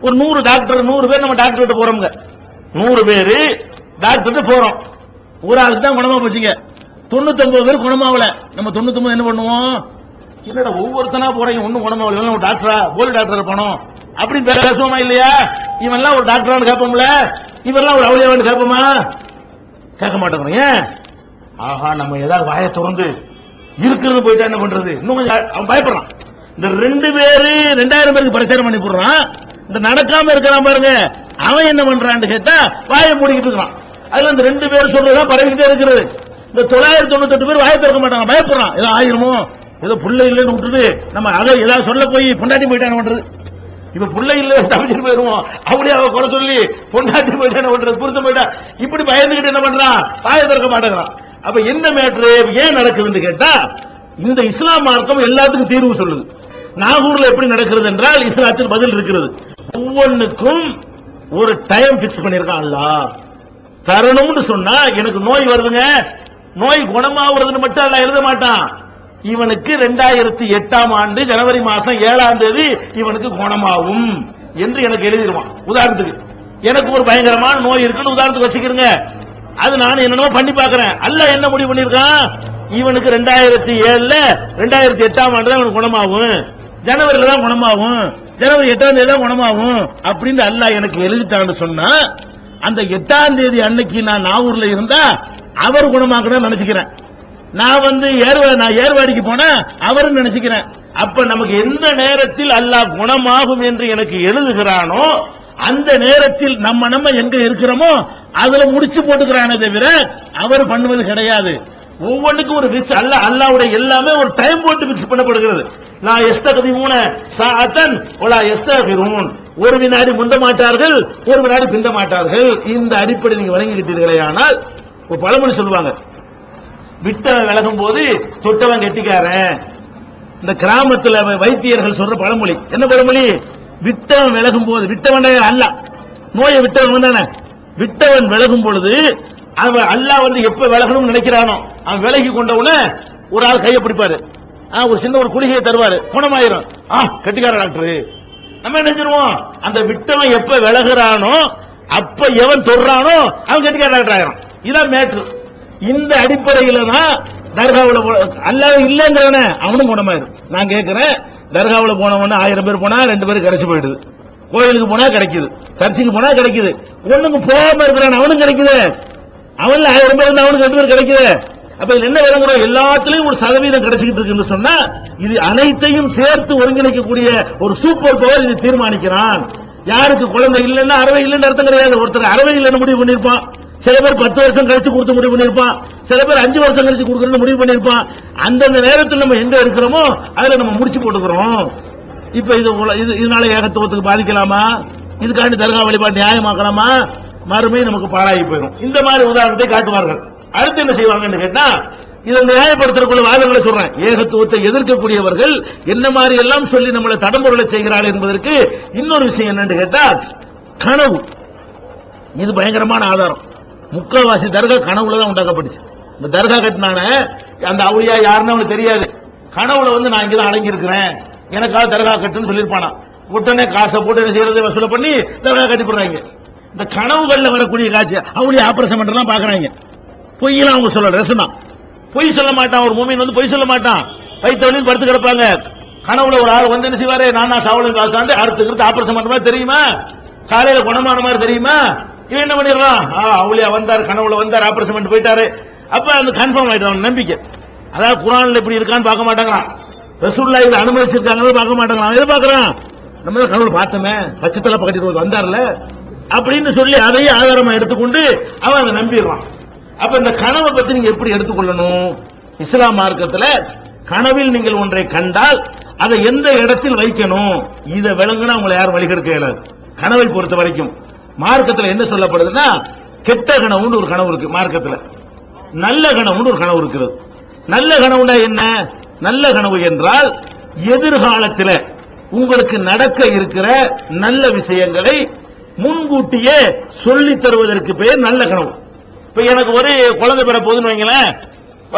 ஒரு 100 டாக்டர், 100 பேர் நம்ம டாக்டர் கிட்ட போறோம்ங்க, 100 பேரு டாக்டர் போறோம். ஒரு ஆளுக்கு தான் குணமா போச்சுங்க, 99 பேர் குணமாவல. நம்ம 99 என்ன பண்ணுவோம்? என்னடா ஒவ்வொருத்தனா போறீங்க, ஒன்னும் குணமாவல, டாக்டரா போலி டாக்டர் போனோம் அப்படின்னு பேசுவோமா இல்லையா? இவன்லாம் ஒரு டாக்டரான்னு கேட்போம்ல, இவரெல்லாம் ஒரு அவுளியாவான்னு கேட்போமா? கேட்க மாட்டேங்கிறோம். ஏன்? ஆஹா, நம்ம ஏதாவது வாயை திறந்து இருக்கிறது போயிட்டா என்ன பண்றது? இன்னும் அவன் பயப்படுறான். இந்த 2 பேரு 2000 பேருக்கு பிரச்சாரம் பண்ணி போடுறான். இந்த நடக்காம இருக்கிறான் பாருங்க, அவன் என்ன பண்றான்னு கேட்டா வாயை மூடிக்கிட்டு இருக்கான். அதுல இந்த 2 பேர் சொல்றதா பரவிக்கிட்டே இருக்கிறது. இந்த 998 பேர் வாயை திறக்க மாட்டாங்க, பயப்படுறான். ஏதோ ஆயிருமோ, ஏதோ புள்ள இல்லைன்னு விட்டுட்டு நம்ம அதை ஏதாவது சொல்ல போய் பொண்டாட்டி போயிட்டான பண்றது. இப்ப புள்ள இல்ல தவிச்சிட்டு போயிருவோம், அப்படியே அவ குறை சொல்லி பொண்டாட்டி போயிட்டான பண்றது, புரிஞ்சு போயிட்டா, இப்படி பயந்துகிட்டு என்ன பண்றான்? வாயை திறக்க மாட்டேங்கிறான். அப்ப என்ன மேட்ரு ஏன் நடக்குதுன்னு கேட்டா, இந்த இஸ்லாம் மார்க்கம் எல்லாத்துக்கும் தீர்வு சொல்லுது. நாகூர்ல எப்படி நடக்கிறது என்றால் இஸ்லாத்தில் பதில் இருக்கிறது. ஒவ்வொன்றுக்கும் ஒரு டைம் பிக்ஸ் பண்ணிருக்கான் அல்லாஹ். தரணும்னு சொன்னா, எனக்கு நோய் வருதுங்க, நோய் குணமாகிறதுன்னு மட்டும் அல்ல எழுத மாட்டான். இவனுக்கு 2008ஆம் ஆண்டு ஜனவரி மாசம் 7ஆம் தேதி இவனுக்கு குணமாகும் என்று எனக்கு எழுதிடுவான். உதாரணத்துக்கு எனக்கு ஒரு பயங்கரமான நோய் இருக்குன்னு உதாரணத்துக்கு வச்சுக்கிறேங்க, அது நான் என்னென்னமோ பண்ணி பாக்குறேன். அல்லாஹ் என்ன முடிவு பண்ணிருக்கான்? இவனுக்கு 2007ல 2008ஆம் ஆண்டு தான் இவனுக்கு குணமாகும், ஜனவரியில தான் குணமாகும், ஜனவரி 8ஆம் தேதி தான் குணமாகும் அப்படின்னு அல்லாஹ் எனக்கு எழுதிட்டான்னு சொன்னா, அந்த 8ஆம் தேதி அன்னைக்கு நான் நாகூர்ல இருந்தா அவர் குணமாக்கணும்னு நினைச்சுக்கிறேன். நான் ஏர்வாடிக்கு போனா அவரும் நினைச்சுக்கிறேன். அப்ப நமக்கு எந்த நேரத்தில் அல்லாஹ் குணமாகும் என்று எனக்கு எழுதுகிறானோ அந்த நேரத்தில் நம்ம எங்க இருக்கிறோமோ அதுல முடிச்சு போட்டுக்கிறானே தவிர அவர் பண்ணுவது கிடையாது. ஒவ்வொன்றுக்கும் ஒரு பிக்ஸ் அல்லாஹ்வுடைய எல்லாமே ஒரு டைம் போட்டு பிக்ஸ் பண்ணப்படுகிறது. லா யஸ்தகதிமூன சாஅத்தன் வலா யஸ்தகிரூன், ஒரு வினாடி முந்த மாட்டார்கள், ஒரு வினாடி பிந்த மாட்டார்கள். இந்த அடிப்படை நீங்க வழங்கிக்கிட்டீர்களே. ஆனால் ஒரு பழமொழி சொல்லுவாங்க, விட்டவன் விலகும் போது தொட்டவன் கெட்டிக்காரன். இந்த கிராமத்தில் வைத்தியர்கள் சொல்ற பழமொழி என்ன பழமொழி? விட்டவன் விலகும் போது, விட்டவன் அல்ல, நோயை விட்டவன் தானே, விட்டவன் விலகும் பொழுது அவன் அல்லாஹ் எப்ப விலகணும்னு நினைக்கிறானோ அவன் விலகி கொண்டவன ஒரு ஆள் கையை பிடிப்பாரு, ஒரு சின்ன ஒரு குளிகையை தருவாரு, குணமாயிரும். கெட்டிக்கார டாக்டர். நம்ம என்ன செஞ்சிருவோம்? அந்த விட்டவன் எப்ப விலகுறானோ அப்ப எவன் தொடுறானோ அவன் கெட்டிக்கார டாக்டர் ஆயிரும். இதான் மேட்ரு. இந்த அடிப்படையில தான் தர்காவுல அல்லாஹ் இல்லங்கிறவன அவனும் குணமாயிரும். நான் கேட்கிறேன், தர்காவுல போனவன 1000 பேர் போனா 2 பேர் கிடைச்சு போயிடுது. கோயிலுக்கு போனா கிடைக்குது, சர்ச்சுக்கு போனா கிடைக்குது. ஒண்ணுக்கு போகாம இருக்கிறான் அவனும் கிடைக்குது. அவன்ல 1000 பேர் இருந்தா அவனுக்கு 2 பேர் கிடைக்குது. அப்ப இது என்ன விளங்குறோம்? எல்லாத்துலயும் ஒரு சதவீதம் கிடைச்சிட்டு இருக்குன்னு சொன்னா இது அனைத்தையும் சேர்த்து ஒருங்கிணைக்கக்கூடிய ஒரு சூப்பர் பவர் இது தீர்மானிக்கிறான். யாருக்கு குழந்தை இல்லைன்னா அறவை இல்லைன்னு அர்த்தம் கிடையாது. ஒருத்தர் அறவை இல்லைன்னு முடிவு பண்ணிருப்பான், சில பேர் 10 வருஷம் கழிச்சு கொடுத்து முடிவு பண்ணிருப்பான், சில பேர் 5 வருஷம் கழிச்சு கொடுக்கணும்னு முடிவு பண்ணிருப்பான். அந்தந்த நேரத்தில் நம்ம எங்க இருக்கிறோமோ அதுல நம்ம முடிச்சு போட்டுக்கிறோம். இப்ப இதனால ஏகத்துவத்துக்கு பாதிக்கலாமா? இதுக்காண்டி தர்கா வழிபாடு நியாயமாக்கலாமா? மறுமை நமக்கு பாழாகி போயிடும். இந்த மாதிரி உதாரணத்தை காட்டுவார்கள். அடுத்து என்ன செய்வாங்கன்னு கேட்டா, இதை நியாயப்படுத்துறதுக்குள்ள வாதங்களை சொல்றேன். ஏகத்துவத்தை எதிர்க்கக்கூடியவர்கள் என்ன மாதிரி எல்லாம் சொல்லி நம்மளை தடம்பொருளை செய்கிறார்கள் என்பதற்கு இன்னொரு விஷயம் என்னன்னு கேட்டா, கனவு. இது பயங்கரமான ஆதாரம். முக்கால்வாசி தர்கா கனவுல தான் உண்டாக்கப்பட்டுச்சு. இந்த தர்கா கட்டினான அந்த அவுளியா யாருன்னு அவனுக்கு தெரியாது. கனவுல வந்து நான் இங்கதான் அடங்கி இருக்கிறேன், எனக்காக தர்கா கட்டுன்னு சொல்லியிருப்பானா. உடனே காசை போட்டு என்ன செய்யறது, வசூல பண்ணி தர்கா கட்டி போடுறாங்க. இந்த கனவுகள்ல வரக்கூடிய காட்சி அவுளியா ஆபரேஷன் பண்றலாம் பாக்குறாங்க. பொய்யெல்லாம் அவங்க சொல்ல ரசனா பொய் சொல்ல மாட்டான். ஒரு மூமின் வந்து பொய் சொல்ல மாட்டான். வைத்தவனையும் படுத்து கிடப்பாங்க. கனவுல ஒரு ஆள் வந்து என்ன செய்வாரு, நானா சாவலின் காசாண்டு அடுத்து ஆபரேஷன் பண்ற மாதிரி தெரியுமா, காலையில குணமான மாதிரி தெரியுமா, இவன் என்ன பண்ணிடுறான், அவுளியா வந்தார், கனவுல வந்தார், ஆபரேஷன் பண்ணிட்டு போயிட்டாரு. அப்ப அந்த கன்ஃபார்ம் ஆயிட்டான் நம்பிக்கை. அதாவது குர்ஆன்ல இப்படி இருக்கான்னு பார்க்க மாட்டாங்கறான், ரசூலுல்லாஹ் இதை அனுமதிச்சிருக்காங்கன்னு பார்க்க மாட்டாங்கறான். எதை பார்க்கறான், நம்ம தான் கனவுல பார்த்தோமே, பச்சைத்தலை பக்கத்திட்டு வந்தார்ல அப்படின்னு சொல்லி அதையே ஆதாரமா எடுத்துக்கொண்டு அவன் அதை நம்பிடுறான். அப்ப இந்த கனவை பத்தி நீங்க எப்படி எடுத்துக்கொள்ளணும்? இஸ்லாம் மார்க்கத்துல கனவில் நீங்கள் ஒன்றை கண்டால் அதை எந்த இடத்தில் வைக்கணும், இதை விளங்குனா உங்களை யாரும் வழிகெடுக்க இயலாது. கனவை பொறுத்த வரைக்கும் மார்க்கத்துல என்ன சொல்லப்படுதுன்னா, கெட்ட கனவுன்னு ஒரு கனவு இருக்கு மார்க்கத்துல, நல்ல கனவுன்னு ஒரு கனவு இருக்கிறது. நல்ல கனவுனா என்ன? நல்ல கனவு என்றால் எதிர்காலத்தில் உங்களுக்கு நடக்க இருக்கிற நல்ல விஷயங்களை முன்கூட்டியே சொல்லித் தருவதற்கு பேர் நல்ல கனவு. இப்ப எனக்கு ஒரு குழந்தை பெற போகுதுன்னு வைங்களேன்,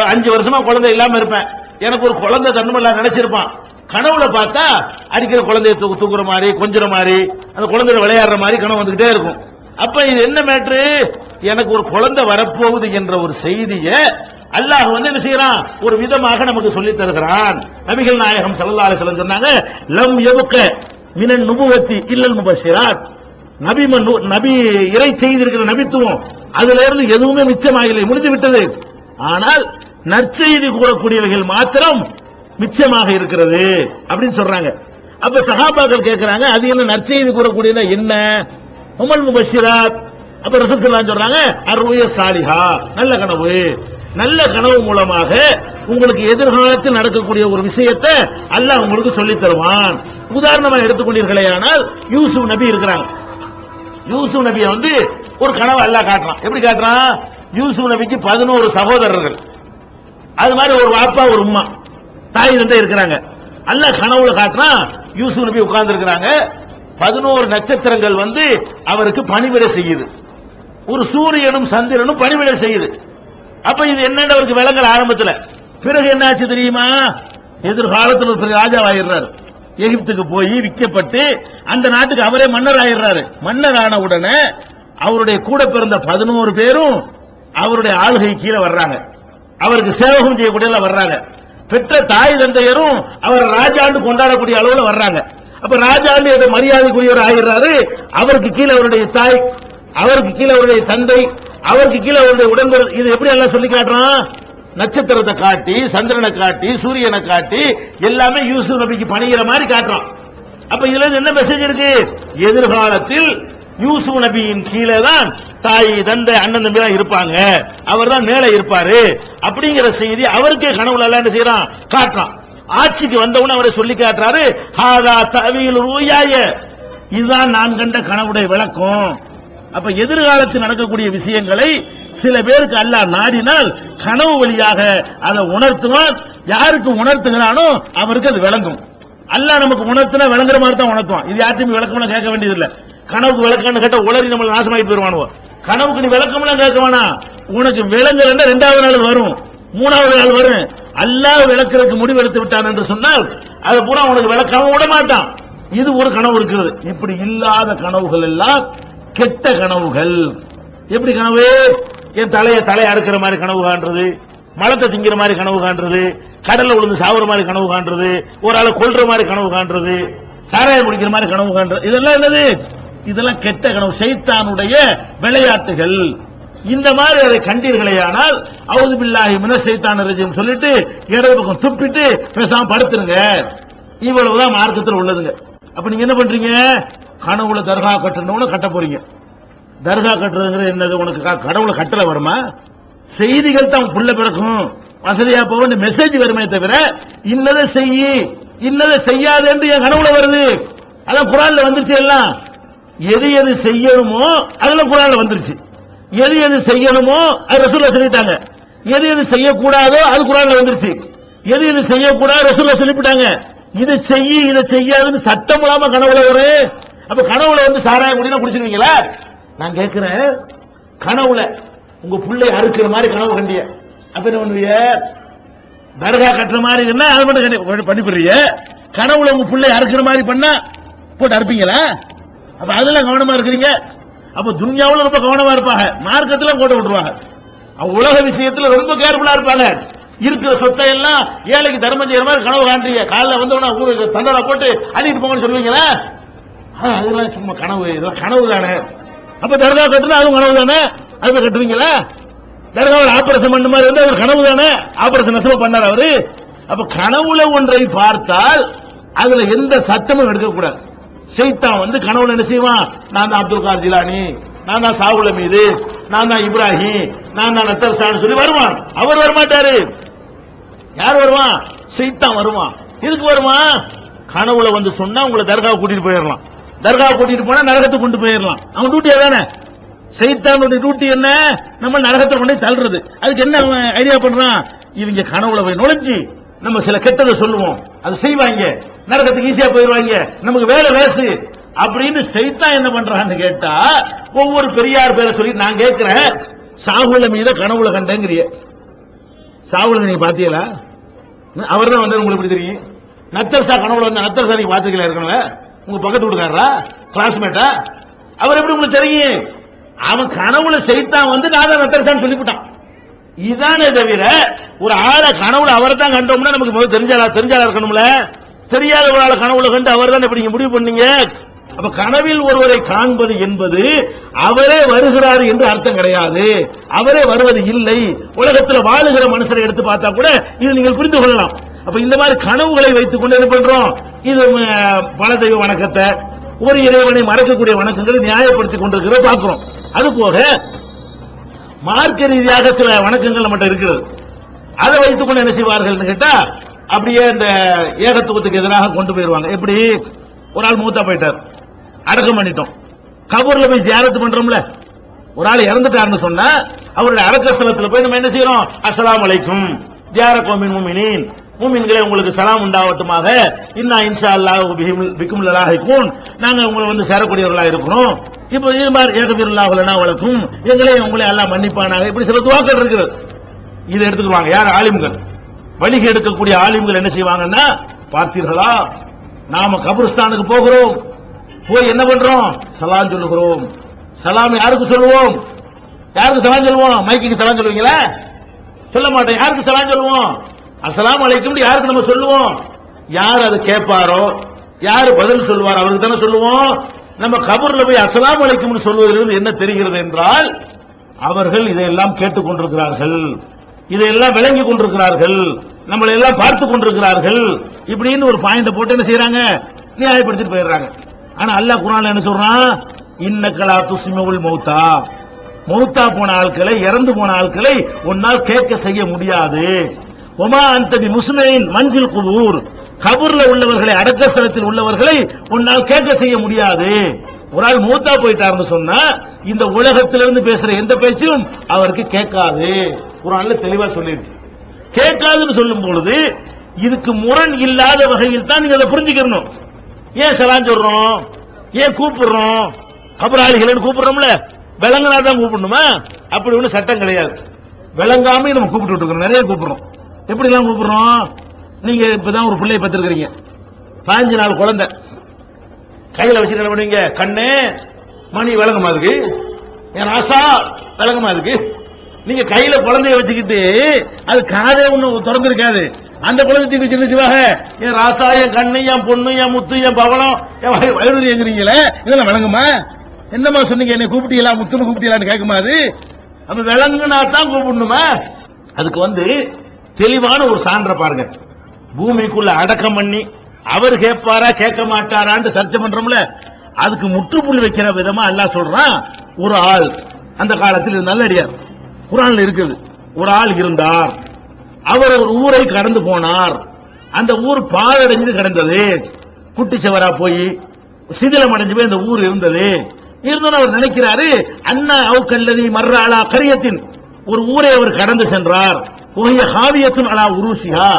5 வருஷமா குழந்தை இல்லாம இருப்பேன், எனக்கு ஒரு குழந்தை தன்னுமல்ல நினைச்சிருப்பான். கனவுல பார்த்தா அடிக்கிற குழந்தைய தூக்குற மாதிரி, கொஞ்சற மாதிரி, அந்த குழந்தைய விளையாடுற மாதிரி கனவு வந்துகிட்டே இருக்கும். அப்ப இது என்ன மேட்ரு, எனக்கு ஒரு குழந்தை வரப்போகுது என்ற ஒரு செய்தியை அல்லாஹ் வந்து என்ன செய்யறான், ஒரு விதமாக நமக்கு சொல்லித் தருகிறான். நபிகள் நாயகம் ஸல்லல்லாஹு அலைஹி வஸல்லம் சொன்னாங்க, லம் யபக மினன் நுபுவத்தி இல்லல் முபஷிராத். நபி இறை செய்திருக்கிற நபித்துவம் அதுல இருந்து எதுவுமே மிச்சமாகலை, முடிந்து விட்டது. ஆனால் நற்செய்தி கூறக்கூடியவர்கள் மாத்திரம் மிச்சமாக இருக்கிறது அப்படின்னு சொல்றாங்க. அப்ப சஹாபாக்கள் கேட்கிறாங்க, அது என்ன நற்செய்தி கூறக்கூடியது என்ன? உமல் முபஷிராத். அப்ப ரசூல் ஸல்லல்லாஹு அலைஹி சொல்றாங்க, அர்ருய சாலிஹா, நல்ல கனவு. நல்ல கனவு மூலமாக உங்களுக்கு எதிர்காலத்தில் நடக்கக்கூடிய ஒரு விஷயத்தை அல்லாஹ் உங்களுக்கு சொல்லித் தருவான். உதாரணமாக எடுத்துக்கொண்டீர்களே ஆனால் யூசுப் நபி இருக்கிறாங்க. யூசுப் நபியை வந்து ஒரு கனவு அல்லாஹ் காட்டுறான். எப்படி காட்டுறான்? யூசுப் நபிக்கு 11 சகோதரர்கள், அது மாதிரி ஒரு வாப்பா ஒரு உம்மா, தாய் தந்தை இருக்கிறாங்க. அல்லாஹ் கனவுல காட்டுறான், யூசுப் நபி உட்கார்ந்து இருக்கிறாங்க, 11 நட்சத்திரங்கள் வந்து அவருக்கு பணிவிடை செய்யுது, ஒரு சூரியனும் சந்திரனும் பணிவிடை செய்யுது. அப்ப இது என்னன்னு அவருக்கு விளங்கல ஆரம்பத்தில். பிறகு என்ன ஆச்சு தெரியுமா? எதிர்காலத்தில் ஒரு ராஜாவாயிடுறாரு, எகிப்துக்கு போய் விற்கப்பட்டு அந்த நாட்டுக்கு அவரே மன்னர் ஆயிடுறாரு. மன்னர் ஆன உடனே அவருடைய கூட பிறந்த 11 பேரும் அவருடைய ஆளுகை கீழே வர்றாங்க, அவருக்கு சேவகம் செய்யக்கூடிய வர்றாங்க. பெற்ற தாய் தந்தையரும் அவர் ராஜாண்டு கொண்டாடக்கூடிய அளவுல வர்றாங்க. அப்ப ராஜாண்டு மரியாதைக்குரியவர் ஆகிறாரு. அவருக்கு கீழே அவருடைய தாய், அவருக்கு கீழே அவருடைய தந்தை, அவருக்கு கீழே அவருடைய உடன்பிறப்பு. இது எப்படி எல்லாம் சொல்லி காட்டுறான்? நட்சத்திரத்தை காட்டி, சந்திரனை காட்டி, சூரியனை காட்டி, எல்லாமே யூசுப் நபிக்கு பணிகிற மாதிரி காட்டுறான். அப்ப இதுல இருந்து என்ன மெசேஜ் இருக்கு? எதிர்காலத்தில் யூசுப் நபியின் கீழே தான் தாய் தந்தை அண்ணன் தம்பி தான் இருப்பாங்க, அவர் தான் மேலே இருப்பாரு அப்படிங்கிற செய்தி அவருக்கே கனவுல எல்லாம் என்ன செய்யறான், காட்டுறான். ஆட்சிக்கு வந்தவன அவரை சொல்லி காட்டுறாரு, ஹாதா தவீல் ரூயாய, இதுதான் நான் கண்ட கனவுடைய விளக்கம். அப்ப எதிர்காலத்தில் நடக்கக்கூடிய விஷயங்களை சில பேருக்கு அல்லாஹ் நாடினால் கனவு வழியாக அதை உணர்த்துவான். யாருக்கு உணர்த்துகிறானோ அவருக்கு அது விளங்கும். அல்லாஹ் நமக்கு உணர்த்தினா விளங்குற மாதிரி தான் உணர்த்துவான். இது யார்ட்டையும் விளக்கம்லாம் கேட்க வேண்டியதில்லை. கனவுக்கு விளக்கம்னு கேட்ட உளறி நம்மளை நாசமாயிட்டு போயிருவானுவோ. கனவுக்கு நீ விளக்கம்லாம் கேட்க வேணாம், உனக்கு விளங்குறா 2வது நாள் வரும், 3வது நாள் வரும். அல்லாஹ் விளக்குறதுக்கு முடிவெடுத்து விட்டான் என்று சொன்னால் அது பூரா உனக்கு விளக்காம விட மாட்டான். இது ஒரு கனவு இருக்கிறது. இப்படி இல்லாத கனவுகள் எல்லாம் கெட்ட கனவுகள். எப்படி கனவு? என் தலையை அறுக்கிற மாதிரி கனவு காண்றது, மலத்தை திங்கிற மாதிரி கனவு காண்றது, கடல்ல விழுந்து சாவுற மாதிரி கனவு காண்றது, ஒரு ஆளை கொல்ற மாதிரி கனவு காண்றது, சாராயம் குடிக்கிற மாதிரி கனவு காண்றது, இதெல்லாம் என்னது? இதெல்லாம் கெட்ட கனவு, சைத்தானுடைய விளையாட்டுகள். இந்த மாதிரி அதை கண்டீர்களேயானால் அவுது பில்லாஹி மினஷ் ஷைத்தானிர் ரஜீம் சொல்லிட்டு இடது பக்கம் துப்பிட்டு பேசாம படுத்துருங்க. இவ்வளவுதான் மார்க்கத்தில் உள்ளதுங்க. அப்ப நீங்க என்ன பண்றீங்க? கனவுல தர்கா கட்டணும்னு கட்ட போறீங்க. தர்கா கட்டுறதுங்கிறது என்னது? உனக்கு கடவுளை கட்டல வருமா? செய்திகள் தான் புள்ள பிறக்கும், வசதியா போக மெசேஜ் வருமே தவிர இன்னதை செய்ய இன்னதை செய்யாது என்று என் கனவுல வருது. அதான் குர்ஆன்ல வந்துருச்சு. எல்லாம் எது எது செய்யணுமோ அதெல்லாம் குர்ஆன்ல வந்துருச்சு. எது எது செய்யணுமோ அது ரசூலுல்லாஹ் சொல்லிட்டாங்க. எது எது செய்யக்கூடாதோ அது குர்ஆன்ல வந்துருச்சு. எது எது செய்யக்கூடாது ரசூலுல்லாஹ் சொல்லிவிட்டாங்க. இதை செய்ய இதை செய்யாதுன்னு சட்டம் இல்லாம கனவுல வரும். அப்ப கனவுல வந்து சாராயம் குடினா குடிச்சிருவீங்களா? நான் கேட்கிறேன், கனவுல உங்க பிள்ளை அறுக்கிற மாதிரி கனவு கண்டிய, அப்ப என்ன பண்ணுவீங்க? தர்கா கட்டுற மாதிரி என்ன அது மட்டும் பண்ணி போடுறீங்க. கனவுல உங்க பிள்ளை அறுக்கிற மாதிரி பண்ணா போட்டு அறுப்பீங்களா? அப்ப அதெல்லாம் கவனமா இருக்கிறீங்க. அப்ப துன்யாவுல ரொம்ப கவனமா இருப்பாங்க, மார்க்கத்துல கோட்டை விட்டுருவாங்க. உலக விஷயத்துல ரொம்ப கேர்ஃபுல்லா இருப்பாங்க. இருக்கிற சொத்தை எல்லாம் ஏழைக்கு தர்மம் செய்யற மாதிரி கனவு காண்றீங்க. காலைல வந்தவனா ஊருக்கு தண்டனை போட்டு அள்ளிட்டு போங்கன்னு சொல்லுவீங்களா? அதெல்லாம் சும்மா கனவு, இதெல்லாம் கனவு தானே. அப்ப தர்கா கட்டுனா அதுவும் கனவு தானே, அது கட்டுவீங்களா? தர்காவில் ஆபரேஷன் பண்ண மாதிரி வந்து அவர் கனவு தானே, ஆபரேஷன் நெசவு பண்ணார் அவரு. அப்ப கனவுல ஒன்றை பார்த்தால் அதுல எந்த சட்டமும் எடுக்கக்கூடாது. ஷைத்தான் வந்து கனவுல என்ன செய்வான்? நான் தான் அப்துல் காதர் ஜிலானி, நான் தான் சாவுல மீது, நான் தான் இப்ராஹிம், நான் தான் நத்தர்சான்னு சொல்லி வருவான். அவர் வரமாட்டாரு. யார் வருவான்? ஷைத்தான் வருவான். எதுக்கு வருவான்? கனவுல வந்து சொன்னா உங்களை தர்காவை கூட்டிட்டு போயிடலாம். தர்காவை கூட்டிட்டு போனா நரகத்துக்கு கொண்டு போயிடலாம். அவன் டியூட்டி அதானே. சைத்தானுடைய டியூட்டி என்ன? நம்ம நரகத்தை கொண்டு தள்ளுறது. அதுக்கு என்ன ஐடியா பண்றான்? இவங்க கனவுல போய் நுழைஞ்சி நம்ம சில கெட்டதை சொல்லுவோம், அது செய்வாங்க, நரகத்துக்கு ஈஸியா போயிடுவாங்க, நமக்கு வேலை வேசு அப்படின்னு சைத்தான் என்ன பண்றான்னு கேட்டா, ஒவ்வொரு பெரியார் பேரை சொல்லி நான் கேட்கிறேன், சாகுல மீத கனவுல கண்டேங்கிறிய. சாகுல நீங்க பாத்தீங்களா? அவர் தான் வந்து உங்களுக்கு எப்படி தெரியும்? நத்தர்சா கனவுல வந்து நத்தர்சா நீங்க பாத்துக்கல இருக்கணும்ல, உங்க பக்கத்து வீட்டுக்காரரா, கிளாஸ்மேட்டா, அவர் எப்படி உங்களுக்கு தெரியும்? அவன் கனவுல சைத்தான் வந்து நான் தான் நத்தர்சான்னு சொல்லிவிட்டான். இதானே தவிர ஒரு ஆளை கனவுல அவரை தான் கண்டோம்னா நமக்கு முதல்ல தெரிஞ்சாளா இருக்கணும்ல. தெரியாத ஒரு ஆளை கனவுல கண்டு அவர் தான் எப்படி முடிவு பண்ணீங்க? அப்ப கனவில் ஒருவரை காண்பது என்பது அவரே வருகிறார் என்று அர்த்தம் கிடையாது. அவரே வருவது இல்லை. உலகத்தில் வாழுகிற மனுஷரை எடுத்து பார்த்தா கூட இது நீங்கள் புரிந்து கொள்ளலாம். அப்ப இந்த மாதிரி கனவுகளை வைத்துக் கொண்டு என்ன பண்றோம்? இது பல தெய்வ வணக்கத்தை, ஒரு இறைவனை மறக்கக்கூடிய வணக்கங்களை நியாயப்படுத்திக் கொண்டிருக்கிற பார்க்கிறோம். அது போக மார்க்க ரீதியாக சில வணக்கங்கள் நம்மகிட்ட இருக்கிறது. அதை வைத்துக் கொண்டு என்ன செய்வார்கள் கேட்டா, அப்படியே இந்த ஏகத்துவத்துக்கு எதிராக கொண்டு போயிருவாங்க. எப்படி? ஒரு ஆள் மூத்தா போயிட்டார், அடக்கம் பண்ணிட்டோம், கபூர்ல போய் ஜியாரத் பண்றோம்ல. ஒரு ஆள் இறந்துட்டாருன்னு சொன்னா அவருடைய அடக்க ஸ்தலத்துல போய் நம்ம என்ன செய்யறோம்? அஸ்ஸலாமு அலைக்கும் ஜியாரத்தும் மின் முஃமினீன், மூமின்களே உங்களுக்கு சலாம் உண்டாவட்டுமாக, இன்னா இன்ஷா அல்லாஹ் பிக்கும் லலாஹிகூன், நாங்க உங்களை வந்து சேரக்கூடியவர்களா இருக்கிறோம். இப்போ இது மாதிரி ஏகபிருல்லாஹு லனா வலக்கும், எங்களே உங்களை அல்லாஹ் மன்னிப்பானாக, இப்படி சில துஆக்கள் இருக்குது. இதை எடுத்துக்குவாங்க யார்? ஆலிம்கள். வழிகை எடுக்கக்கூடிய ஆலிம்கள் என்ன செய்வாங்கன்னா, பார்த்தீர்களா நாம கபருஸ்தானுக்கு போகிறோம், போய் என்ன பண்றோம்? சலாம் சொல்லுகிறோம். சலாம் யாருக்கு சொல்லுவோம்? யாருக்கு சலாம் சொல்லுவோம்? மைக்கு சலாம் சொல்லுவீங்களா? சொல்ல மாட்டோம். யாருக்கு சலாம் சொல்லுவோம்? அஸ்ஸலாமு அலைக்கும் யாருக்கு நம்ம சொல்லுவோம்? யார் அதை கேட்பாரோ, யாரு பதில் சொல்வார் அவருக்கு தானே சொல்லுவோம். நம்ம கபர்ல போய் அஸ்ஸலாமு அலைக்கும் சொல்வதிலிருந்து என்ன தெரிகிறது என்றால், அவர்கள் இதையெல்லாம் கேட்டுக் கொண்டிருக்கிறார்கள், இதையெல்லாம் விளங்கி கொண்டிருக்கிறார்கள், நம்மளை எல்லாம் பார்த்து கொண்டிருக்கிறார்கள், இப்படின்னு ஒரு பாயிண்ட் போட்டு என்ன செய்யறாங்க? நியாயப்படுத்திட்டு போயிடுறாங்க. ஆனா அல்லாஹ் குர்ஆன்ல என்ன சொல்றான்? இன்னக்கலா துஸ்மிஉல் மௌத்தா, மௌத்தா போன ஆட்களை, இறந்து போன ஆட்களை உன்னால் கேட்க செய்ய முடியாது. ஒமா அன்த பிமுஸ்மிஇன் மன்ஃபில் குபூர், கபூர்ல உள்ளவர்களை, அடக்க ஸ்தலத்தில் உள்ளவர்களை உன்னால் கேட்க செய்ய முடியாது. ஒரு ஆள் மூத்தா போயிட்டாருன்னு சொன்னா இந்த உலகத்திலிருந்து பேசுற எந்த பேச்சும் அவருக்கு கேட்காது. குர்ஆன்ல தெளிவா சொல்லிருச்சு. கேட்காதுன்னு சொல்லும் பொழுது இதுக்கு முரண் இல்லாத வகையில் தான் நீங்க அதை புரிஞ்சுக்கணும். ஏன் சலாம் சொல்றோம்? ஏன் கூப்பிடுறோம்? கபராளிகள் கூப்பிடுறோம்ல, விளங்கினா தான் கூப்பிடணுமா? அப்படி ஒண்ணு சட்டம் கிடையாது. விளங்காம நம்ம கூப்பிட்டு இருக்கோம், நிறைய கூப்பிடுறோம். எப்படி எல்லாம் கூப்பிடுறோம்? நீங்க இப்பதான் ஒரு பிள்ளையை பத்திருக்கிறீங்க, 15 நாள் குழந்தை, கையில வச்சு என்ன பண்ணுவீங்க? கண்ணே மணி விளங்குமா இருக்கு, என் ஆசா விளங்குமா இருக்கு, நீங்க கையில குழந்தைய வச்சுக்கிட்டு அது காதே ஒண்ணு திறந்திருக்காது, அந்த குழந்தை தூக்கி சின்ன சிவாக என் ராசா, என் கண்ணு, என் பொண்ணு, என் முத்து, என் பவளம், என் வயது எங்கிறீங்களே, இதெல்லாம் விளங்குமா? என்னமா சொன்னீங்க, என்ன கூப்பிட்டீங்களா, முத்துன்னு கூப்பிட்டீங்களான்னு கேட்குமா? அது அப்ப விளங்குனா தான் கூப்பிடணுமா? அதுக்கு தெளிவான ஒரு சான்ற பாருங்க. பூமிக்குள்ள அடக்கம் பண்ணி அவர் கேட்பாரா கேட்க மாட்டாரான்னு சர்ச்சை பண்றோம்ல, அதுக்கு முற்றுப்புள்ளி வைக்கிற விதமா அல்லாஹ் சொல்றான், ஒரு ஆள் அந்த காலத்தில் நல்லடியார் குர்ஆன்ல இருக்குது. ஒரு ஆள் இருந்தார், அவர் ஒரு ஊரை கடந்து போனார், அந்த ஊர் பாழடைஞ்சு கிடந்தது, குட்டிச்சவரா போய் சிதிலம் அடைஞ்சு போய் அந்த ஊர் இருந்தது. இருந்தோன்னு அவர் நினைக்கிறாரு, அண்ணா அவுக்கல்லதி மர்ராலா கரியத்தின், ஒரு ஊரை அவர் கடந்து சென்றார், ஹாவியத்துன் அலா உருஷிஹா,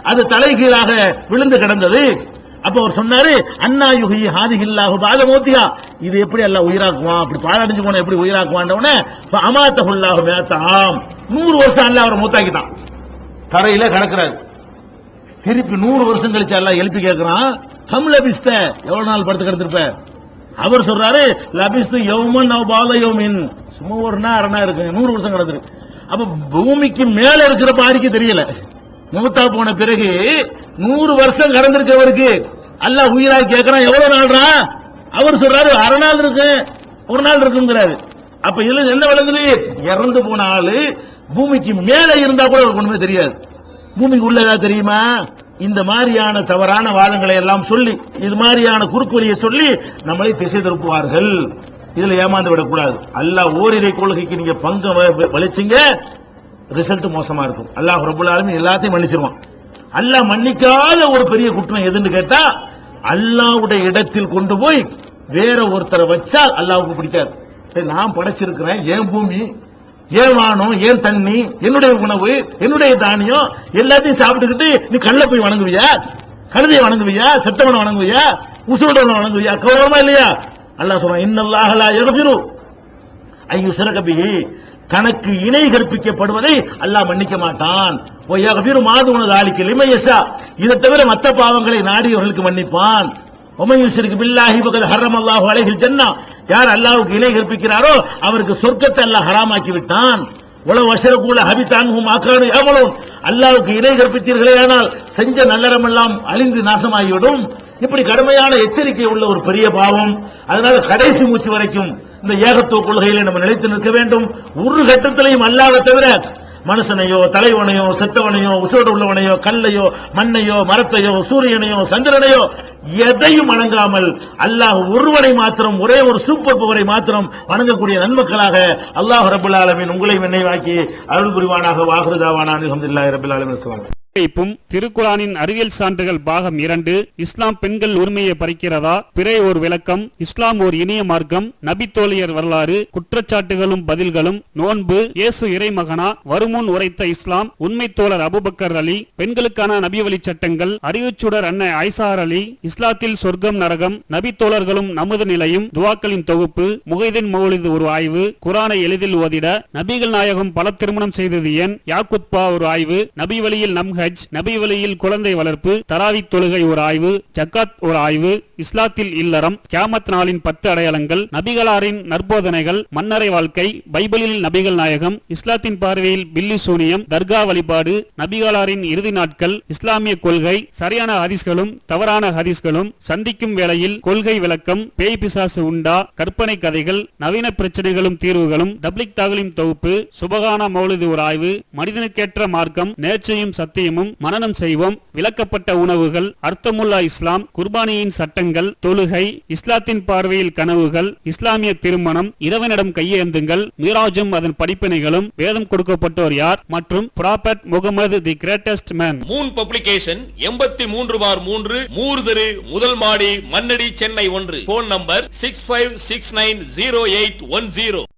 அது தலைகீழாக விழுந்து கிடந்தது. அப்ப அவர் சொன்னாரு, அண்ணா யுஹி ஹாதிஹில்லாஹு பாத மௌத்திஹா, இது எப்படி அல்லாஹ் உயிராக்குவான், அப்படி பாழடைஞ்சு போன எப்படி உயிராக்குவான்டவனே அமாத்தஹுல்லாஹு மிஅத்தாம், 100 வருஷம் அல்லாஹ் அவரை மௌத்தாக்கிட்டான். தரையில கிடக்கிறாரு. திருப்பி 100 வருஷம் கழிச்சு அல்லாஹ் எழுப்பி கேட்கிறான், கம் லபிஸ்த, எவ்வளவு நாள் படுத்து கிடந்திருப்ப? அவர் சொல்றாரு, லபிஸ்து யௌமன் அவ் பாத யௌமின், சும்மா ஒரு நாள் அரை நாள் இருக்கு, 100 வருஷம் கிடந்திருக்கு. அப்ப பூமிக்கு மேல இருக்கிற பாதிக்கு தெரியல, மூத்தா போன பிறகு 100 வருஷம் கடந்திருக்கவருக்கு அல்லாஹ் உயிராக கேட்கிறான், எவ்வளவு நாள்ரா? அவர் சொல்றாரு, அரை நாள் இருக்கு, ஒரு நாள் இருக்குங்கிறாரு. அப்ப இதுல என்ன விளங்குது? இறந்து போன ஆளு பூமிக்கு மேல இருந்தா கூட அவருக்கு ஒண்ணுமே தெரியாது, பூமிக்கு உள்ள ஏதாவது தெரியுமா? இந்த மாதிரியான தவறான வாதங்களை எல்லாம் சொல்லி, இது மாதிரியான குறுக்கு சொல்லி நம்மளை திசை திருப்புவார்கள். இதுல ஏமாந்து விடக்கூடாது. அல்லாஹ் ஓரிரை கொள்கைக்கு நீங்க பங்கு வலிச்சீங்க, ரிசல்ட் மோசமா இருக்கும். அல்லாஹ் ரப்பல் ஆலமீன் எல்லாத்தையும் மன்னிச்சிருவான். அல்லாஹ் மன்னிக்காத ஒரு பெரிய குற்றம் எதுன்னு கேட்டா, அல்லாஹ்வுடைய இடத்தில் கொண்டு போய் வேற ஒருத்தரை வச்சால் அல்லாஹ்வுக்கு பிடிக்காது. நான் படைச்சிருக்கிறேன், ஏன் பூமி, ஏன் வானம், ஏன் தண்ணி, என்னுடைய உணவு, என்னுடைய தானியம் எல்லாத்தையும் சாப்பிட்டுக்கிட்டு நீ கல்ல போய் வணங்குவியா, கழுதையை வணங்குவியா, செத்தவனை வணங்குவியா, உசுருடனை வணங்குவியா? கௌரவமா இல்லையா? அல்லாஹ் சொல்றான், இன்னல்லாஹ லா யக்ஃபிரு ஐ யுஷ்ரக பிஹி, தனக்கு இணை கற்பிக்கப்படுவதை அல்லாஹ் மன்னிக்க மாட்டான். யக்ஃபிரு மா தூன ஸாலிக லிமன் யஷா, இதை தவிர மற்ற பாவங்களை நாடியவர்களுக்கு மன்னிப்பான். வமன் யுஷ்ரிக் பில்லாஹி ஃபகத் ஹர்ரமல்லாஹு அலைஹில் ஜன்னah, யார் அல்லாஹ்வுக்கு இணை கற்பிக்கிறாரோ அவருக்கு சொர்க்கத்தை அல்லாஹ் ஹராமாக்கி விட்டான். உலக வஷரகுல ஹபிதான்ஹும் ஆகானு யமலூன், அல்லாஹ்வுக்கு இணை கற்பித்தீர்களேயானால் செஞ்ச நல்லறமெல்லாம் அழிந்து நாசமாகிவிடும். இப்படி கடுமையான எச்சரிக்கை உள்ள ஒரு பெரிய பாவம். அதனால கடைசி மூச்சு வரைக்கும் இந்த ஏகத்துவ கொள்கையில நம்ம நிலைத்து நிற்க வேண்டும். ஒரு கட்டத்திலையும் அல்லாஹ்வை தவிர மனுஷனையோ, தலைவனையோ, செத்தவனையோ, உசோடு உள்ளவனையோ, கல்லையோ, மண்ணையோ, மரத்தையோ, சூரியனையோ, சந்திரனையோ எதையும் வணங்காமல் அல்லாஹ் ஒருவனை மாத்திரம், ஒரே ஒரு சூப்பர் பவரை மாத்திரம் வணங்கக்கூடிய நன்மக்களாக அல்லாஹ் ரப்பல் ஆலமீன் உங்களை நினைவாக்கி அருள் புரிவானாக. வாஹிருதாவானா அல்ஹம்துலில்லாஹி ரப்பில் ஆலமீன். திருக்குரானின் அறிவியல் சான்றுகள் பாகம் 2, இஸ்லாம் பெண்கள் உரிமையை பறிக்கிறதா, பிறை ஒரு விளக்கம், இஸ்லாம் ஓர் இனிய மார்க்கம், நபி தோழியர் வரலாறு, குற்றச்சாட்டுகளும் பதில்களும், நோன்பு, இயேசு இறைமகனா, வருமுன் உரைத்த இஸ்லாம், உண்மை தோழர் அபூபக்கர் அலி, பெண்களுக்கான நபி வழி சட்டங்கள், அறிவுச்சுடர் அன்னை ஐசார் அலி, இஸ்லாத்தில் சொர்க்கம் நரகம், நபி தோழர்களும் நமது நிலையும், துவாக்களின் தொகுப்பு, முகைதீன் மௌலிது ஒரு ஆய்வு, குரானை எளிதில் ஓதிட, நபிகள் நாயகம் பல திருமணம் செய்தது ஏன், யாக்குத்பா ஒரு ஆய்வு, நபி வழியில் நம் நபி வழியில் குழந்தை வளர்ப்பு, தராவி தொழுகை ஒரு ஆய்வு, ஜக்காத் ஒரு ஆய்வு, இஸ்லாத்தில் இல்லறம், கியாமத் நாளின் 10 அடையாளங்கள், நபிகளாரின் நற்போதனைகள், மன்னரை வாழ்க்கை, பைபிளில் நபிகள் நாயகம், இஸ்லாத்தின் பார்வையில் பில்லி சூனியம், தர்கா வழிபாடு, நபிகளாரின் இறுதி நாட்கள், இஸ்லாமிய கொள்கை, சரியான ஹதீஸ்களும் தவறான ஹதீஸ்களும், சந்திக்கும் வேளையில் கொள்கை விளக்கம், பேய் பிசாசு உண்டா, கற்பனை கதைகள், நவீன பிரச்சனைகளும் தீர்வுகளும், தப்லிக் தாகலிம் தொகுப்பு, சுபகான மௌலிது ஒரு ஆய்வு, மனிதனுக்கேற்ற மார்க்கம், நேர்ச்சையும் சத்தியமும் மனனம் செய்வோம், விளக்கப்பட்ட உணவுகள், அர்த்தமுல்லா இஸ்லாம், குர்பானியின் சட்டங்கள், தொழுகை, இஸ்லாத்தின் பார்வையில் கனவுகள், இஸ்லாமிய திருமணம், இறைவனிடம் கையேந்துங்கள், மீராஜும் அதன் படிப்பினைகளும், வேதம் கொடுக்கப்பட்டோர் யார் மற்றும் prophet Muhammad the greatest man. Moon publication 83/3 Moore தெரு, முதல் மாடி, மண்ணடி, சென்னை 1. Phone number 65690810.